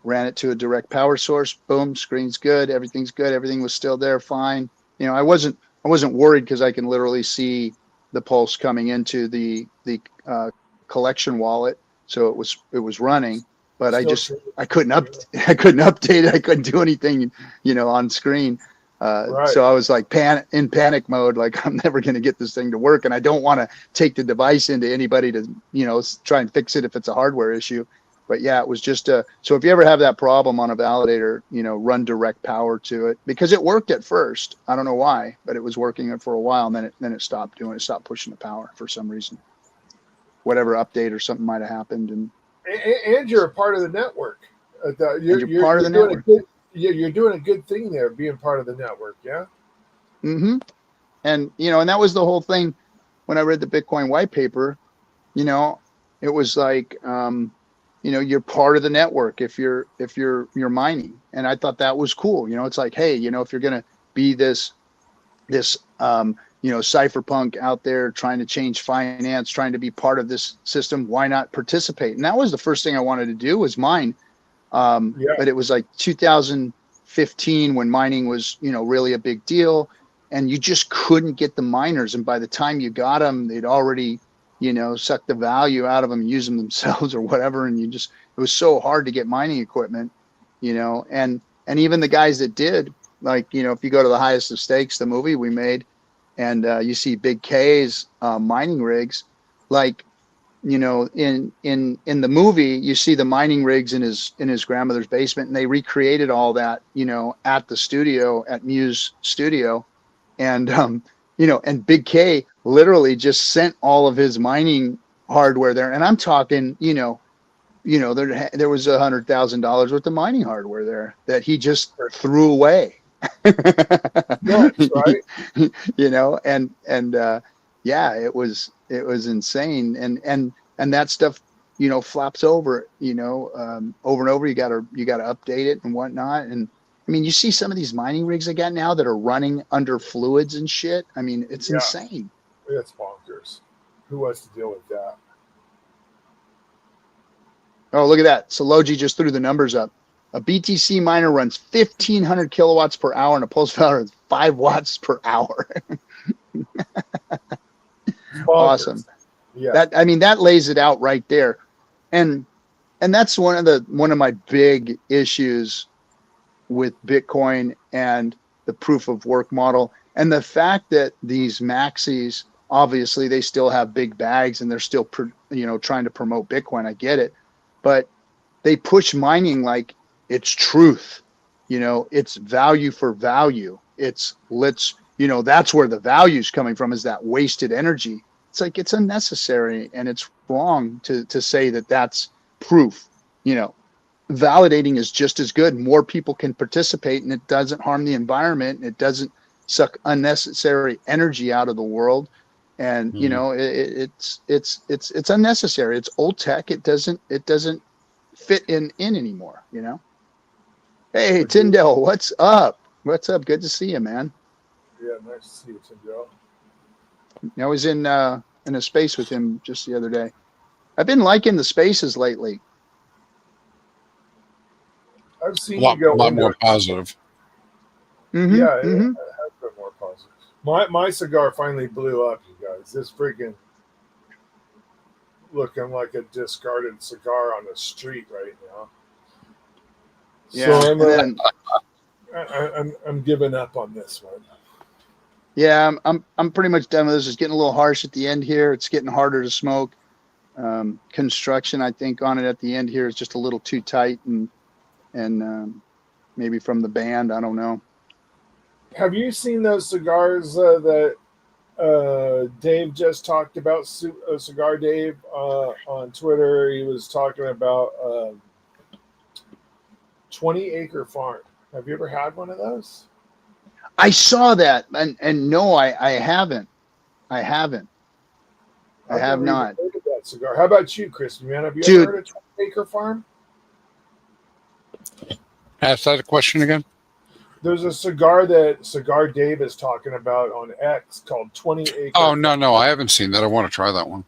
Ran it to a direct power source. Boom, screen's good. Everything's good. Everything was still there, fine. I wasn't worried because I can literally see the pulse coming into the collection wallet, so it was running. But I couldn't update it. I couldn't do anything, on screen. Right. So I was like in panic mode, like I'm never going to get this thing to work. And I don't want to take the device into anybody to, try and fix it if it's a hardware issue. But yeah, it was just so if you ever have that problem on a validator, run direct power to it, because it worked at first. I don't know why, but it was working for a while, and then it stopped doing it. Stopped pushing the power for some reason. Whatever update or something might have happened. And you're a part of the network. You're part of the network. You're doing a good thing there, being part of the network. Yeah. Mm-hmm. And and that was the whole thing when I read the Bitcoin white paper. It was like, you're part of the network if you're mining, and I thought that was cool. It's like, hey, if you're gonna be this cypherpunk out there trying to change finance, trying to be part of this system, why not participate? And that was the first thing I wanted to do, was mine. But it was like 2015 when mining was, really a big deal, and you just couldn't get the miners. And by the time you got them, they'd already, sucked the value out of them, use them themselves or whatever. And it was so hard to get mining equipment, and even the guys that did, like, if you go to the Highest of Stakes, the movie we made, and you see Big K's mining rigs, like, you know, in the movie, you see the mining rigs in his grandmother's basement, and they recreated all that, you know, at the studio, at Muse Studio, and you know, and Big K literally just sent all of his mining hardware there, and I'm talking, there was $100,000 worth of mining hardware there that he just threw away. Nuts, right? You know, and yeah, it was insane, and that stuff, you know, flops over, you know, over and over. You gotta update it and whatnot. And I mean, you see some of these mining rigs again now that are running under fluids and shit. I mean, it's Yeah. insane. It's bonkers. Who wants to deal with that? Oh, look at that. So Logi just threw the numbers up. A BTC miner runs 1,500 kilowatts per hour, and a pulse power is 5 watts per hour. Awesome. Yeah. That lays it out right there. And that's one of my big issues with Bitcoin and the proof of work model, and the fact that these maxis, obviously they still have big bags and they're still trying to promote Bitcoin. I get it, but they push mining like it's truth. You know, it's value for value. It's that's where the value is coming from, is that wasted energy. It's like, it's unnecessary, and it's wrong to say that that's proof. You know, validating is just as good. More people can participate, and it doesn't harm the environment, and it doesn't suck unnecessary energy out of the world. And you know, it's unnecessary. It's old tech. It doesn't fit in anymore, you know. Hey, Tyndale, what's up? What's up? Good to see you, man. Yeah, nice to see you, Tyndale. I was in a space with him just the other day. I've been liking the spaces lately. I've seen a lot, you go lot more positive. Mm-hmm, Yeah, mm-hmm. it has been more positive. My cigar finally blew up, you guys. This freaking looking like a discarded cigar on the street right now. Yeah, So I'm giving up on this one. Yeah, I'm pretty much done with this. It's getting a little harsh at the end here. It's getting harder to smoke. Construction, I think, on it at the end here is just a little too tight, and maybe from the band, I don't know. Have you seen those cigars that Dave just talked about? Cigar Dave on Twitter. He was talking about 20-acre farm. Have you ever had one of those? I saw that, and no, I haven't. I haven't. I have not. Heard of that cigar. How about you, Chris? Man, have you Dude, ever heard of 20-acre farm? Ask that a question again. There's a cigar that Cigar Dave is talking about on X called 20-acre. Oh, no, I haven't seen that. I want to try that one.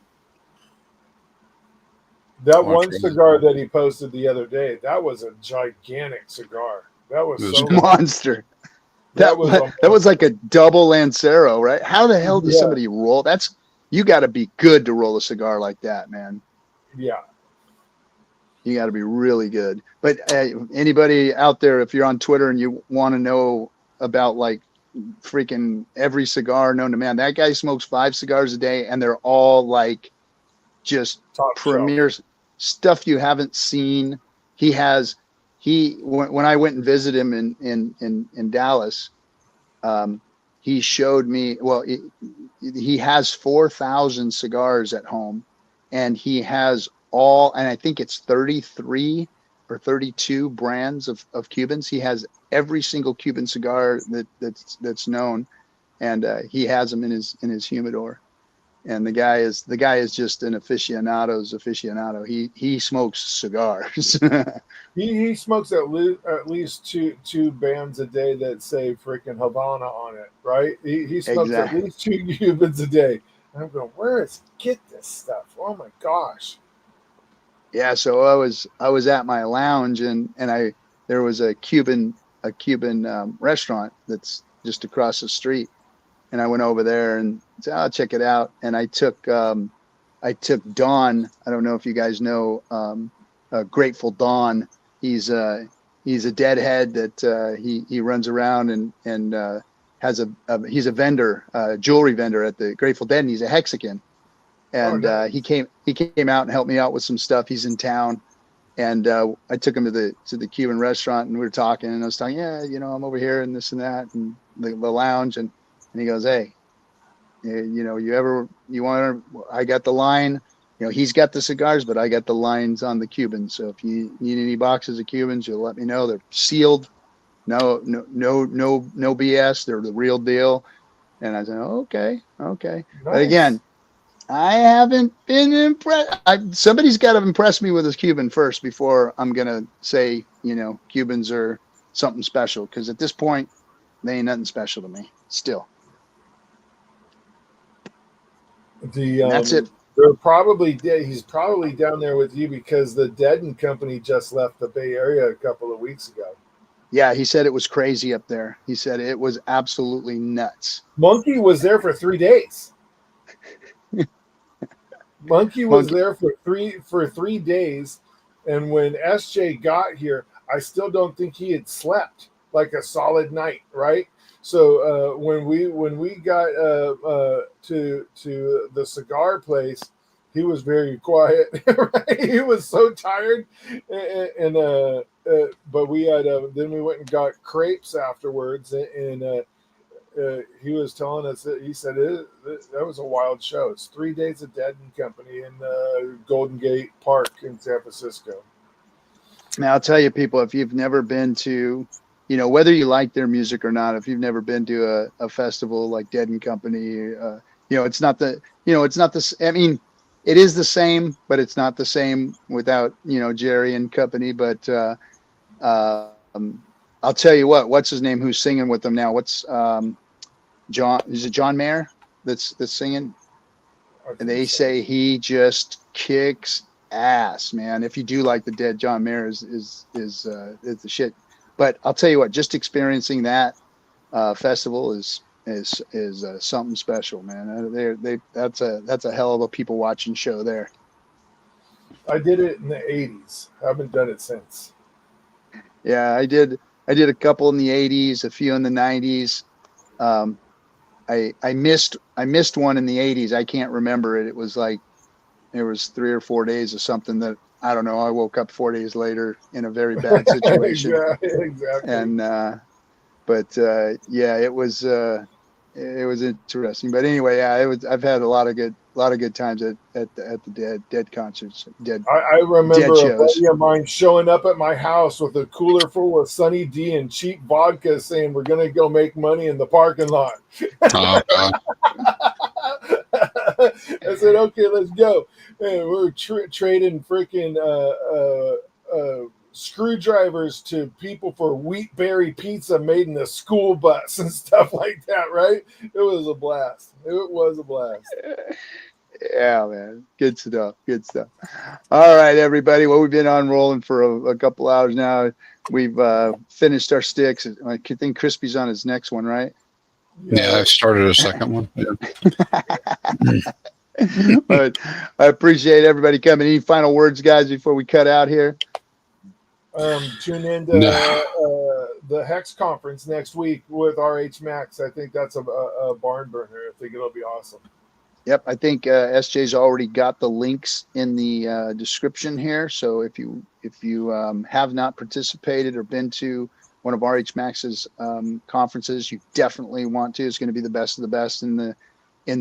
That one cigar that he posted the other day, that was a gigantic cigar. That was so monster. That was like a double Lancero, right? How the hell does somebody roll? You got to be good to roll a cigar like that, man. Yeah. You got to be really good. But anybody out there, if you're on Twitter and you want to know about like freaking every cigar known to man, that guy smokes 5 cigars a day, and they're all like just top premier stuff you haven't seen. When I went and visited him in Dallas, he showed me, well, he has 4,000 cigars at home, and he has and I think it's 33 or 32 brands of Cubans. He has every single Cuban cigar that's known, and he has them in his humidor. And the guy is just an aficionado's aficionado. He smokes cigars. He smokes at least two bands a day that say freaking Havana on it, right? He smokes at least 2 Cubans a day. And I'm going, where is he get this stuff? Oh my gosh. Yeah, so I was at my lounge, and there was a Cuban restaurant that's just across the street, and I went over there and said, I'll check it out. And I took Don. I don't know if you guys know Grateful Dawn. He's a deadhead that he runs around and has he's a vendor, jewelry vendor at the Grateful Dead, and he's a Mexican. And nice. he came out and helped me out with some stuff. He's in town, and I took him to the Cuban restaurant, and we were talking, and I was talking, yeah, you know, I'm over here and this and that, and the lounge, and he goes, hey, you know, you want to, I got the line, you know, he's got the cigars, but I got the lines on the Cubans. So if you need any boxes of Cubans, you'll let me know. They're sealed. No BS. They're the real deal. And I said, okay. Nice. But again, I haven't been impressed. Somebody's got to impress me with his Cuban first before I'm going to say, you know, Cubans are something special. Because at this point, they ain't nothing special to me still. That's it. They're probably he's probably down there with you because the Dead and Company just left the Bay Area a couple of weeks ago. Yeah, he said it was crazy up there. He said it was absolutely nuts. Monkey was there for 3 days. Monkey was there for three days, and when SJ got here, I still don't think he had slept like a solid night, right? So when we got to the cigar place, he was very quiet. Right? He was so tired, and but we had then we went and got crepes afterwards, and he was telling us that he said that was a wild show. It's 3 days of Dead and Company in Golden Gate Park in San Francisco. Now I'll tell you, people, if you've never been to, you know, whether you like their music or not, if you've never been to a festival like Dead and Company, you know, it's not the, you know, it's not this. I mean, it is the same, but it's not the same without, you know, Jerry and company. But I'll tell you what's his name? Who's singing with them now? What's John? Is it John Mayer that's singing? And they say he just kicks ass, man. If you do like the Dead, John Mayer is the shit. But I'll tell you what, just experiencing that festival is something special, man. That's a hell of a people watching show there. I did it in the 80s. I haven't done it since. Yeah, I did a couple in the 80s, a few in the 90s. I missed one in the 80s. I can't remember it. It was like there was 3 or 4 days or something that I don't know. I woke up 4 days later in a very bad situation. Exactly. And yeah, it was interesting. But anyway, yeah, I've had a lot of good times at the Dead concerts. I remember Dead a shows. buddy of mine showing up at my house with a cooler full of Sunny D and cheap vodka, saying we're gonna go make money in the parking lot. Oh, God. I said, okay, let's go. And we're trading freaking screwdrivers to people for wheat berry pizza made in a school bus and stuff like that, right? It was a blast. It was a blast. Yeah, man. Good stuff. All right, everybody. Well, we've been on rolling for a couple hours now. We've finished our sticks. I think Crispy's on his next one, right? Yeah, I started a second one. Yeah. But I appreciate everybody coming. Any final words, guys, before we cut out here? Tune in to the Hex conference next week with RH Max. I think that's a barn burner. I think it'll be awesome. Yep, I think SJ's already got the links in the description here. So if you have not participated or been to one of RH Max's conferences, you definitely want to. It's going to be the best of the best in the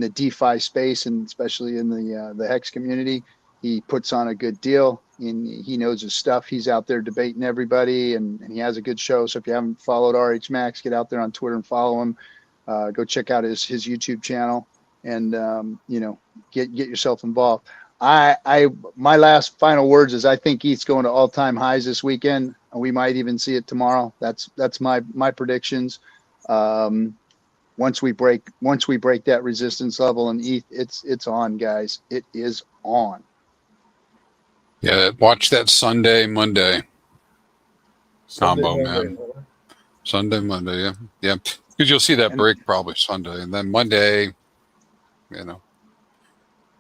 DeFi space, and especially in the Hex community. He puts on a good deal, and he knows his stuff. He's out there debating everybody, and he has a good show. So if you haven't followed RH Max, get out there on Twitter and follow him. Go check out his YouTube channel, and get yourself involved. My last final words is I think ETH's going to all-time highs this weekend. We might even see it tomorrow. That's my predictions. Once we break that resistance level in ETH, it's on, guys. It is on. Yeah, watch that Sunday, Monday combo, man. Sunday, Monday, yeah. Because you'll see that break probably Sunday, and then Monday,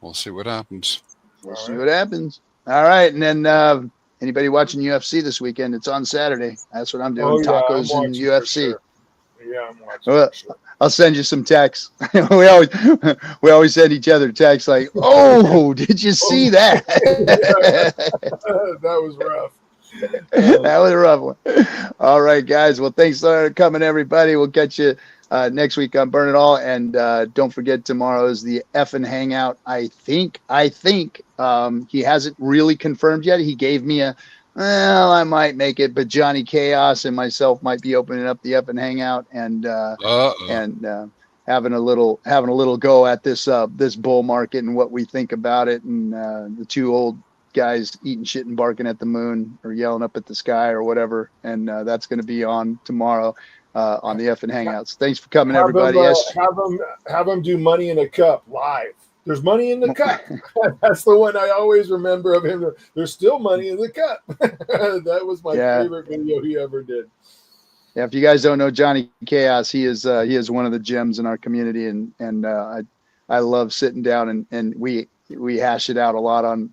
we'll see what happens. We'll see what happens. All right, and then anybody watching UFC this weekend? It's on Saturday. That's what I'm doing. Tacos and UFC. Sure. Yeah, I'm watching. Well, Sure. I'll send you some texts. we always send each other texts like, "Oh, did you see that?" That was rough. That was a rough one. All right, guys. Well, thanks for coming, everybody. We'll catch you next week on Burn It All, and don't forget tomorrow is the effing hangout. I think he hasn't really confirmed yet. He gave me a, well, I might make it, but Johnny Chaos and myself might be opening up the effing hangout and having a little go at this bull market and what we think about it, and the two old guys eating shit and barking at the moon or yelling up at the sky or whatever, and that's going to be on tomorrow on the effing hangouts. Thanks for coming, everybody. Have them do Money in a Cup live. There's Money in the Cup. That's the one I always remember of him. There's still Money in the Cup. That was my favorite video he ever did. Yeah, if you guys don't know Johnny Chaos, he is one of the gems in our community, and I love sitting down and we hash it out a lot on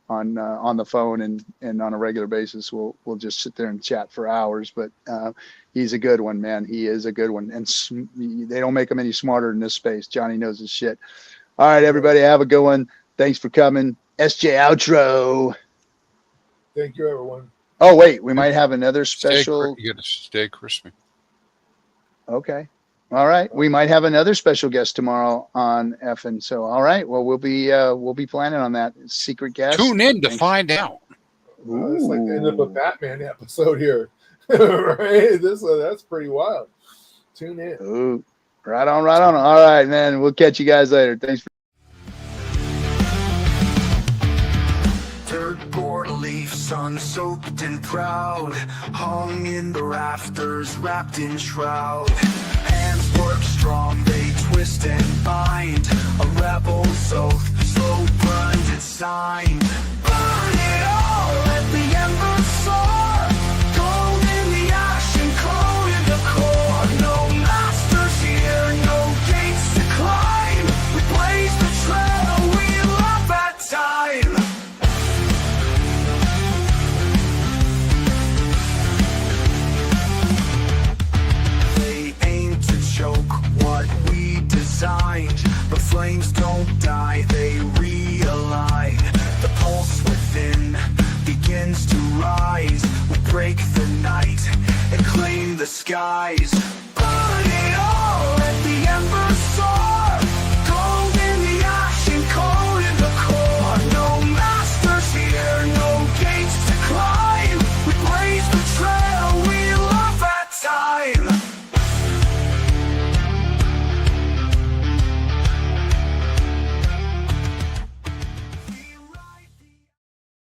the phone and on a regular basis. We'll just sit there and chat for hours, but he's a good one, man. He is a good one, and they don't make him any smarter in this space. Johnny knows his shit. All right, everybody, have a good one. Thanks for coming. SJ outro. Thank you, everyone. Oh wait, we might have another special. You got to stay crispy. Okay. All right. We might have another special guest tomorrow on effing. So, all right. Well, we'll be planning on that secret guest. Tune in to find out. It's like the end of a Batman episode here. Right? That's pretty wild. Tune in. Ooh. Right on. All right, man. We'll catch you guys later. Thanks for Third-board leaf, sun-soaked and proud, hung in the rafters, wrapped in shroud. Hands work strong, they twist and bind. A rebel's oath, slow burned and signed. Burn it all, let the embers soar. Gold in the ash and coal in the core. No masters here, no gates to climb. We blaze the trail, we love that time. Choke what we designed. The flames don't die, they realign. The pulse within begins to rise. We break the night and claim the skies. Burn it all.